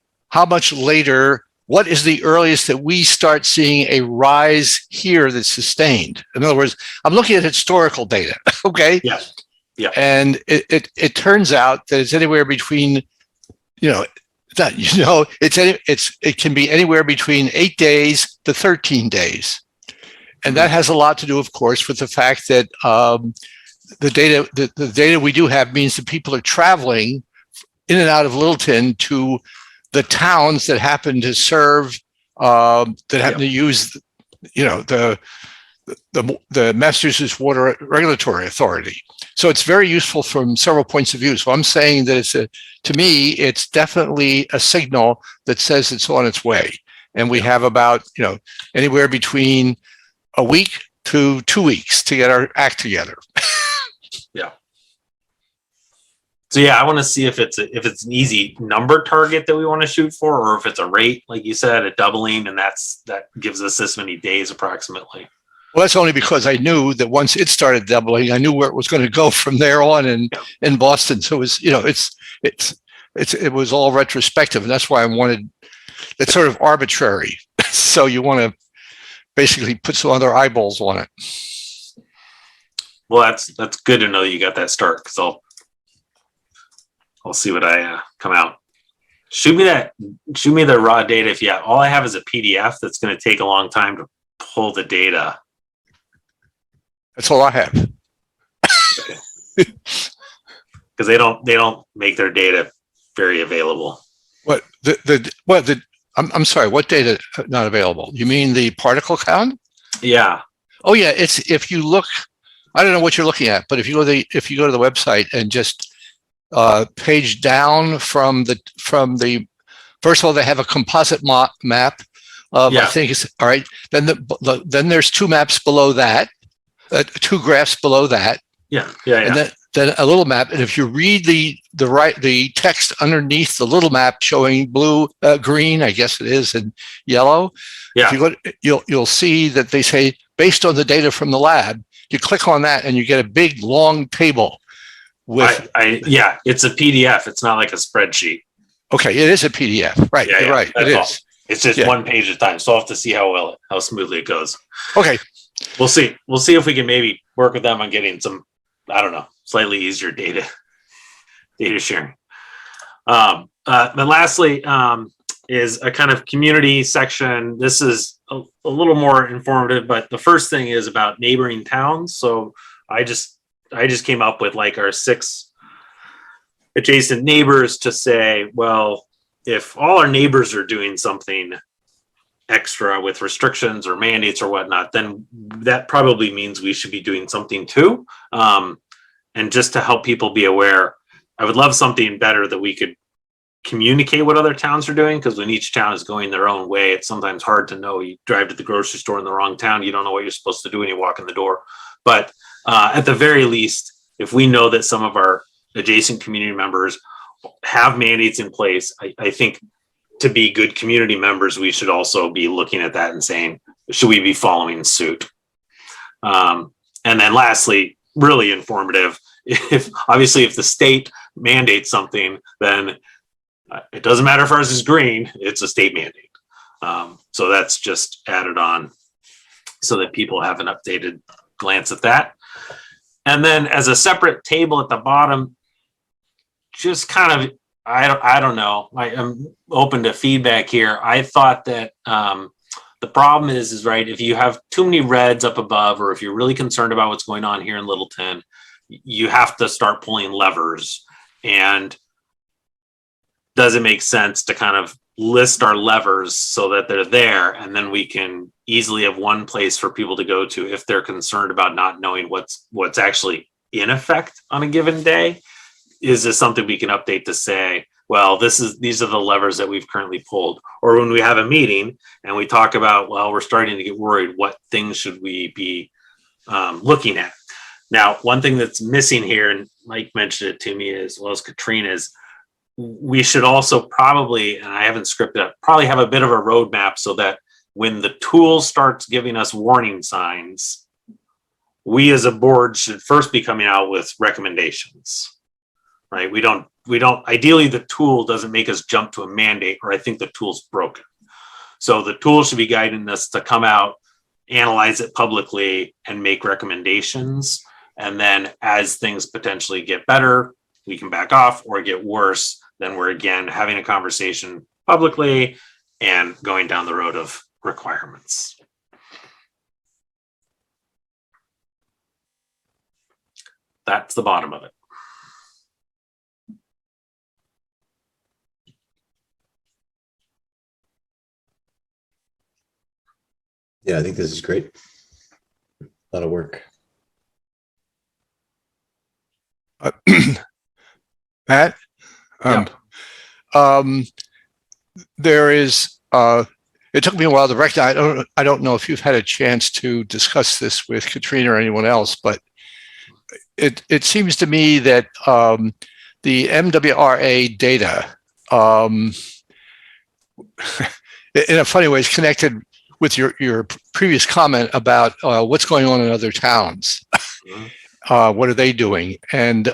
later, what is the earliest that we start seeing a rise here that's sustained? In other words, I'm looking at historical data. Okay. Yes. Yeah. And it turns out that it's anywhere between, it can be anywhere between 8 days to 13 days. And that has a lot to do, of course, with the fact that the data we do have means that people are traveling in and out of Littleton to the towns that happen to serve, that happen to use, the Massachusetts Water Regulatory Authority. So it's very useful from several points of view. So I'm saying that to me, it's definitely a signal that says it's on its way. And we have about, anywhere between a week to 2 weeks to get our act together. Yeah. So yeah, I want to see if it's an easy number target that we want to shoot for, or if it's a rate, like you said, a doubling, and that gives us this many days approximately. Well, that's only because I knew that once it started doubling, I knew where it was going to go from there on in Boston. So it was, it was all retrospective, and that's why I wanted, it's sort of arbitrary. So you want to basically put some other eyeballs on it. Well, that's good to know that you got that start, because I'll see what I come out. Shoot me the raw data if you have. All I have is a PDF that's going to take a long time to pull the data. That's all I have. Because they don't make their data very available. What I'm sorry, what data not available? You mean the particle count? Yeah. Oh yeah, it's, if you look, I don't know what you're looking at, but if you go to the website and just page down from the first of all, they have a composite map of, I Yeah. think it's, all right, then then there's two maps below that, two graphs below that, Yeah. and then a little map. And if you read the text underneath the little map showing blue, green, I guess it is, and yellow, if you go, you'll see that they say, based on the data from the lab, you click on that and you get a big long table with, yeah, it's a PDF. It's not like a spreadsheet. okay, it is a PDF, right? Yeah, You're yeah, right, it that's all. is. It's just one page at a time. So I'll have to see how smoothly it goes. Okay, We'll see. We'll see if we can maybe work with them on getting some, I don't know, slightly easier data sharing. But lastly, is a kind of community section. This is a little more informative, but the first thing is about neighboring towns. So I just came up with like our 6 adjacent neighbors to say, well, if all our neighbors are doing something extra with restrictions or mandates or whatnot, then that probably means we should be doing something too. And just to help people be aware, I would love something better that we could communicate what other towns are doing, because when each town is going their own way, it's sometimes hard to know. You drive to the grocery store in the wrong town, you don't know what you're supposed to do when you walk in the door. But at the very least, if we know that some of our adjacent community members have mandates in place, I think to be good community members, we should also be looking at that and saying, should we be following suit? And then lastly, really informative, if the state mandates something, then it doesn't matter if ours is green, it's a state mandate. So that's just added on so that people have an updated glance at that. And then as a separate table at the bottom, just kind of, I don't know, I'm open to feedback here. I thought that the problem is right, if you have too many reds up above, or if you're really concerned about what's going on here in Littleton, you have to start pulling levers. And does it make sense to kind of list our levers so that they're there, and then we can easily have one place for people to go to if they're concerned about not knowing what's actually in effect on a given day? Is this something we can update to say, well, these are the levers that we've currently pulled? Or when we have a meeting and we talk about, well, we're starting to get worried, what things should we be looking at? Now, one thing that's missing here, and Mike mentioned it to me as well as Katrina, is we should also probably, and I haven't scripted it, probably have a bit of a roadmap so that when the tool starts giving us warning signs, we as a board should first be coming out with recommendations, right? We don't, ideally the tool doesn't make us jump to a mandate, or I think the tool's broken. So the tool should be guiding us to come out, analyze it publicly, and make recommendations. And then as things potentially get better, we can back off, or get worse, then we're again having a conversation publicly and going down the road of requirements. That's the bottom of it. Yeah, I think this is great. A lot of work. Matt, there is, it took me a while to recognize, I don't know if you've had a chance to discuss this with Katrina or anyone else, but it seems to me that the MWRA data, in a funny way, is connected with your previous comment about what's going on in other towns. What are they doing? And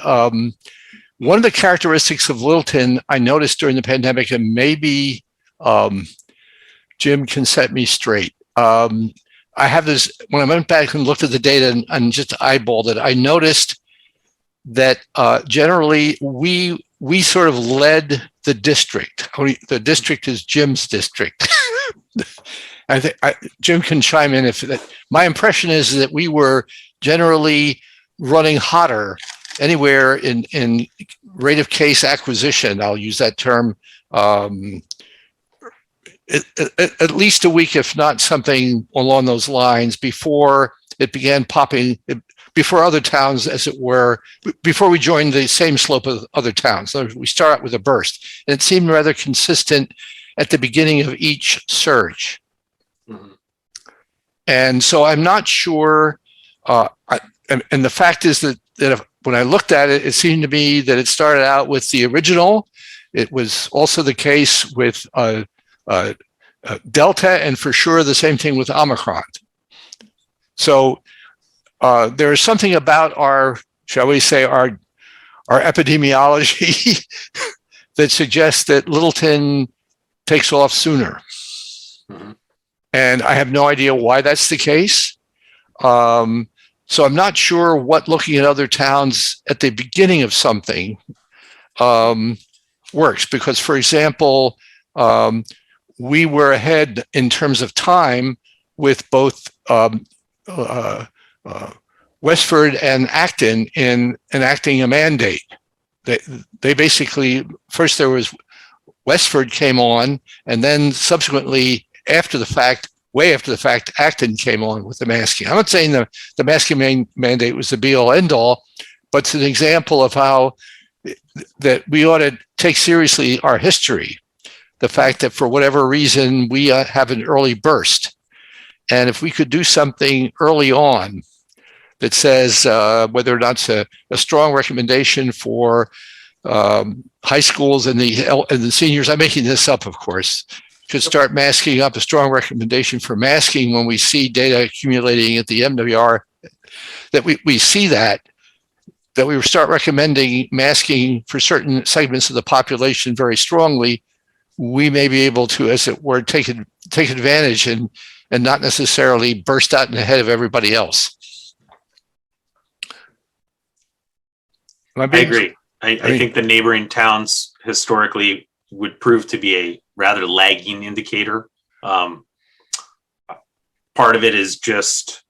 one of the characteristics of Littleton, I noticed during the pandemic, and maybe Jim can set me straight. I have this, when I went back and looked at the data and just eyeballed it, I noticed that generally we sort of led the district. The district is Jim's district. I think Jim can chime in if that. My impression is that we were generally running hotter anywhere in rate of case acquisition. I'll use that term. At least a week, if not something along those lines, before it began popping, before other towns, as it were, before we joined the same slope of other towns. So we start out with a burst. And it seemed rather consistent at the beginning of each surge. Mhm. And so I'm not sure. And the fact is that when I looked at it, it seemed to me that it started out with the original. It was also the case with Delta, and for sure the same thing with Omicron. So there is something about our, shall we say, our epidemiology that suggests that Littleton takes off sooner. Mhm. And I have no idea why that's the case. So I'm not sure what looking at other towns at the beginning of something works. Because, for example, we were ahead in terms of time with both Westford and Acton in enacting a mandate. They basically, first there was Westford came on, and then subsequently, after the fact, way after the fact, Acton came on with the masking. I'm not saying the masking mandate was the be-all, end-all, but it's an example of how that we ought to take seriously our history. The fact that for whatever reason, we have an early burst. And if we could do something early on that says whether or not it's a strong recommendation for high schools and the seniors, I'm making this up, of course, could start masking up, a strong recommendation for masking when we see data accumulating at the MWR, that we see that we start recommending masking for certain segments of the population very strongly, we may be able to, as it were, take advantage and not necessarily burst out in the head of everybody else. I agree. I think the neighboring towns historically would prove to be a rather lagging indicator. Part of it is just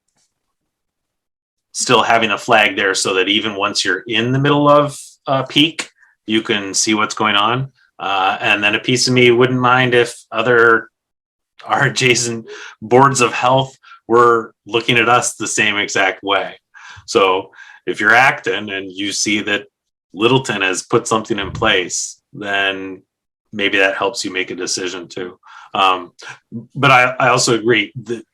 still having a flag there so that even once you're in the middle of peak, you can see what's going on. And then a piece of me wouldn't mind if our adjacent boards of health were looking at us the same exact way. So if you're Acton and you see that Littleton has put something in place, then maybe that helps you make a decision too. But I also agree that,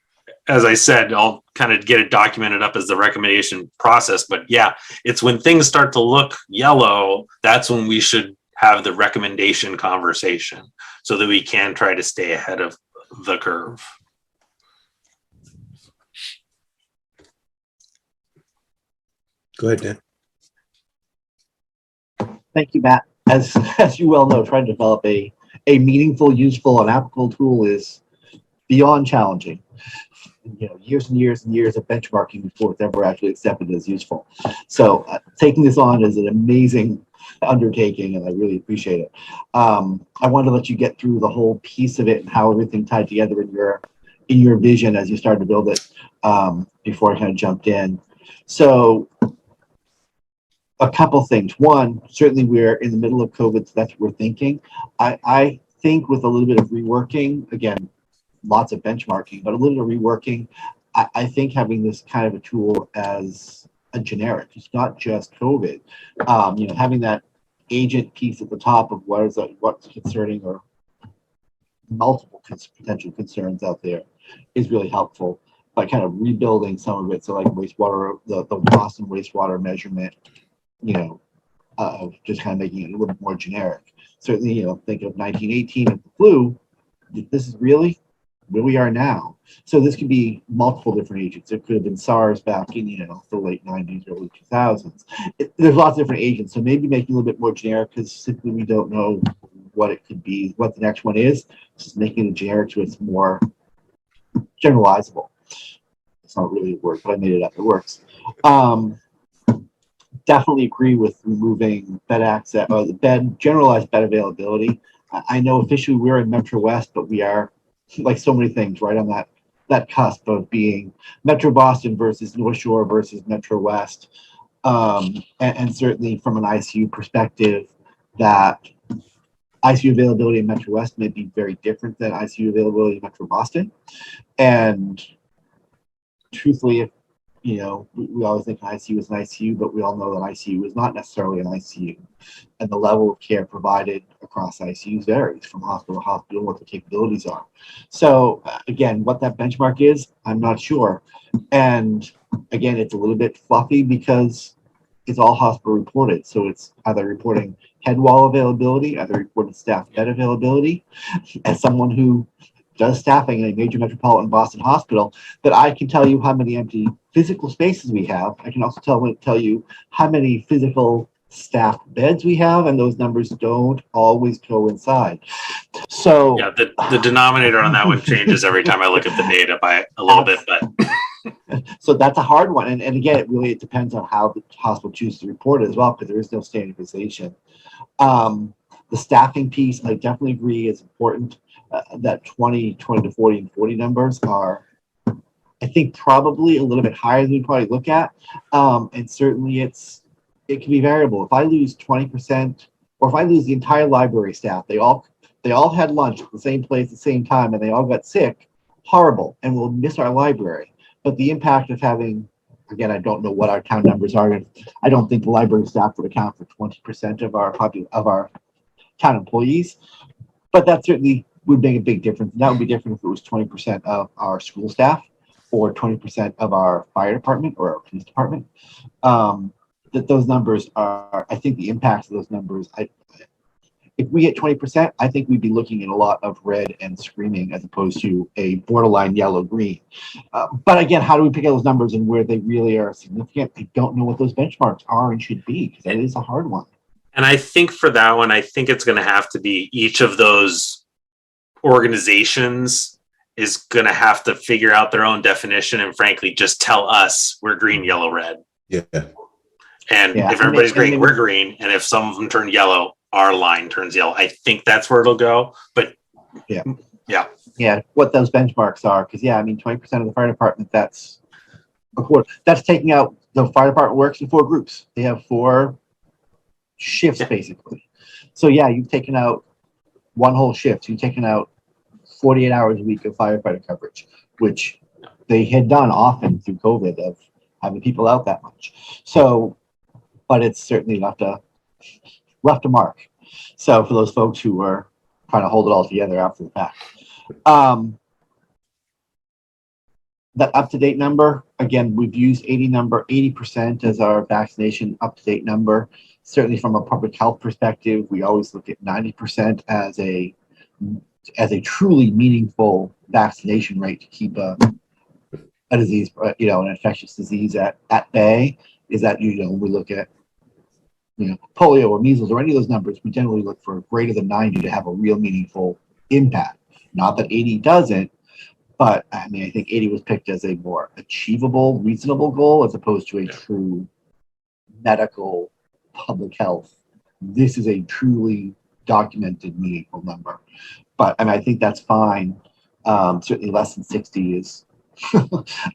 as I said, I'll kind of get it documented up as the recommendation process. But yeah, it's when things start to look yellow, that's when we should have the recommendation conversation so that we can try to stay ahead of the curve. Go ahead, Dan. Thank you, Matt. As you well know, trying to develop a meaningful, useful, and applicable tool is beyond challenging. You know, years and years and years of benchmarking before it's ever actually accepted as useful. So taking this on is an amazing undertaking, and I really appreciate it. I wanted to let you get through the whole piece of it and how everything tied together in your vision as you started to build it before I kind of jumped in. So a couple things. One, certainly we're in the middle of COVID, so that's what we're thinking. I think with a little bit of reworking, again, lots of benchmarking, but a little bit of reworking, I think having this kind of a tool as a generic, it's not just COVID, you know, having that agent piece at the top of what's concerning or multiple potential concerns out there is really helpful by kind of rebuilding some of it. So like wastewater, the Boston wastewater measurement, you know, just kind of making it a little bit more generic. Certainly, you know, think of 1918 and the flu. This is really where we are now. So this could be multiple different agents. It could have been SARS back in, you know, the late 90s, early 2000s. There's lots of different agents. So maybe making a little bit more generic because simply we don't know what it could be, what the next one is. Just making it generic so it's more generalizable. It's not really a word, but I made it up. It works. Definitely agree with removing bed access or the generalized bed availability. I know officially we're in Metro West, but we are, like so many things, right on that cusp of being Metro Boston versus North Shore versus Metro West. And certainly from an ICU perspective, that ICU availability in Metro West may be very different than ICU availability in Metro Boston. And truthfully, we always think an ICU is an ICU, but we all know that ICU is not necessarily an ICU. And the level of care provided across ICUs varies from hospital to hospital, what the capabilities are. So again, what that benchmark is, I'm not sure. And again, it's a little bit fluffy because it's all hospital reported. So it's either reporting head wall availability, either reporting staff bed availability. As someone who does staffing in a major metropolitan Boston hospital, that I can tell you how many empty physical spaces we have. I can also tell you how many physical staff beds we have, and those numbers don't always coincide. So Yeah, the denominator on that one changes every time I look at the data by a little bit, but so that's a hard one. And again, it depends on how the hospital chooses to report it as well, because there is no standardization. The staffing piece, I definitely agree, is important. That 20 to 40 and 40 numbers are, I think, probably a little bit higher than we probably look at. And certainly it can be variable. If I lose 20%, or if I lose the entire library staff, they all had lunch at the same place at the same time, and they all got sick, horrible, and we'll miss our library. But the impact of having, again, I don't know what our town numbers are. I don't think the library staff would account for 20% of our town employees, but that certainly would make a big difference. That would be different if it was 20% of our school staff or 20% of our fire department or our police department. That those numbers are, I think the impacts of those numbers, if we hit 20%, I think we'd be looking at a lot of red and screaming as opposed to a borderline yellow-green. But again, how do we pick out those numbers and where they really are significant? I don't know what those benchmarks are and should be, because that is a hard one. And I think for that one, I think it's going to have to be each of those organizations is going to have to figure out their own definition and frankly just tell us we're green, yellow, red. Yeah. And if everybody's green, we're green. And if some of them turn yellow, our line turns yellow. I think that's where it'll go. But yeah, what those benchmarks are, because 20% of the fire department, that's taking out, the fire department works in 4 groups. They have 4 shifts basically. So you've taken out one whole shift. You've taken out 48 hours a week of firefighter coverage, which they had done often through COVID of having people out that much. So, but it's certainly left a mark. So for those folks who were trying to hold it all together after the fact. That up-to-date number, again, we've used 80% as our vaccination up-to-date number. Certainly from a public health perspective, we always look at 90% as a truly meaningful vaccination rate to keep a disease, an infectious disease at bay. Is that, when we look at, polio or measles or any of those numbers, we generally look for greater than 90 to have a real meaningful impact. Not that 80 doesn't, but I think 80 was picked as a more achievable, reasonable goal as opposed to a true medical public health. This is a truly documented, meaningful number. But I think that's fine. Certainly less than 60 is,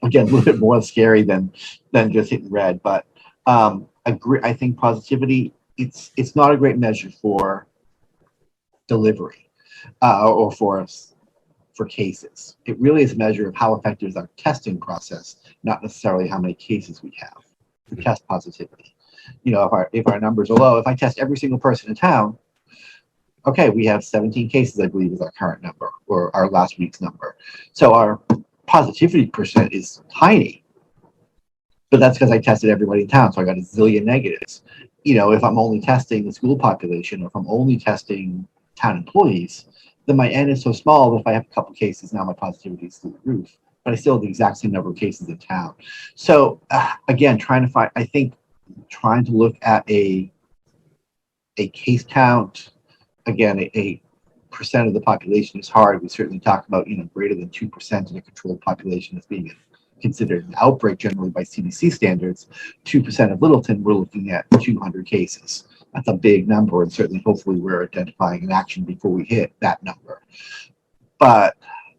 again, a little bit more scary than just hitting red. But I think positivity, it's not a great measure for delivery or for cases. It really is a measure of how effective is our testing process, not necessarily how many cases we have for test positivity. If our numbers are low, if I test every single person in town, okay, we have 17 cases, I believe, is our current number or our last week's number. So our positivity percent is tiny, but that's because I tested everybody in town, so I got a zillion negatives. If I'm only testing the school population, or if I'm only testing town employees, then my N is so small that if I have a couple cases, now my positivity is through the roof, but I still have the exact same number of cases in town. So again, trying to look at a case count, again, a percent of the population is hard. We certainly talk about, greater than 2% in a controlled population as being considered an outbreak generally by CDC standards. 2% of Littleton, we're looking at 200 cases. That's a big number, and certainly, hopefully, we're identifying an action before we hit that number. But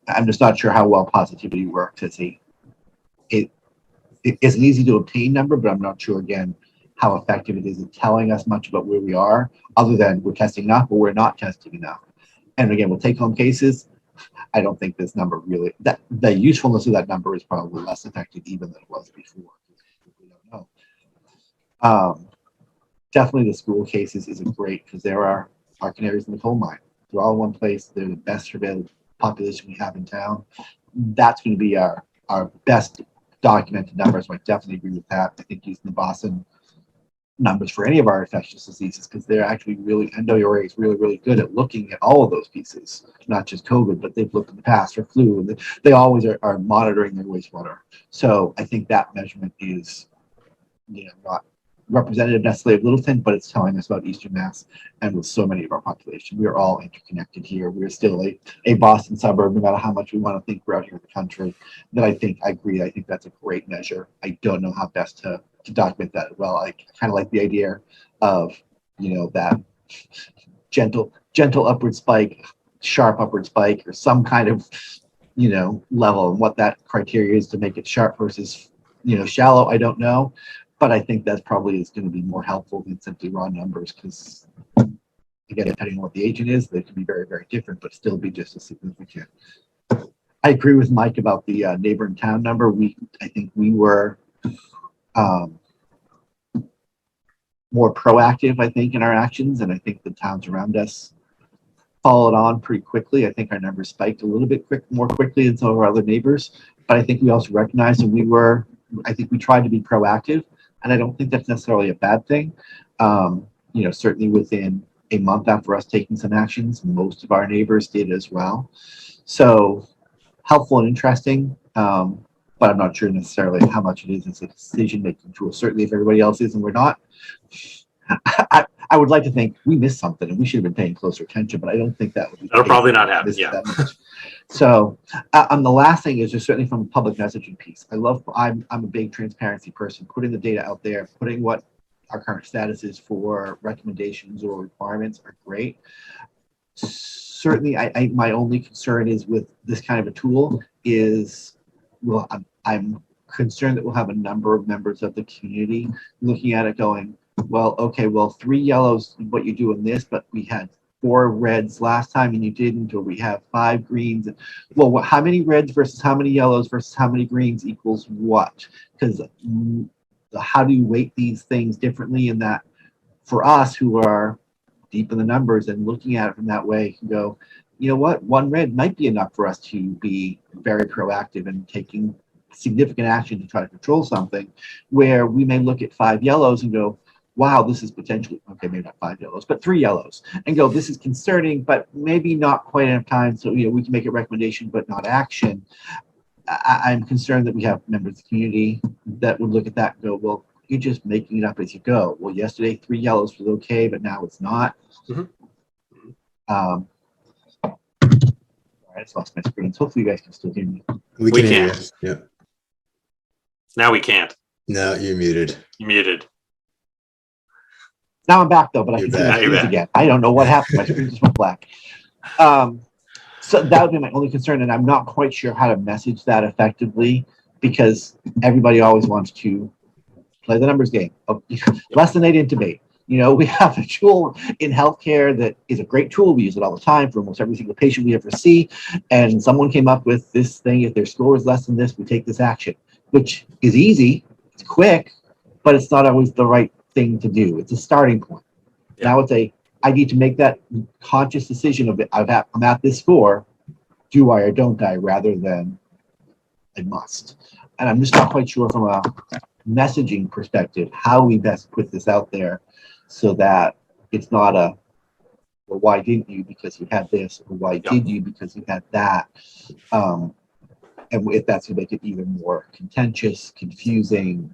I'm just not sure how well positivity works as it is an easy to obtain number, but I'm not sure, again, how effective it is at telling us much about where we are, other than we're testing enough or we're not testing enough. And again, we'll take home cases. I don't think this number really, the usefulness of that number is probably less effective even than it was before. Definitely the school cases is a great, because there are canaries in the coal mine. They're all in one place. They're the best surveilled population we have in town. That's going to be our best documented numbers. So I definitely agree with that. I think using the Boston numbers for any of our infectious diseases, because they're actually really, NWRA is really, really good at looking at all of those pieces, not just COVID, but they've looked in the past for flu, and they always are monitoring their wastewater. So I think that measurement is, not representative necessarily of Littleton, but it's telling us about Eastern Mass, and with so many of our population, we are all interconnected here. We're still a Boston suburb, no matter how much we want to think we're out here in the country. That I agree. I think that's a great measure. I don't know how best to document that well. I kind of like the idea of, that gentle upward spike, sharp upward spike, or some kind of, level, and what that criteria is to make it sharp versus, shallow. I don't know. But I think that probably is going to be more helpful than simply raw numbers, because, again, depending on what the agent is, they can be very, very different, but still be just as significant. I agree with Mike about the neighboring town number. I think we were more proactive, I think, in our actions, and I think the towns around us followed on pretty quickly. I think our numbers spiked a little bit more quickly than some of our other neighbors, but I think we also recognized that I think we tried to be proactive. And I don't think that's necessarily a bad thing. Certainly within a month after us taking some actions, most of our neighbors did as well. So helpful and interesting, but I'm not sure necessarily how much it is as a decision-making tool. Certainly if everybody else is and we're not, I would like to think we missed something and we should have been paying closer attention, but I don't think that would be. That'll probably not happen, yeah. So, the last thing is just certainly from the public messaging piece. I'm a big transparency person, putting the data out there, putting what our current status is for recommendations or requirements are great. Certainly, my only concern is with this kind of a tool is, I'm concerned that we'll have a number of members of the community looking at it going, well, okay, 3 yellows, what you do in this, but we had 4 reds last time and you didn't, or we have 5 greens. Well, how many reds versus how many yellows versus how many greens equals what? Because how do you weight these things differently? In that, for us who are deep in the numbers and looking at it from that way, can go, you know what, 1 red might be enough for us to be very proactive and taking significant action to try to control something, where we may look at 5 yellows and go, wow, this is potentially, okay, maybe not 5 yellows, but 3 yellows, and go, this is concerning, but maybe not quite enough time. So, we can make a recommendation, but not action. I'm concerned that we have members of the community that would look at that and go, well, you're just making it up as you go. Well, yesterday 3 yellows was okay, but now it's not. All right, I just lost my screen. So hopefully you guys can still hear me. We can hear can't. you. Yeah. Now we can't. No, you're muted. You're muted. Now I'm back though, but I You're can see back. my screens again. I don't know what happened. My screen just went black. So that would be my only concern, and I'm not quite sure how to message that effectively, because everybody always wants to play the numbers game. Less than 8 intubate. We have a tool in healthcare that is a great tool. We use it all the time for almost every single patient we ever see. And someone came up with this thing: if their score is less than this, we take this action, which is easy, it's quick, but it's not always the right thing to do. It's a starting point. Yeah. Now I need to make that conscious decision of I'm at this score, do I or don't I, rather than I must. And I'm just not quite sure from a messaging perspective how we best put this out there so that it's not well, why didn't you because you had this, or why did you because you had that. And if that's going to make it even more contentious, confusing,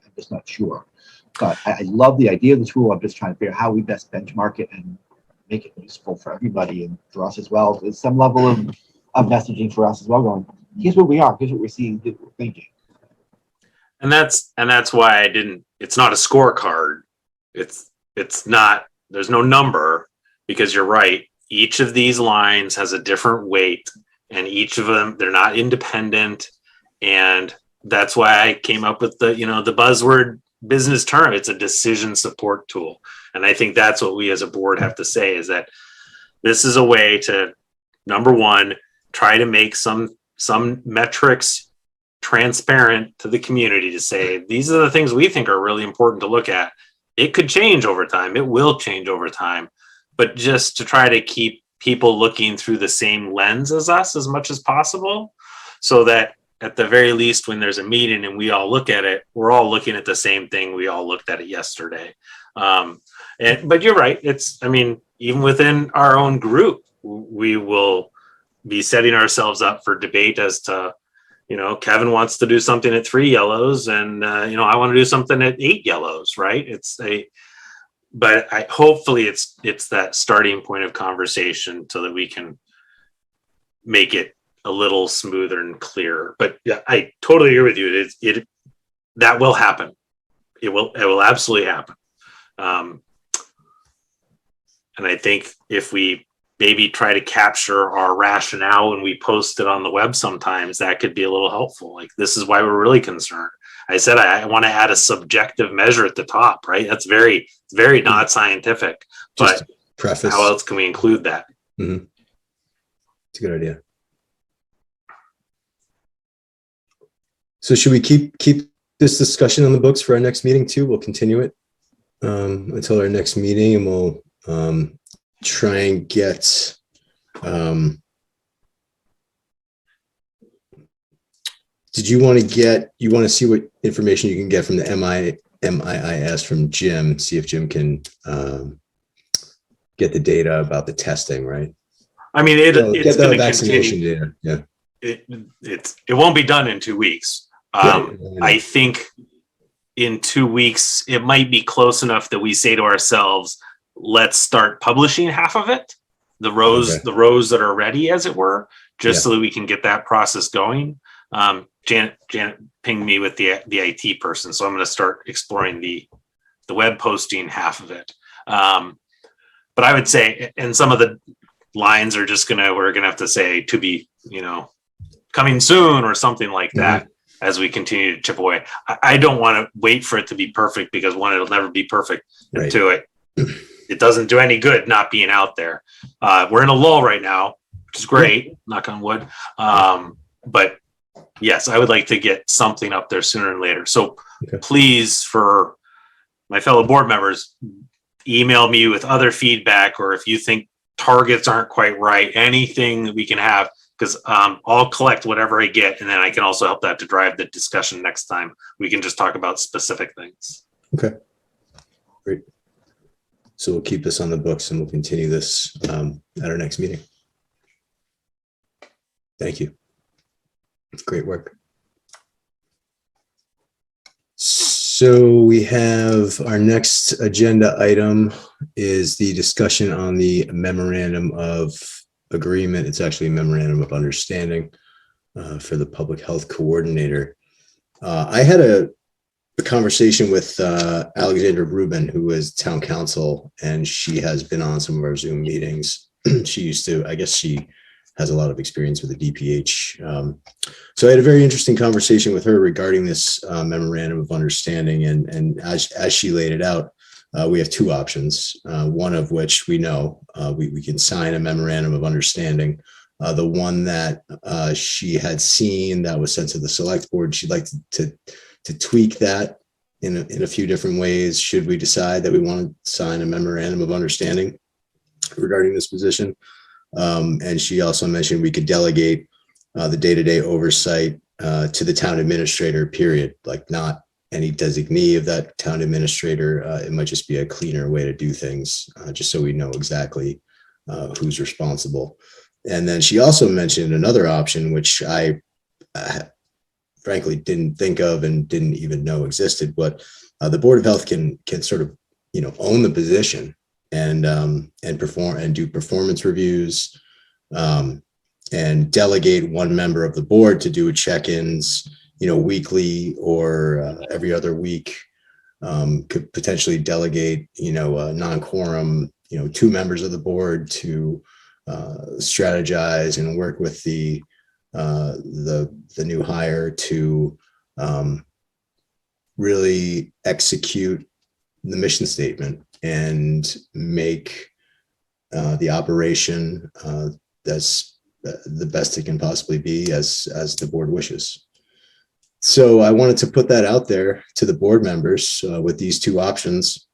I'm just not sure. But I love the idea of the tool. I'm just trying to figure out how we best benchmark it and make it useful for everybody and for us as well. There's some level of messaging for us as well, going, here's where we are, here's what we're seeing, here's what we're thinking. And that's why it's not a scorecard. It's not, there's no number, because you're right. Each of these lines has a different weight, and each of them, they're not independent. And that's why I came up with the buzzword business term. It's a decision support tool. And I think that's what we as a board have to say, is that this is a way to, number one, try to make some metrics transparent to the community to say, these are the things we think are really important to look at. It could change over time. It will change over time, but just to try to keep people looking through the same lens as us as much as possible, so that at the very least, when there's a meeting and we all look at it, we're all looking at the same thing. We all looked at it yesterday. But you're right. Even within our own group, we will be setting ourselves up for debate as to, Kevin wants to do something at 3 yellows and, I want to do something at 8 yellows, right? But hopefully it's that starting point of conversation so that we can make it a little smoother and clearer. But yeah, I totally agree with you. That will happen. It will absolutely happen. And I think if we maybe try to capture our rationale when we post it on the web, sometimes that could be a little helpful. Like, this is why we're really concerned. I said I want to add a subjective measure at the top, right? That's very not scientific, Just but preface. how else can we include that? Mm-hmm. It's a good idea. So should we keep this discussion on the books for our next meeting too? We'll continue it until our next meeting, and we'll try and get you want to see what information you can get from the MIIS from Jim, see if Jim can get the data about the testing, right? I mean, it's going to vaccination continue. data. Yeah. It won't be done in 2 weeks. I think in 2 weeks, it might be close enough that we say to ourselves, let's start publishing half of it, the rows that are ready, as it were, just so that we can get that process going. Janet pinged me with the IT person, so I'm going to start exploring the web posting half of it. But I would say, and some of the lines are just we're gonna have to say to be, coming soon or something like that as we continue to chip away. I don't want to wait for it to be perfect, because one, it'll never be perfect, and two, it doesn't do any good not being out there. We're in a lull right now, which is great, knock on wood. But yes, I would like to get something up there sooner than later. So please, for my fellow board members, email me with other feedback, or if you think targets aren't quite right, anything that we can have, because I'll collect whatever I get, and then I can also help that to drive the discussion next time. We can just talk about specific things. Okay, great. So we'll keep this on the books, and we'll continue this at our next meeting. Thank you. Great work. So we have our next agenda item is the discussion on the memorandum of agreement. It's actually a memorandum of understanding for the public health coordinator. I had a conversation with Alexandra Rubin, who is town council, and she has been on some of our Zoom meetings. She has a lot of experience with the DPH. So I had a very interesting conversation with her regarding this memorandum of understanding. And as she laid it out, we have 2 options, one of which we know we can sign a memorandum of understanding. The one that she had seen that was sent to the select board, she'd like to tweak that in a few different ways, should we decide that we want to sign a memorandum of understanding regarding this position. And she also mentioned we could delegate the day-to-day oversight to the town administrator, period, like not any designee of that town administrator. It might just be a cleaner way to do things, just so we know exactly who's responsible. And then she also mentioned another option, which I frankly didn't think of and didn't even know existed, but the Board of Health can sort of, own the position and perform and do performance reviews, and delegate one member of the board to do check-ins, weekly or every other week. Could potentially delegate, a non-quorum, 2 members of the board to strategize and work with the new hire to really execute the mission statement and make the operation as the best it can possibly be as the board wishes. So I wanted to put that out there to the board members with these two options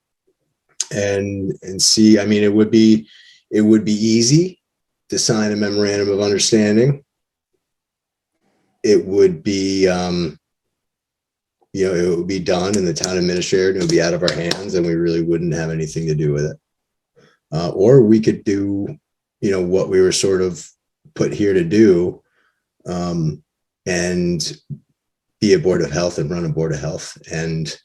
and see, I mean, it would be easy to sign a memorandum of understanding. It would be, it would be done in the town administrator and it would be out of our hands and we really wouldn't have anything to do with it. Or we could do, what we were sort of put here to do and be a board of health and run a board of health and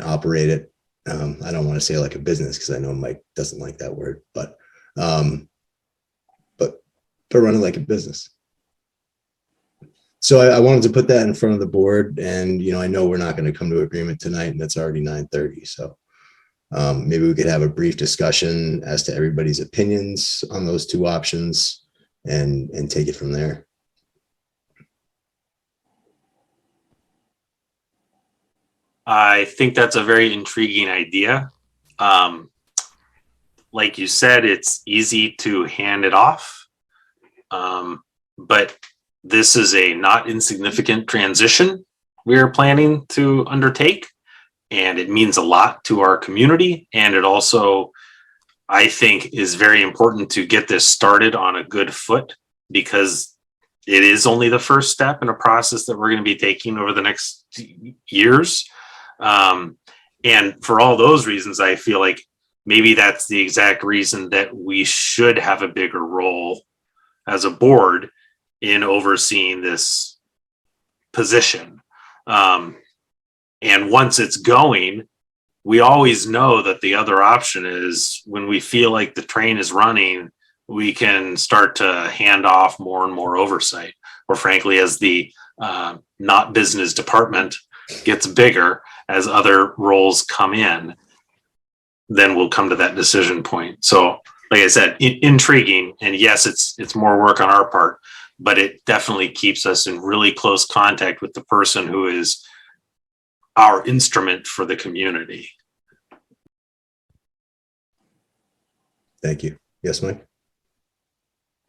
operate it. I don't want to say like a business because I know Mike doesn't like that word, but run it like a business. So I wanted to put that in front of the board and, I know we're not going to come to agreement tonight and it's already 9:30. So maybe we could have a brief discussion as to everybody's opinions on those two options and take it from there. I think that's a very intriguing idea. Like you said, it's easy to hand it off. But this is a not insignificant transition we're planning to undertake. And it means a lot to our community. And it also, I think, is very important to get this started on a good foot because it is only the first step in a process that we're going to be taking over the next years. And for all those reasons, I feel like maybe that's the exact reason that we should have a bigger role as a board in overseeing this position. And once it's going, we always know that the other option is when we feel like the train is running, we can start to hand off more and more oversight. Or frankly, as the not business department gets bigger, as other roles come in, then we'll come to that decision point. So like I said, intriguing. And yes, it's more work on our part, but it definitely keeps us in really close contact with the person who is our instrument for the community. Thank you. Yes, Mike?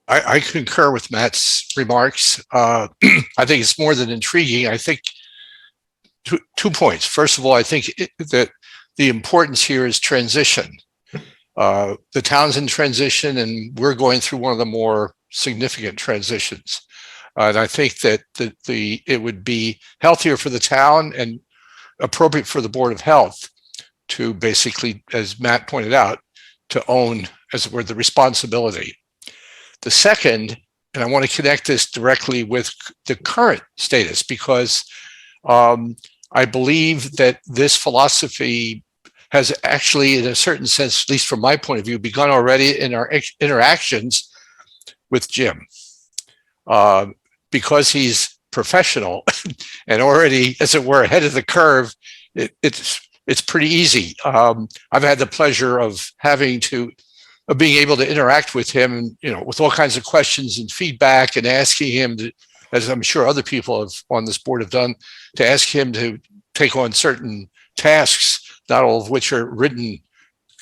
I concur with Matt's remarks. I think it's more than intriguing. I think 2 points. First of all, I think that the importance here is transition. The town's in transition and we're going through one of the more significant transitions. And I think that it would be healthier for the town and appropriate for the Board of Health to basically, as Matt pointed out, to own, as it were, the responsibility. The second, and I want to connect this directly with the current status, because I believe that this philosophy has actually, in a certain sense, at least from my point of view, begun already in our interactions with Jim. Because he's professional and already, as it were, ahead of the curve, it's pretty easy. I've had the pleasure of being able to interact with him, with all kinds of questions and feedback, and asking him to, as I'm sure other people on this board have done, to ask him to take on certain tasks, not all of which are written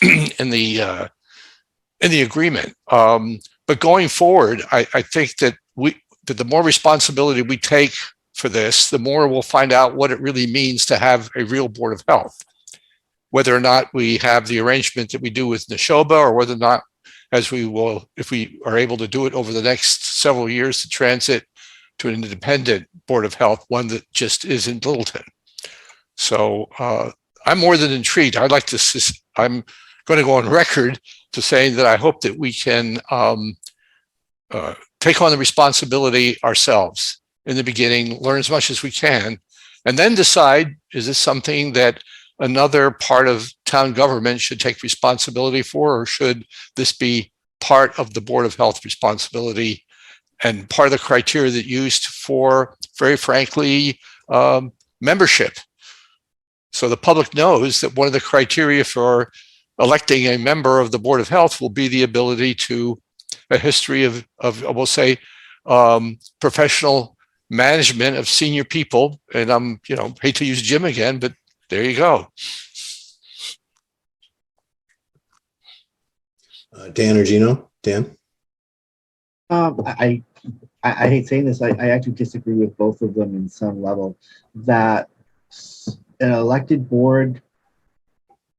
in the agreement. But going forward, I think that the more responsibility we take for this, the more we'll find out what it really means to have a real Board of Health. Whether or not we have the arrangement that we do with Neshoba, or whether or not, as we will, if we are able to do it over the next several years, to transit to an independent Board of Health, one that just is in Littleton. So I'm more than intrigued. I'm going to go on record to saying that I hope that we can take on the responsibility ourselves in the beginning, learn as much as we can, and then decide, is this something that another part of town government should take responsibility for, or should this be part of the Board of Health responsibility and part of the criteria that used for, very frankly, membership? So the public knows that one of the criteria for electing a member of the Board of Health will be the ability to a history of we'll say, professional management of senior people. And I'm, hate to use Jim again, but there you go. Dan or Gino? Dan? I I hate saying this, I actually disagree with both of them in some level, that an elected board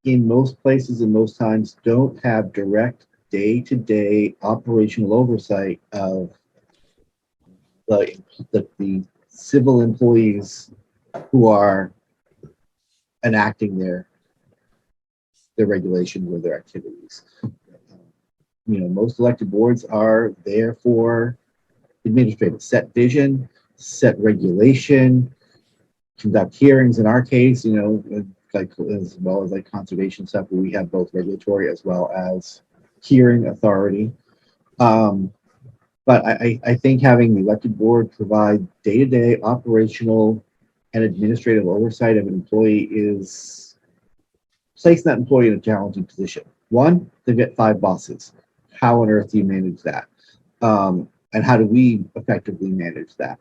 in most places and most times don't have direct day-to-day operational oversight of the civil employees who are enacting their regulations or their activities. You know, most elected boards are there for administrative, set vision, set regulation, conduct hearings. In our case, you know, like as well as like conservation stuff, where we have both regulatory as well as hearing authority. But I think having the elected board provide day-to-day operational and administrative oversight of an employee is placing that employee in a challenging position. One, they've got 5 bosses. How on earth do you manage that? And how do we effectively manage that?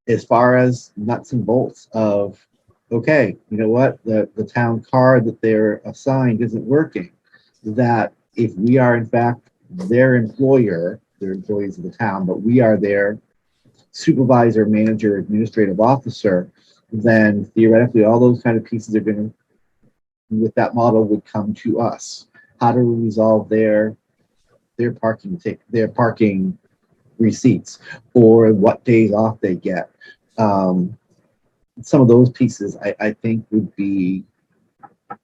As far as nuts and bolts of, okay, you know what, the town car that they're assigned isn't working. That if we are in fact their employer, they're employees of the town, but we are their supervisor, manager, administrative officer, then theoretically all those kind of pieces are going to, with that model, would come to us. How do we resolve their parking receipts, or what days off they get? Some of those pieces I think would be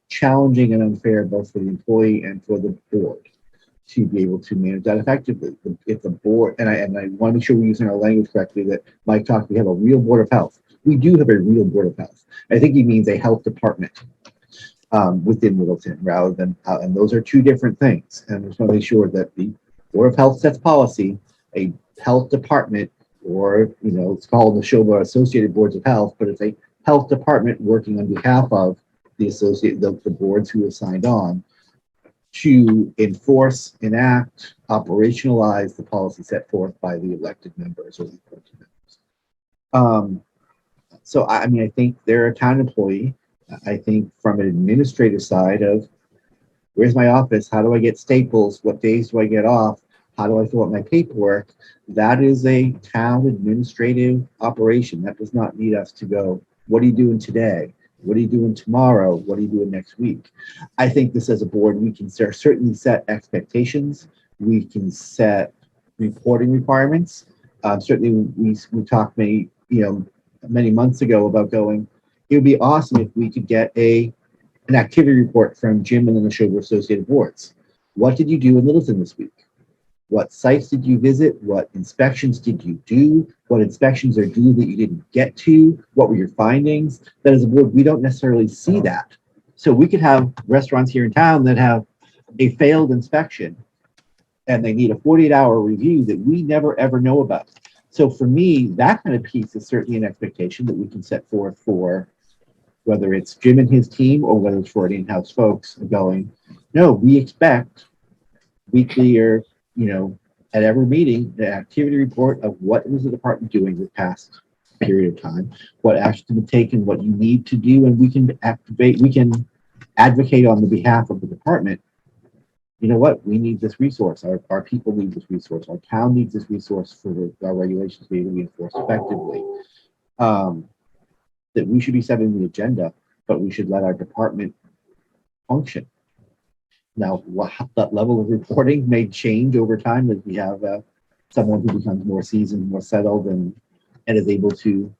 challenging and unfair both for the employee and for the board to be able to manage that effectively. If the board, and I want to make sure we're using our language correctly, that Mike talked, we have a real board of health. We do have a real board of health. I think he means a health department within Littleton rather than, and those are two different things. And we just want to make sure that the Board of Health sets policy, a health department, or, you know, it's called the SHOBA Associated Boards of Health, but it's a health department working on behalf of the boards who have signed on to enforce, enact, operationalize the policy set forth by the elected members or the appointed members. So I mean, I think they're a town employee. I think from an administrative side of, where's my office? How do I get staples? What days do I get off? How do I fill out my paperwork? That is a town administrative operation. That does not need us to go, what are you doing today? What are you doing tomorrow? What are you doing next week? I think this as a board, we can certainly set expectations. We can set reporting requirements. Certainly we talked many months ago about going, it would be awesome if we could get an activity report from Jim and then the SHOBA Associated Boards. What did you do in Littleton this week? What sites did you visit? What inspections did you do? What inspections are due that you didn't get to? What were your findings? That as a board, we don't necessarily see that. So we could have restaurants here in town that have a failed inspection and they need a 48-hour review that we never ever know about. So for me, that kind of piece is certainly an expectation that we can set forth for whether it's Jim and his team or whether it's for in-house folks going, no, we expect weekly or, at every meeting, the activity report of what is the department doing the past period of time, what actions have been taken, what you need to do, and we can advocate on the behalf of the department. You know what? We need this resource. Our people need this resource. Our town needs this resource for our regulations to be able to be enforced effectively. That we should be setting the agenda, but we should let our department function. Now, that level of reporting may change over time as we have someone who becomes more seasoned, more settled, and is able to,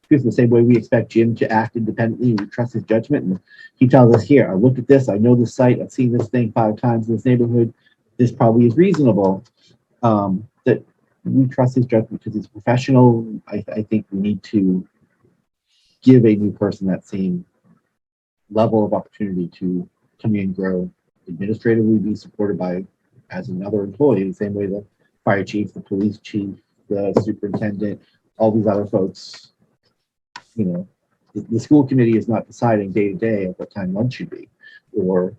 because the same way we expect Jim to act independently, we trust his judgment. And he tells us, here, I looked at this, I know this site, I've seen this thing 5 times in this neighborhood, this probably is reasonable. That we trust his judgment because he's professional. I think we need to give a new person that same level of opportunity to come in and grow, administratively be supported by as another employee, the same way the fire chief, the police chief, the superintendent, all these other folks. The school committee is not deciding day to day at what time lunch should be, or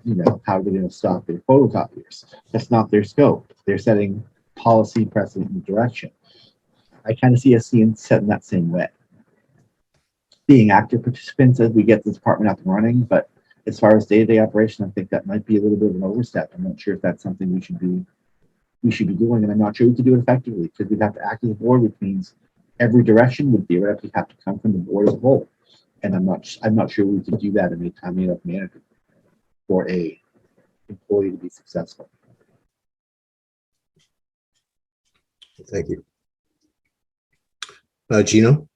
how they're going to stop their photocopiers. That's not their scope. They're setting policy, precedent, and direction. I kind of see us set in that same way, being active participants as we get this department up and running. But as far as day-to-day operation, I think that might be a little bit of an overstep. I'm not sure if that's something we should be we should be doing, and I'm not sure we could do it effectively because we'd have to act as a board, which means every direction would theoretically have to come from the board as a whole. And I'm not sure we could do that in a timely enough manner for a employee to be successful. Thank you. Gino?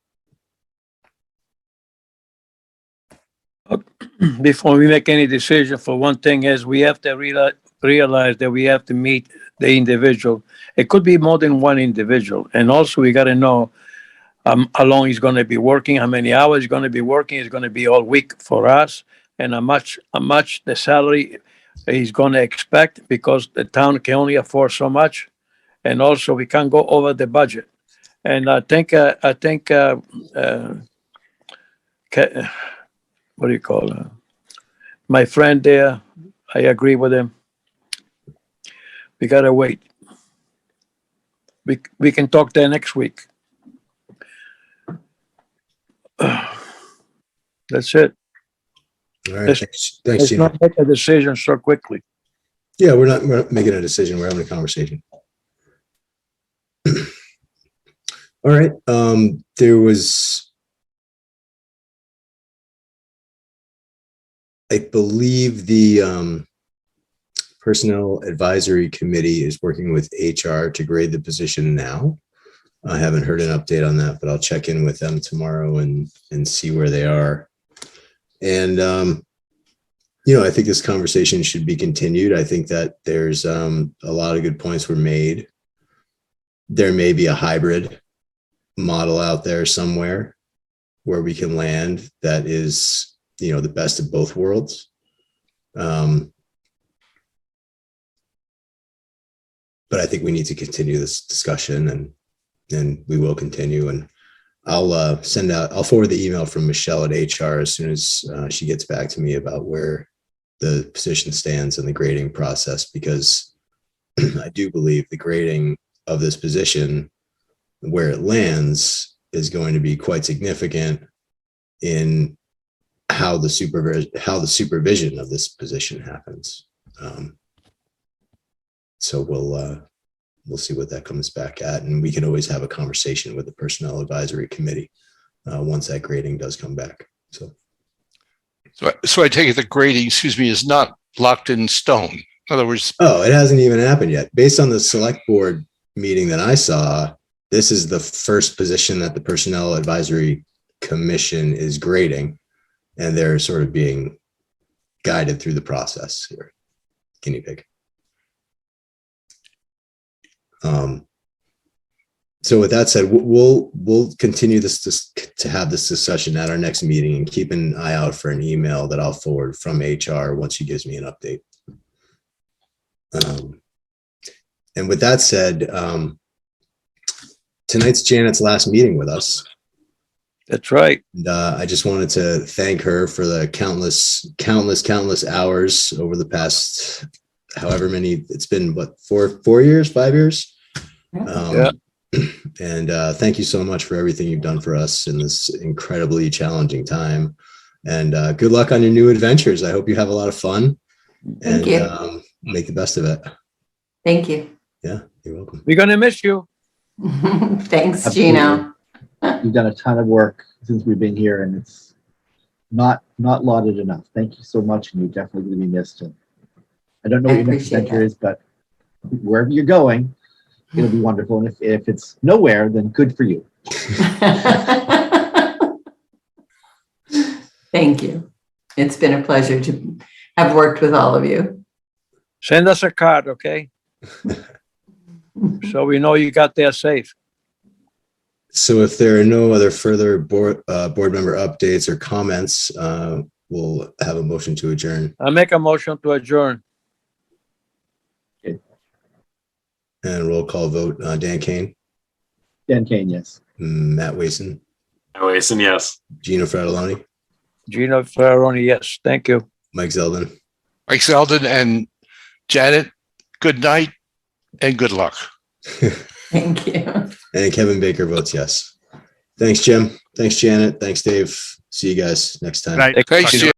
Before we make any decision, for one thing is we have to realize that we have to meet the individual. It could be more than one individual. And also we got to know how long he's going to be working, how many hours he's going to be working. It's going to be all week for us, and how much the salary he's going to expect, because the town can only afford so much. And also we can't go over the budget. And I think what do you call it? My friend there, I agree with him. We gotta wait. We can talk there next week. That's it. All right. Let's- Thanks, Let's Gino. not make a decision so quickly. Yeah, we're not making a decision. We're having a conversation. All right. There was, I believe the Personnel Advisory Committee is working with HR to grade the position now. I haven't heard an update on that, but I'll check in with them tomorrow and see where they are. And, I think this conversation should be continued. I think that there's a lot of good points were made. There may be a hybrid model out there somewhere where we can land that is, the best of both worlds. But I think we need to continue this discussion, and we will continue. And I'll forward the email from Michelle at HR as soon as she gets back to me about where the position stands in the grading process, because I do believe the grading of this position, where it lands, is going to be quite significant in how the supervision of this position happens. So we'll see what that comes back at, and we can always have a conversation with the Personnel Advisory Committee once that grading does come back. So I take it the grading, is not locked in stone. In other words, Oh, it hasn't even happened yet. Based on the select board meeting that I saw, this is the first position that the Personnel Advisory Commission is grading, and they're sort of being guided through the process here. Guinea pig. So with that said, we'll continue to have this discussion at our next meeting, and keep an eye out for an email that I'll forward from HR once she gives me an update. And with that said, tonight's Janet's last meeting with us. That's right. And, I just wanted to thank her for the countless hours over the past, however many, it's been what, 5 years? Yeah. And thank you so much for everything you've done for us in this incredibly challenging time. And good luck on your new adventures. I hope you have a lot of fun. Thank you. Make the best of it. Thank you. Yeah, you're welcome. We're gonna miss you. Thanks, Gino. You've done a ton of work since we've been here, and it's not lauded enough. Thank you so much, and you're definitely going to be missed. And I don't know I what your next appreciate adventure that. is, but wherever you're going, it'll be wonderful. And if it's nowhere, then good for you. Thank you. It's been a pleasure to have worked with all of you. Send us a card, okay? So we know you got there safe. So if there are no other further board member updates or comments, we'll have a motion to adjourn. I make a motion to adjourn. And roll call vote, Dan Kane, Dan Kane, yes. Matt Wason, Anyways, and yes. Gino Fratelloni, Gino Ferroni, yes, thank you. Mike Zeldin. Mike Zeldin and Janet, good night and good luck. Thank you. And Kevin Baker votes yes. Thanks, Jim. Thanks, Janet. Thanks, Dave. See you guys next time. Right. Thanks, Talk to you Jim.